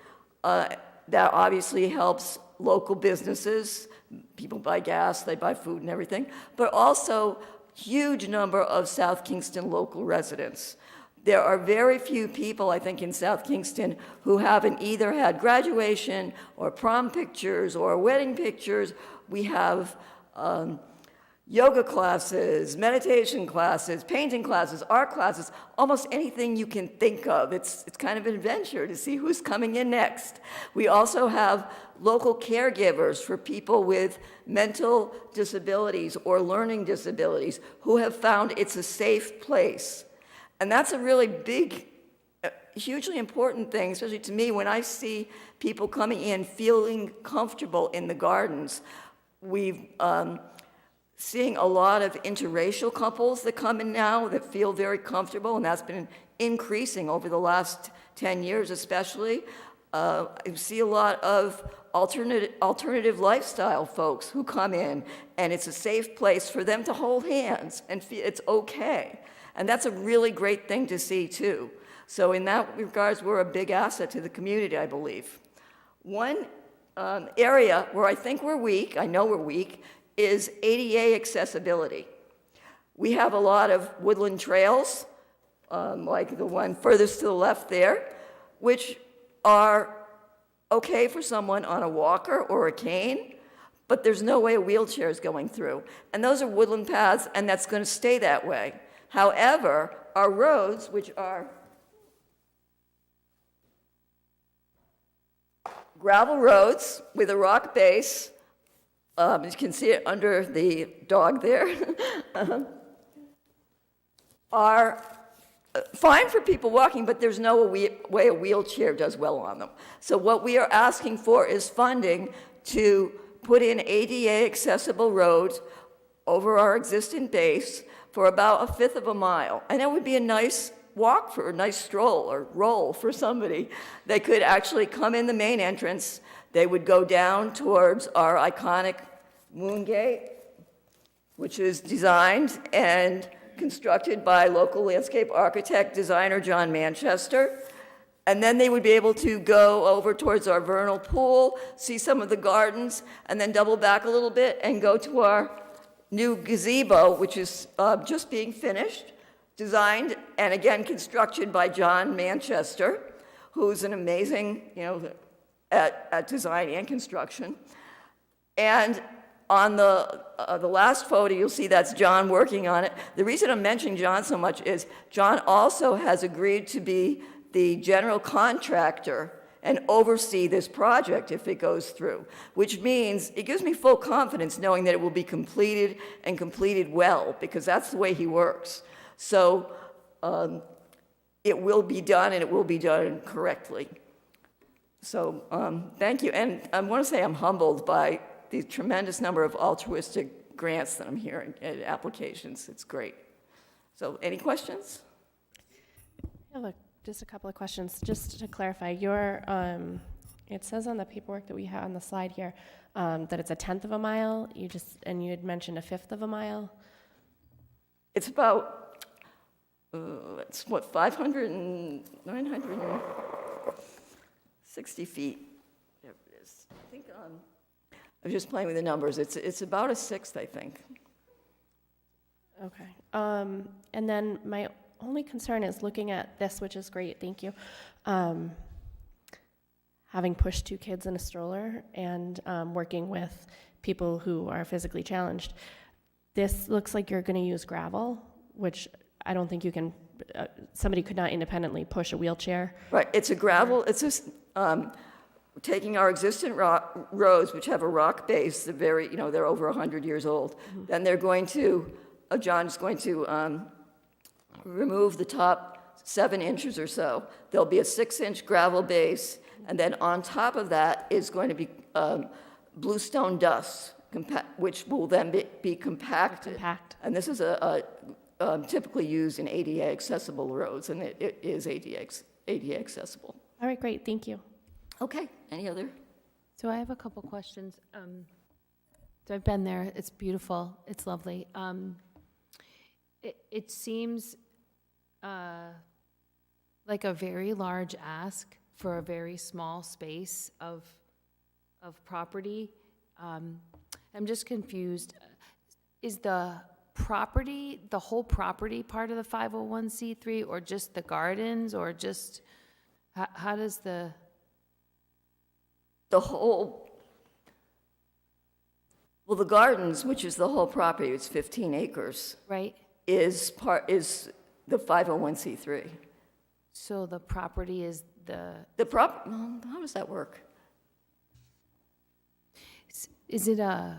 That obviously helps local businesses. People buy gas, they buy food and everything, but also huge number of South Kingston local residents. There are very few people, I think, in South Kingston who haven't either had graduation or prom pictures or wedding pictures. We have yoga classes, meditation classes, painting classes, art classes, almost anything you can think of. It's kind of an adventure to see who's coming in next. We also have local caregivers for people with mental disabilities or learning disabilities who have found it's a safe place. And that's a really big, hugely important thing, especially to me, when I see people coming in feeling comfortable in the gardens. We've seeing a lot of interracial couples that come in now that feel very comfortable, and that's been increasing over the last 10 years especially. I see a lot of alternative lifestyle folks who come in, and it's a safe place for them to hold hands and feel it's okay. And that's a really great thing to see too. So in that regards, we're a big asset to the community, I believe. One area where I think we're weak, I know we're weak, is ADA accessibility. We have a lot of woodland trails, like the one furthest to the left there, which are okay for someone on a walker or a cane, but there's no way a wheelchair is going through. And those are woodland paths, and that's going to stay that way. However, our roads, which are gravel roads with a rock base, you can see it under the dog there, are fine for people walking, but there's no way a wheelchair does well on them. So what we are asking for is funding to put in ADA accessible roads over our existing base for about 1/5 of a mile. And it would be a nice walk for a nice stroll or roll for somebody. They could actually come in the main entrance. They would go down towards our iconic Moon Gate, which is designed and constructed by local landscape architect designer John Manchester. And then they would be able to go over towards our vernal pool, see some of the gardens, and then double back a little bit and go to our new gazebo, which is just being finished, designed and again constructed by John Manchester, who's an amazing, at design and construction. And on the last photo, you'll see that's John working on it. The reason I'm mentioning John so much is John also has agreed to be the general contractor and oversee this project if it goes through, which means it gives me full confidence knowing that it will be completed and completed well, because that's the way he works. So it will be done, and it will be done correctly. So thank you. And I want to say I'm humbled by the tremendous number of altruistic grants that I'm hearing, applications. It's great. So any questions? I have just a couple of questions. Just to clarify, it says on the paperwork that we have on the slide here that it's 1/10 of a mile. And you had mentioned 1/5 of a mile. It's about, it's what, 500 and 960 feet. There it is. I think I was just playing with the numbers. It's about 1/6, I think. Okay. And then my only concern is looking at this, which is great, thank you. Having pushed 2 kids in a stroller and working with people who are physically challenged, this looks like you're going to use gravel, which I don't think you can, somebody could not independently push a wheelchair. Right, it's a gravel, it's just taking our existing roads, which have a rock base, they're over 100 years old. Then they're going to, John's going to remove the top 7 inches or so. There'll be a 6-inch gravel base, and then on top of that is going to be bluestone dust, which will then be compacted. And this is typically used in ADA accessible roads, and it is ADA accessible. All right, great, thank you. Okay, any other? So I have a couple questions. So I've been there. It's beautiful. It's lovely. It seems like a very large ask for a very small space of property. I'm just confused. Is the property, the whole property, part of the 501c3, or just the gardens, or just how does the whole? Well, the gardens, which is the whole property, it's 15 acres. Right. Is the 501c3. So the property is how does that work? Is it I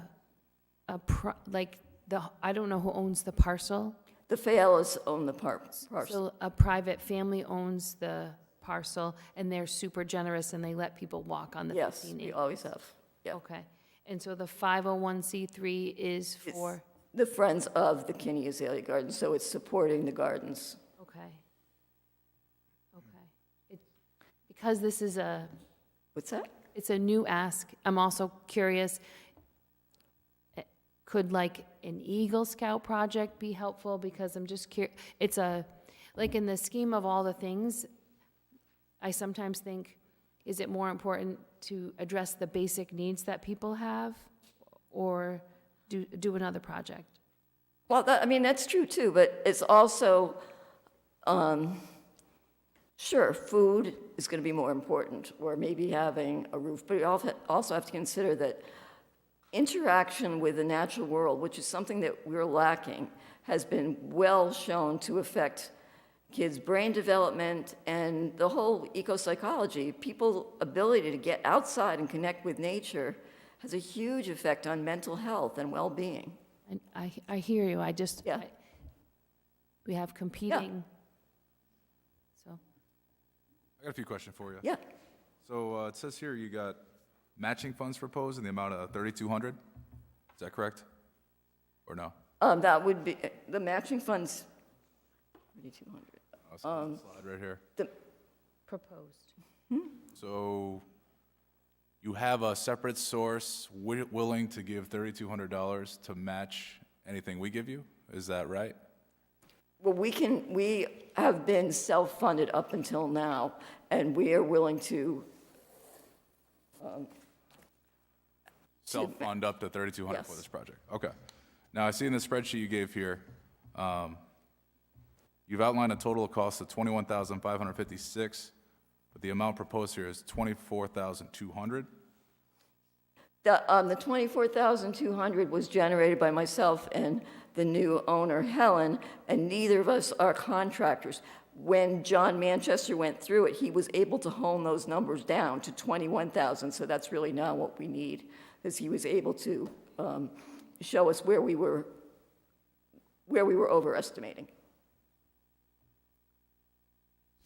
don't know who owns the parcel? The Fayelas own the parcel. So a private family owns the parcel, and they're super generous, and they let people walk on the 15 acres? Yes, we always have. Yeah. Okay. And so the 501c3 is for? The Friends of the Kinney Azalea Gardens, so it's supporting the gardens. Okay. Okay. Because this is a... What's that? It's a new ask. I'm also curious, could like an Eagle Scout project be helpful? Because I'm just curious. It's like in the scheme of all the things, I sometimes think, is it more important to address the basic needs that people have, or do another project? Well, that's true too, but it's also, sure, food is going to be more important, or maybe having a roof, but we also have to consider that interaction with the natural world, which is something that we're lacking, has been well shown to affect kids' brain development and the whole eco-psychology. People's ability to get outside and connect with nature has a huge effect on mental health and well-being. And I hear you. We have competing. So. I got a few questions for you. Yeah. So it says here you got matching funds proposed in the amount of $3,200. Is that correct? Or no? That would be the matching funds. $3,200. Slide right here. Proposed. So you have a separate source willing to give $3,200 to match anything we give you? Is that right? Well, we have been self-funded up until now, and we are willing to self-fund up to $3,200 Yes. for this project. Okay. Now I see in the spreadsheet you gave here, you've outlined a total cost of $21,556, but the amount proposed here is $24,200. The $24,200 was generated by myself and the new owner, Helen, and neither of us are contractors. When John Manchester went through it, he was able to hone those numbers down to $21,000, so that's really now what we need, because he was able to show us where we were overestimating.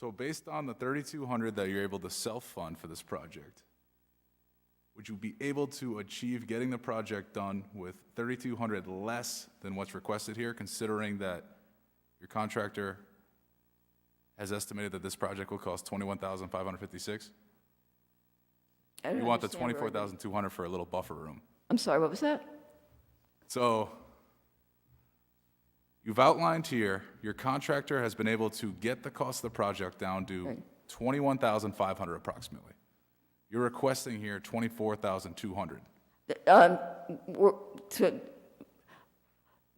So based on the 3,200 that you're able to self-fund for this project, would you be able to achieve getting the project done with 3,200 less than what's requested here, considering that your contractor has estimated that this project will cost $21,556? I don't You want the understand where I- $24,200 for a little buffer room. I'm sorry, what was that? So you've outlined here, your contractor has been able to get the cost of the project down to Right. $21,500 approximately. You're requesting here $24,200.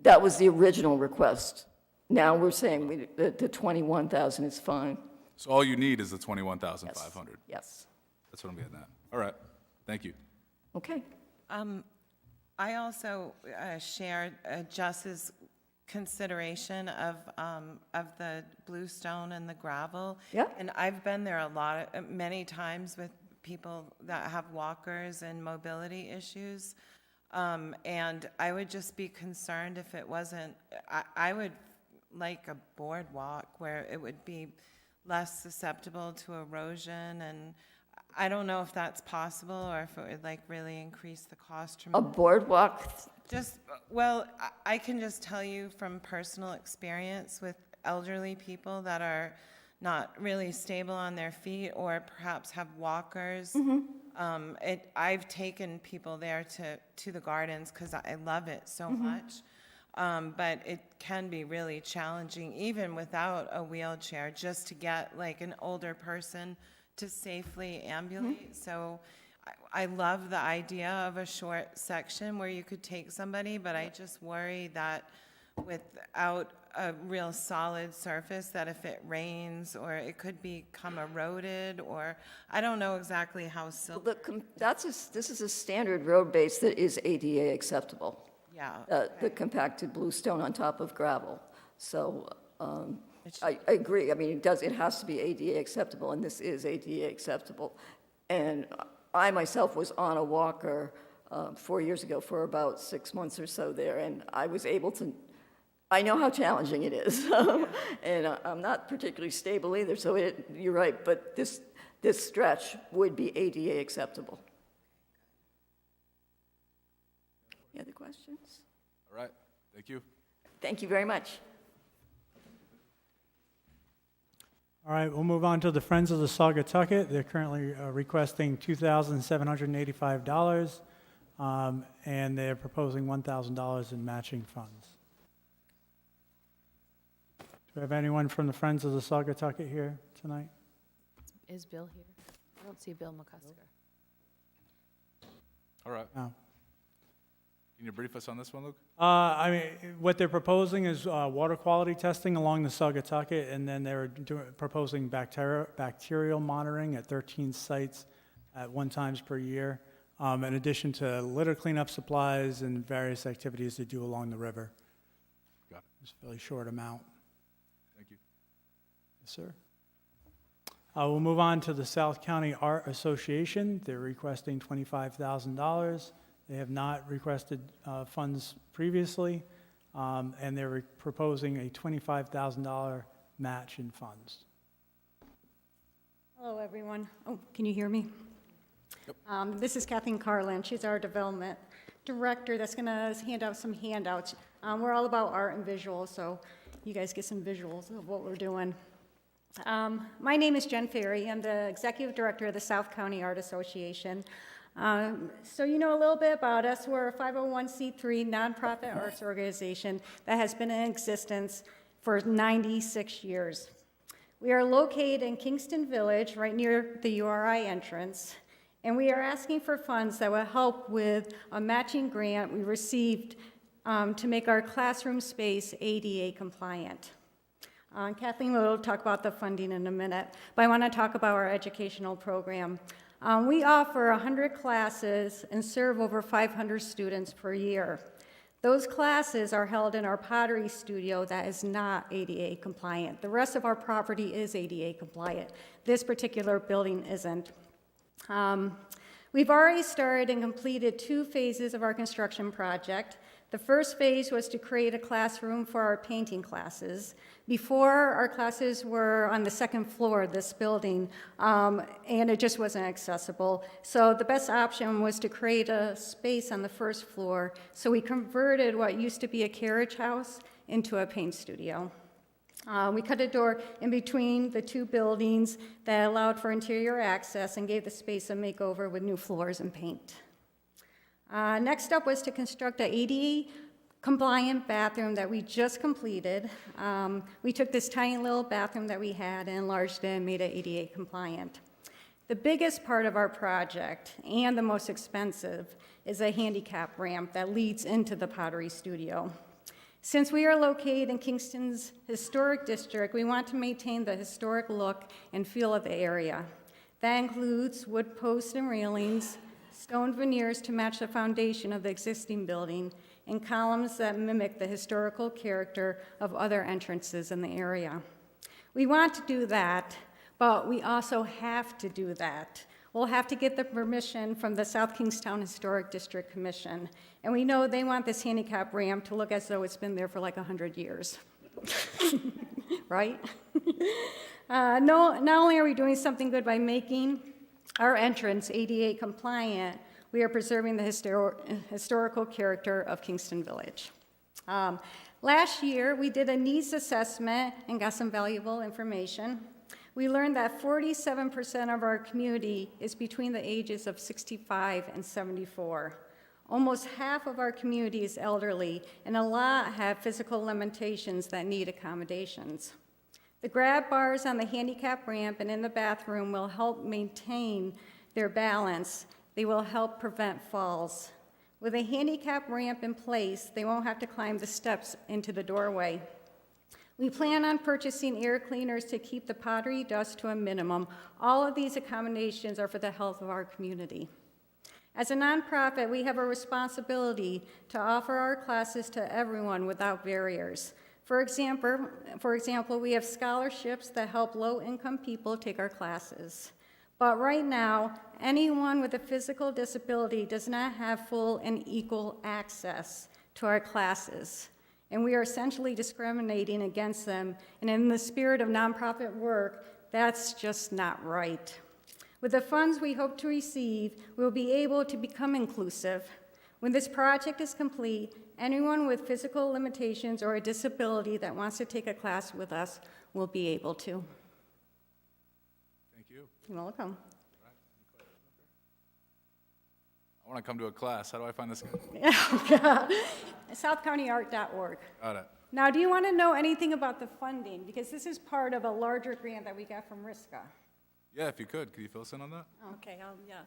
That was the original request. Now we're saying the 21,000 is fine. So all you need is the $21,500. Yes. That's what I'm getting at. All right, thank you. Okay. I also shared Just's consideration of the bluestone and the gravel. Yeah. And I've been there many times with people that have walkers and mobility issues. And I would just be concerned if it wasn't, I would like a boardwalk where it would be less susceptible to erosion, and I don't know if that's possible or if it would like really increase the cost. A boardwalk? Well, I can just tell you from personal experience with elderly people that are not really stable on their feet or perhaps have walkers. I've taken people there to the gardens because I love it so much. But it can be really challenging, even without a wheelchair, just to get like an older person to safely ambulate. So I love the idea of a short section where you could take somebody, but I just worry that without a real solid surface, that if it rains or it could become eroded, or I don't know exactly how silty. This is a standard road base that is ADA acceptable. Yeah. The compacted bluestone on top of gravel. So I agree. I mean, it has to be ADA acceptable, and this is ADA acceptable. And I myself was on a walker 4 years ago for about 6 months or so there, and I was able to, I know how challenging it is. And I'm not particularly stable either, so you're right, but this stretch would be ADA acceptable. Any other questions? All right, thank you. Thank you very much. All right, we'll move on to the Friends of the Saugatucket. They're currently requesting $2,785, and they're proposing $1,000 in matching funds. Do we have anyone from the Friends of the Saugatucket here tonight? Is Bill here? I don't see Bill McCusker. All right. No. Can you brief us on this one, Luke? I mean, what they're proposing is water quality testing along the Saugatucket, and then they're proposing bacterial monitoring at 13 sites at 1 time per year, in addition to litter cleanup supplies and various activities they do along the river. Got it. It's a fairly short amount. Thank you. Yes, sir. We'll move on to the South County Art Association. They're requesting $25,000. They have not requested funds previously, and they're proposing a $25,000 match in funds. Hello, everyone. Oh, can you hear me? This is Kathleen Carlin. She's our development director that's going to hand out some handouts. We're all about art and visuals, so you guys get some visuals of what we're doing. My name is Jen Ferry. I'm the executive director of the South County Art Association. So you know a little bit about us. We're a 501c3 nonprofit arts organization that has been in existence for 96 years. We are located in Kingston Village, right near the URI entrance, and we are asking for funds that will help with a matching grant we received to make our classroom space ADA compliant. Kathleen will talk about the funding in a minute, but I want to talk about our educational program. We offer 100 classes and serve over 500 students per year. Those classes are held in our pottery studio that is not ADA compliant. The rest of our property is ADA compliant. This particular building isn't. We've already started and completed 2 phases of our construction project. The first phase was to create a classroom for our painting classes. Before, our classes were on the second floor of this building, and it just wasn't accessible. So the best option was to create a space on the first floor. So we converted what used to be a carriage house into a paint studio. We cut a door in between the two buildings that allowed for interior access and gave the space a makeover with new floors and paint. Next up was to construct an ADA compliant bathroom that we just completed. We took this tiny little bathroom that we had and enlarged it and made it ADA compliant. The biggest part of our project, and the most expensive, is a handicap ramp that leads into the Pottery Studio. Since we are located in Kingston's historic district, we want to maintain the historic look and feel of the area. That includes wood posts and railings, stone veneers to match the foundation of the existing building, and columns that mimic the historical character of other entrances in the area. We want to do that, but we also have to do that. We'll have to get the permission from the South Kingstown Historic District Commission, and we know they want this handicap ramp to look as though it's been there for like 100 years, right? Not only are we doing something good by making our entrance ADA compliant, we are preserving the historical character of Kingston Village. Last year, we did a needs assessment and got some valuable information. We learned that 47% of our community is between the ages of 65 and 74. Almost half of our community is elderly, and a lot have physical limitations that need accommodations. The grab bars on the handicap ramp and in the bathroom will help maintain their balance. They will help prevent falls. With a handicap ramp in place, they won't have to climb the steps into the doorway. We plan on purchasing air cleaners to keep the pottery dust to a minimum. All of these accommodations are for the health of our community. As a nonprofit, we have a responsibility to offer our classes to everyone without barriers. For example, we have scholarships that help low-income people take our classes. But right now, anyone with a physical disability does not have full and equal access to our classes. And we are essentially discriminating against them. And in the spirit of nonprofit work, that's just not right. With the funds we hope to receive, we will be able to become inclusive. When this project is complete, anyone with physical limitations or a disability that wants to take a class with us will be able to. Thank you. You're welcome. I want to come to a class. How do I find this guy? SouthCountyArt.org. Got it. Now, do you want to know anything about the funding? Because this is part of a larger grant that we got from RISCA. Yeah, if you could you fill us in on that? Okay, yeah.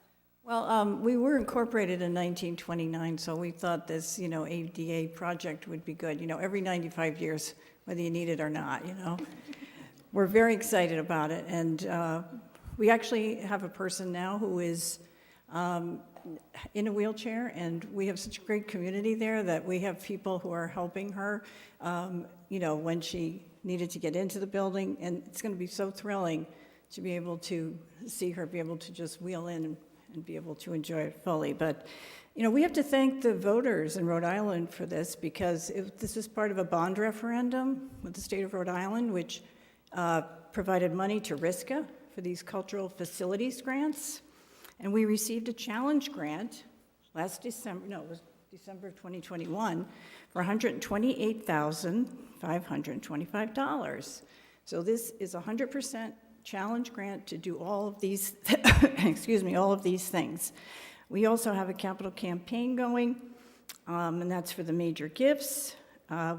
Well, we were incorporated in 1929, so we thought this, ADA project would be good, every 95 years, whether you need it or not, We're very excited about it, and we actually have a person now who is in a wheelchair, and we have such a great community there that we have people who are helping her, when she needed to get into the building, and it's going to be so thrilling to be able to see her be able to just wheel in and be able to enjoy it fully. But, we have to thank the voters in Rhode Island for this, because this is part of a bond referendum with the state of Rhode Island, which provided money to RISCA for these cultural facilities grants. And we received a challenge grant last December, it was December of 2021, for $128,525. So this is a 100% challenge grant to do all of these, all of these things. We also have a capital campaign going, and that's for the major gifts.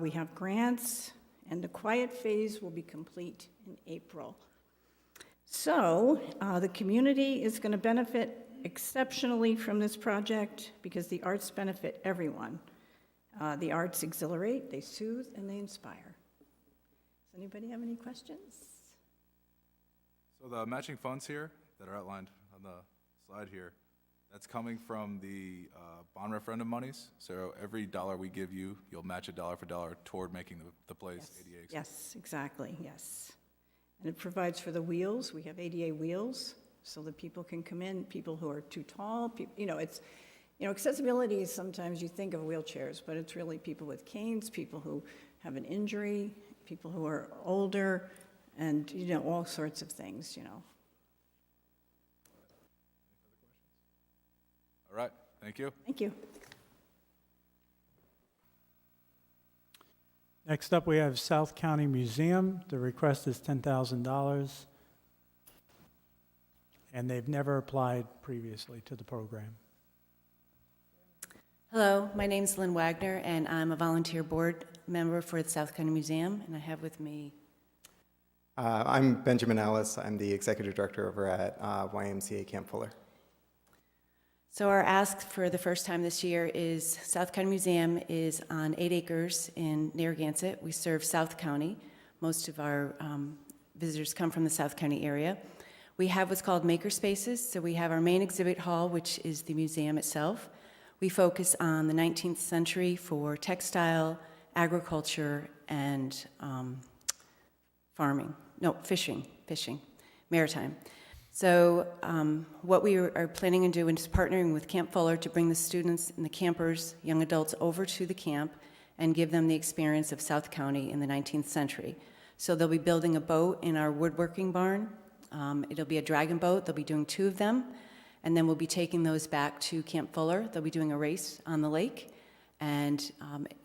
We have grants, and the quiet phase will be complete in April. So the community is going to benefit exceptionally from this project because the arts benefit everyone. The arts exhilarate, they soothe, and they inspire. Does anybody have any questions? So the matching funds here that are outlined on the slide here, that's coming from the bond referendum monies. So every dollar we give you, you'll match it dollar for dollar toward making the place ADA accessible. Yes, exactly, yes. And it provides for the wheels. We have ADA wheels so that people can come in, people who are too tall, You know, accessibility is sometimes you think of wheelchairs, but it's really people with canes, people who have an injury, people who are older, and, you know, all sorts of things, you know. All right, thank you. Thank you. Next up, we have South County Museum. The request is $10,000, and they've never applied previously to the program. Hello, my name's Lynn Wagner, and I'm a volunteer board member for the South County Museum, and I have with me... I'm Benjamin Ellis. I'm the executive director over at YMCA Camp Fuller. So our ask for the first time this year is South County Museum is on 8 acres in Narragansett. We serve South County. Most of our visitors come from the South County area. We have what's called maker spaces. So we have our main exhibit hall, which is the museum itself. We focus on the 19th century for textile, agriculture, and fishing, maritime. So what we are planning on doing is partnering with Camp Fuller to bring the students and the campers, young adults, over to the camp and give them the experience of South County in the 19th century. So they'll be building a boat in our woodworking barn. It'll be a dragon boat. They'll be doing 2 of them. And then we'll be taking those back to Camp Fuller. They'll be doing a race on the lake. And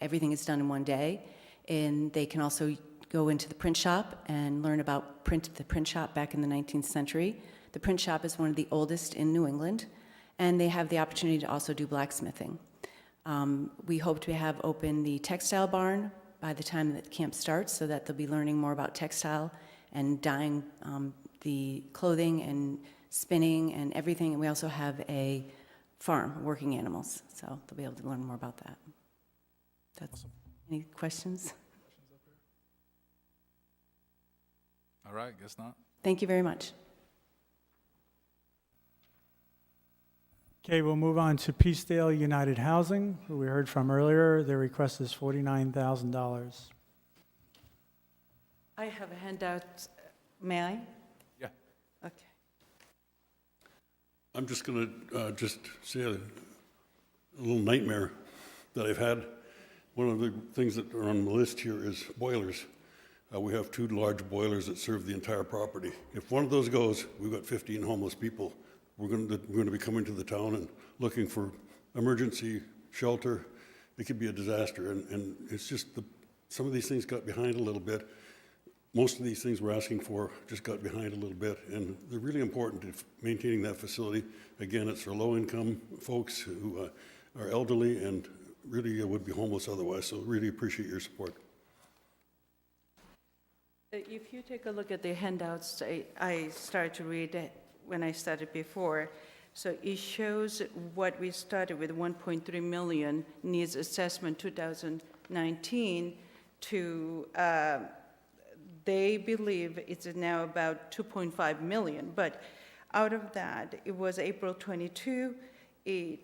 everything is done in one day. And they can also go into the print shop and learn about the print shop back in the 19th century. The print shop is one of the oldest in New England, and they have the opportunity to also do blacksmithing. We hope to have open the textile barn by the time that camp starts, so that they'll be learning more about textile and dyeing the clothing and spinning and everything. And we also have a farm, working animals, so they'll be able to learn more about that. That's awesome. Any questions? All right, guess not. Thank you very much. Okay, we'll move on to Peacedale United Housing, who we heard from earlier. Their request is $49,000. I have a handout. May I? Yeah. Okay. I'm just going to just say a little nightmare that I've had. One of the things that are on the list here is boilers. We have 2 large boilers that serve the entire property. If one of those goes, we've got 15 homeless people. We're going to be coming to the town and looking for emergency shelter. It could be a disaster, and it's just some of these things got behind a little bit. Most of these things we're asking for just got behind a little bit, and they're really important to maintaining that facility. Again, it's for low-income folks who are elderly and really would be homeless otherwise, so really appreciate your support. If you take a look at the handouts, I started to read it when I started before. So it shows what we started with, 1.3 million needs assessment 2019 to, they believe it's now about 2.5 million. But out of that, it was April 22, we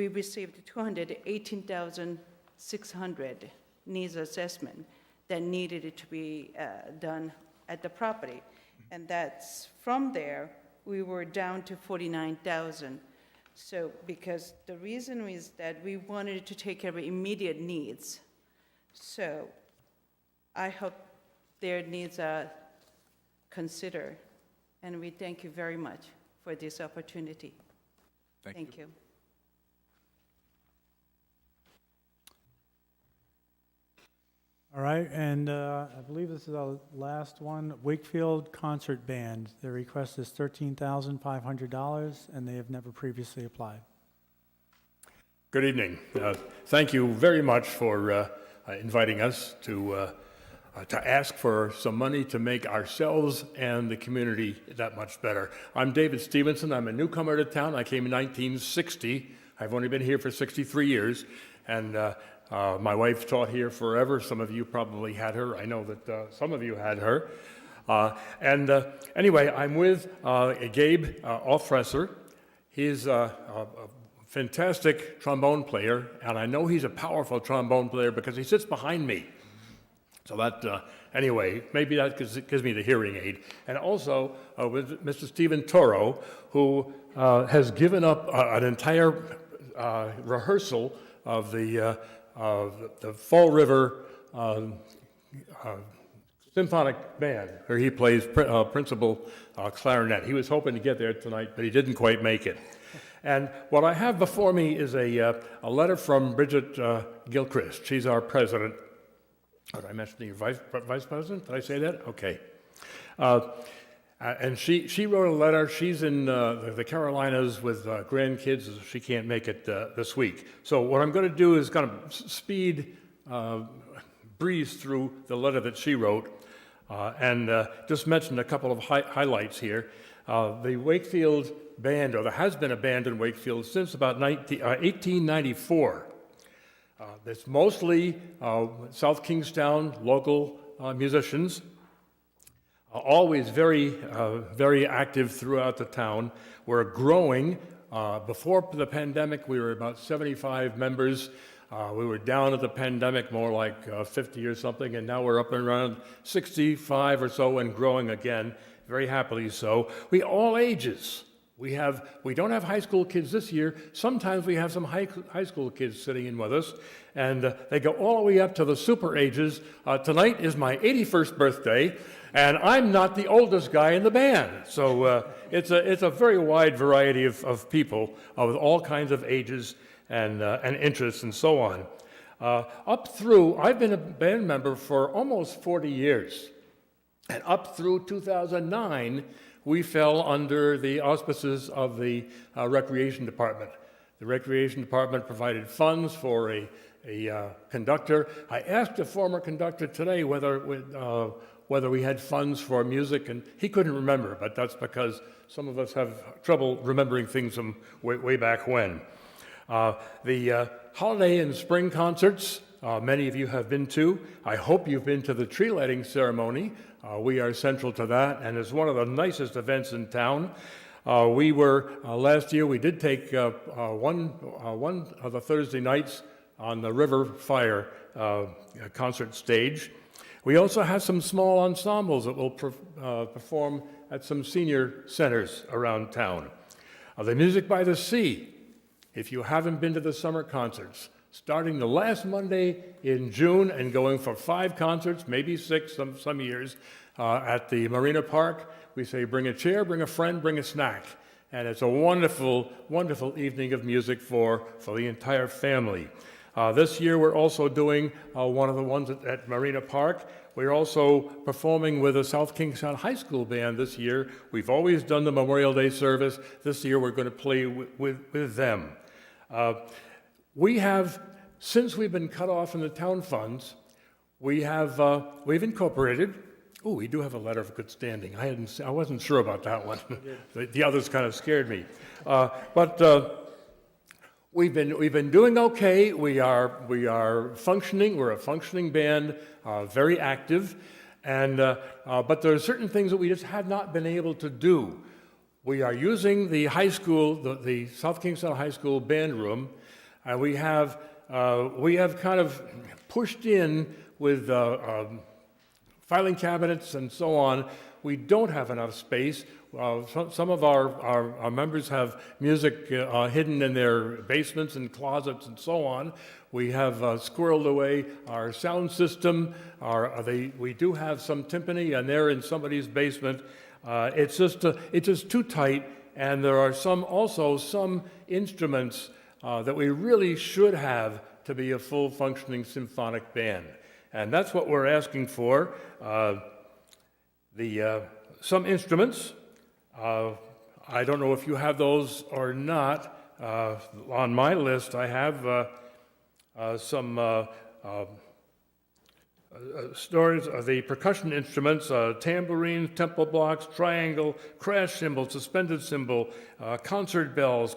received 218,600 needs assessment that needed it to be done at the property. And that's from there, we were down to 49,000. So, because the reason is that we wanted to take care of immediate needs. So, I hope their needs are considered. And we thank you very much for this opportunity. Thank you. All right, and I believe this is our last one, Wakefield Concert Band. Their request is $13,500, and they have never previously applied. Good evening. Thank you very much for inviting us to ask for some money to make ourselves and the community that much better. I'm David Stevenson. I'm a newcomer to town. I came in 1960. I've only been here for 63 years, and my wife taught here forever. Some of you probably had her. I know that some of you had her. Anyway, I'm with Gabe Alfresser. He's a fantastic trombone player, and I know he's a powerful trombone player because he sits behind me. So that, anyway, maybe that gives me the hearing aid. And also with Mr. Stephen Toro, who has given up an entire rehearsal of the Fall River Symphonic Band, where he plays principal clarinet. He was hoping to get there tonight, but he didn't quite make it. And what I have before me is a letter from Bridget Gilchrist. She's our president. Did I mention your vice president? Did I say that? Okay. And she wrote a letter. She's in the Carolinas with grandkids, so she can't make it this week. So what I'm going to do is kind of speed breeze through the letter that she wrote and just mention a couple of highlights here. The Wakefield Band, or there has been a band in Wakefield since about 1894. It's mostly South Kingstown local musicians, always very active throughout the town. We're growing. Before the pandemic, we were about 75 members. We were down at the pandemic, more like 50 or something, and now we're up and around 65 or so and growing again, very happily so. We all ages. We don't have high school kids this year. Sometimes we have some high school kids sitting in with us, and they go all the way up to the super ages. Tonight is my 81st birthday, and I'm not the oldest guy in the band. So it's a very wide variety of people with all kinds of ages and interests and so on. Up through, I've been a band member for almost 40 years, and up through 2009, we fell under the auspices of the Recreation Department. The Recreation Department provided funds for a conductor. I asked a former conductor today whether we had funds for music, and he couldn't remember, but that's because some of us have trouble remembering things from way back when. The holiday and spring concerts, many of you have been to. I hope you've been to the tree lighting ceremony. We are central to that, and it's one of the nicest events in town. We were, last year, we did take one of the Thursday nights on the River Fire concert stage. We also have some small ensembles that will perform at some senior centers around town. The Music by the Sea, if you haven't been to the summer concerts, starting the last Monday in June and going for 5 concerts, maybe 6 some years, at the Marina Park. We say bring a chair, bring a friend, bring a snack. And it's a wonderful, wonderful evening of music for the entire family. This year we're also doing one of the ones at Marina Park. We're also performing with the South Kingstown High School Band this year. We've always done the Memorial Day service. This year we're going to play with them. We have, since we've been cut off from the town funds, we've incorporated. Oh, we do have a letter of good standing. I wasn't sure about that one. The others kind of scared me, but we've been doing okay. We are functioning. We're a functioning band, very active, and but there are certain things that we just have not been able to do. We are using the high school, the South Kingstown High School band room, and we have kind of pushed in with filing cabinets and so on. We don't have enough space. Some of our members have music hidden in their basements and closets and so on. We have squirreled away our sound system. We do have some timpani, and they're in somebody's basement. It's just too tight, and there are some instruments that we really should have to be a full functioning symphonic band. And that's what we're asking for. Some instruments, I don't know if you have those or not. On my list, I have some stories of the percussion instruments, tambourines, temple blocks, triangle, crash cymbal, suspended cymbal, concert bells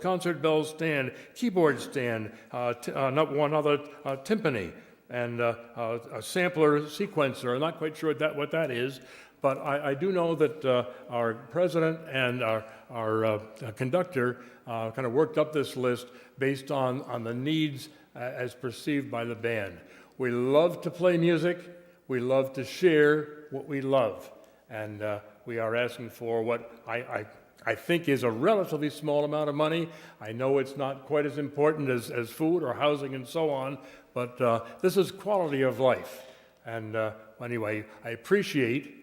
stand, keyboard stand, timpani, and a sampler sequencer. I'm not quite sure what that is, but I do know that our president and our conductor kind of worked up this list based on the needs as perceived by the band. We love to play music. We love to share what we love. And we are asking for what I think is a relatively small amount of money. I know it's not quite as important as food or housing and so on, but this is quality of life. And anyway,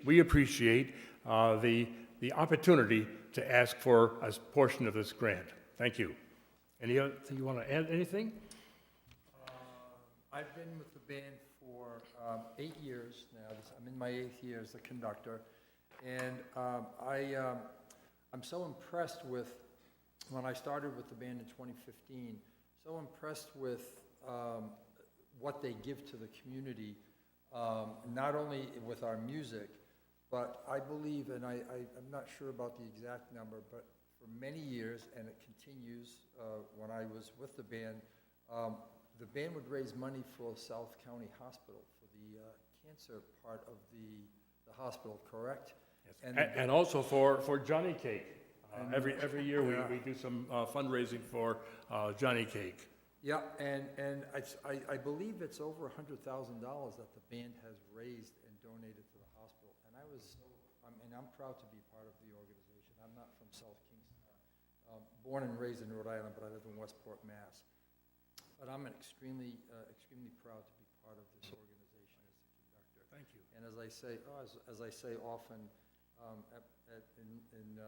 we appreciate the opportunity to ask for a portion of this grant. Thank you. Any other, you want to add anything? I've been with the band for 8 years now. I'm in my 8th year as the conductor. And I'm so impressed with, when I started with the band in 2015, so impressed with what they give to the community, not only with our music, but I believe, and I'm not sure about the exact number, but for many years, and it continues when I was with the band would raise money for South County Hospital, for the cancer part of the hospital, correct? Yes. And also for Johnny Cake. Every year we do some fundraising for Johnny Cake. Yeah, and I believe it's over $100,000 that the band has raised and donated to the hospital. And I'm proud to be part of the organization. I'm not from South Kingston. Born and raised in Rhode Island, but I live in Westport, Mass. But I'm extremely proud to be part of this organization as the conductor. Thank you. And as I say often in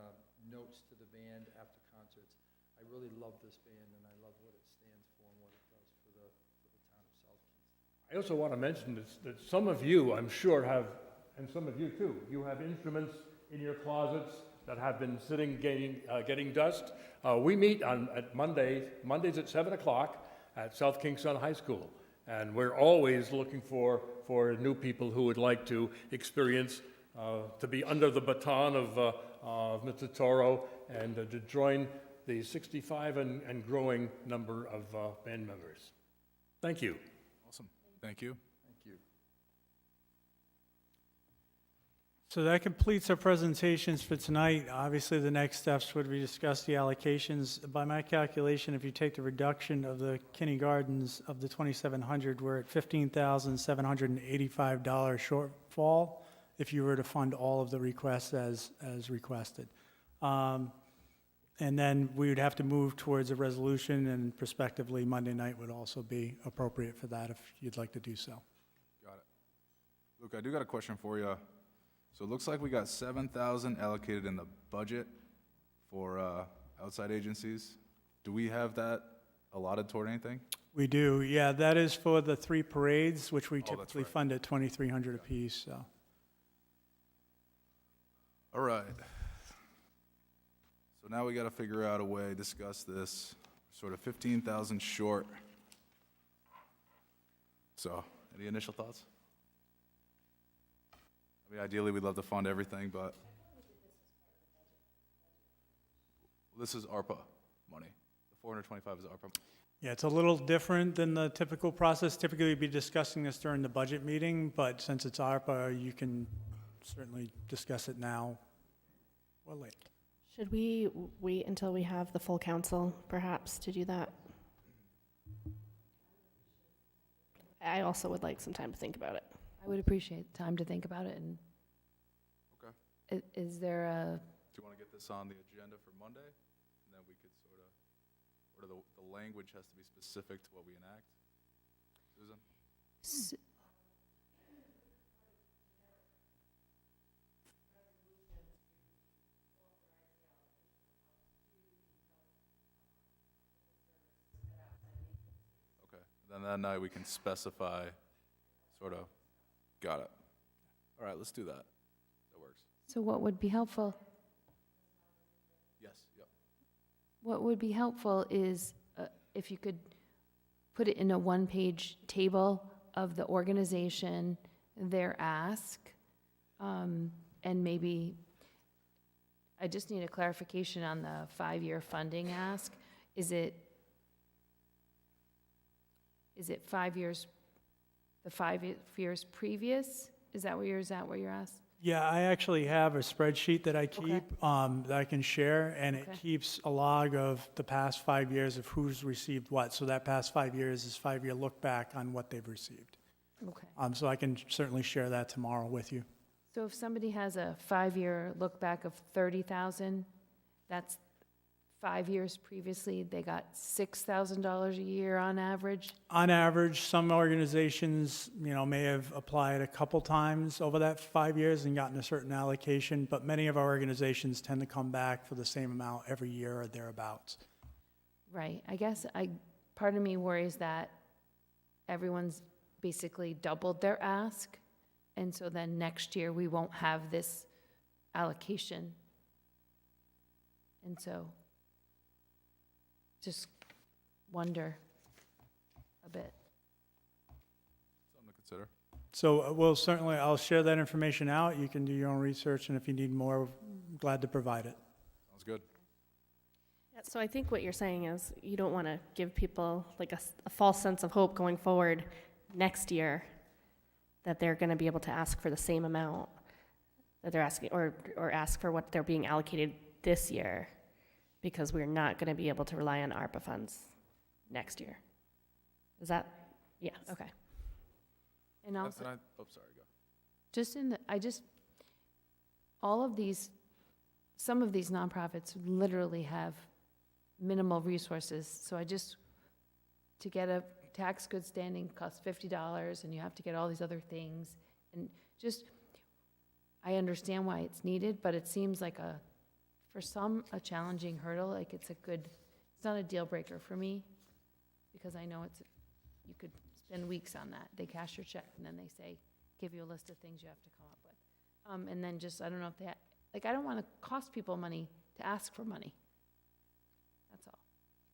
notes to the band after concerts, I really love this band and I love what it stands for and what it does for the town of South Kingston. I also want to mention that some of you, I'm sure, have, and some of you too, you have instruments in your closets that have been sitting getting dust. We meet at Mondays at 7 o'clock at South Kingston High School. And we're always looking for new people who would like to experience, to be under the baton of Mr. Toro and to join the 65 and growing number of band members. Thank you. Awesome. Thank you. Thank you. So that completes our presentations for tonight. Obviously, the next steps would be discuss the allocations. By my calculation, if you take the reduction of the Kinney Gardens of the 2,700, we're at $15,785 shortfall if you were to fund all of the requests as requested. And then we would have to move towards a resolution, and prospectively, Monday night would also be appropriate for that if you'd like to do so. Got it. Luke, I do got a question for you. So it looks like we got 7,000 allocated in the budget for outside agencies. Do we have that allotted toward anything? We do, yeah. That is for the 3 parades, which we typically right. fund at $2,300 apiece. So. All right. So now we got to figure out a way, discuss this, sort of 15,000 short. So, any initial thoughts? I mean, ideally, we'd love to fund everything, but this is ARPA money. The 425 is ARPA. Yeah, it's a little different than the typical process. Typically, we'd be discussing this during the budget meeting, but since it's ARPA, you can certainly discuss it now or later. Should we wait until we have the full council, perhaps, to do that? I also would like some time to think about it. I would appreciate time to think about it. And Okay. is there a? Do you want to get this on the agenda for Monday? And then we could sort of, the language has to be specific to what we enact? Susan? Okay. Then that night we can specify, sort of, got it. All right, let's do that. That works. So what would be helpful? Yes, yep. What would be helpful is if you could put it in a one-page table of the organization, their ask, and maybe, I just need a clarification on the 5-year funding ask. Is it 5 years, the 5 years previous? Is that what you're asked? Yeah, I actually have a spreadsheet that I keep that I can share, and it keeps a log of the past 5 years of who's received what. So that past 5 years is 5-year look back on what they've received. Okay. So I can certainly share that tomorrow with you. So if somebody has a 5-year look back of 30,000, that's 5 years previously, they got $6,000 a year on average? On average, some organizations, may have applied a couple times over that 5 years and gotten a certain allocation, but many of our organizations tend to come back for the same amount every year or thereabouts. Right. I guess part of me worries that everyone's basically doubled their ask, and so then next year we won't have this allocation. And so just wonder a bit. Something to consider. So I'll share that information out. You can do your own research, and if you need more, I'm glad to provide it. Sounds good. Yeah, so I think what you're saying is you don't want to give people like a false sense of hope going forward next year that they're going to be able to ask for the same amount that they're asking, or ask for what they're being allocated this year, because we're not going to be able to rely on ARPA funds next year. Is that, yes, okay. And also, Sorry, go. some of these nonprofits literally have minimal resources, so to get a tax good standing costs $50, and you have to get all these other things, and I understand why it's needed, but it seems like for some, a challenging hurdle, like it's not a deal breaker for me, because I know you could spend weeks on that. They cash your check, and then they give you a list of things you have to come up with. And then I don't know if I don't want to cost people money to ask for money. That's all.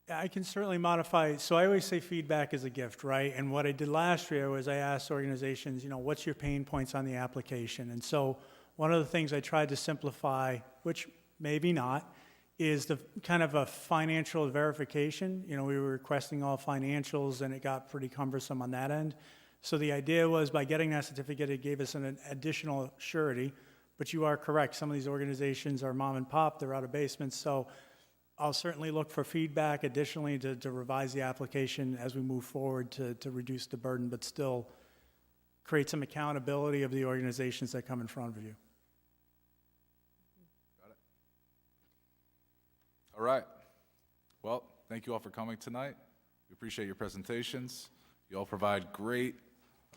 Yeah, I can certainly modify. So I always say feedback is a gift, right? And what I did last year was I asked organizations, what's your pain points on the application? And so one of the things I tried to simplify, which maybe not, is the kind of a financial verification. We were requesting all financials, and it got pretty cumbersome on that end. So the idea was, by getting that certificate, it gave us an additional surety. But you are correct. Some of these organizations are mom and pop. They're out of basements. So I'll certainly look for feedback additionally to revise the application as we move forward to reduce the burden, but still create some accountability of the organizations that come in front of you. Got it. All right. Well, thank you all for coming tonight. We appreciate your presentations. You all provide great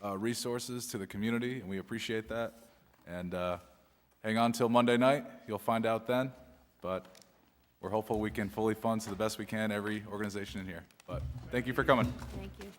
resources to the community, and we appreciate that. And hang on till Monday night. You'll find out then. But we're hopeful we can fully fund to the best we can every organization in here. But thank you for coming. Thank you.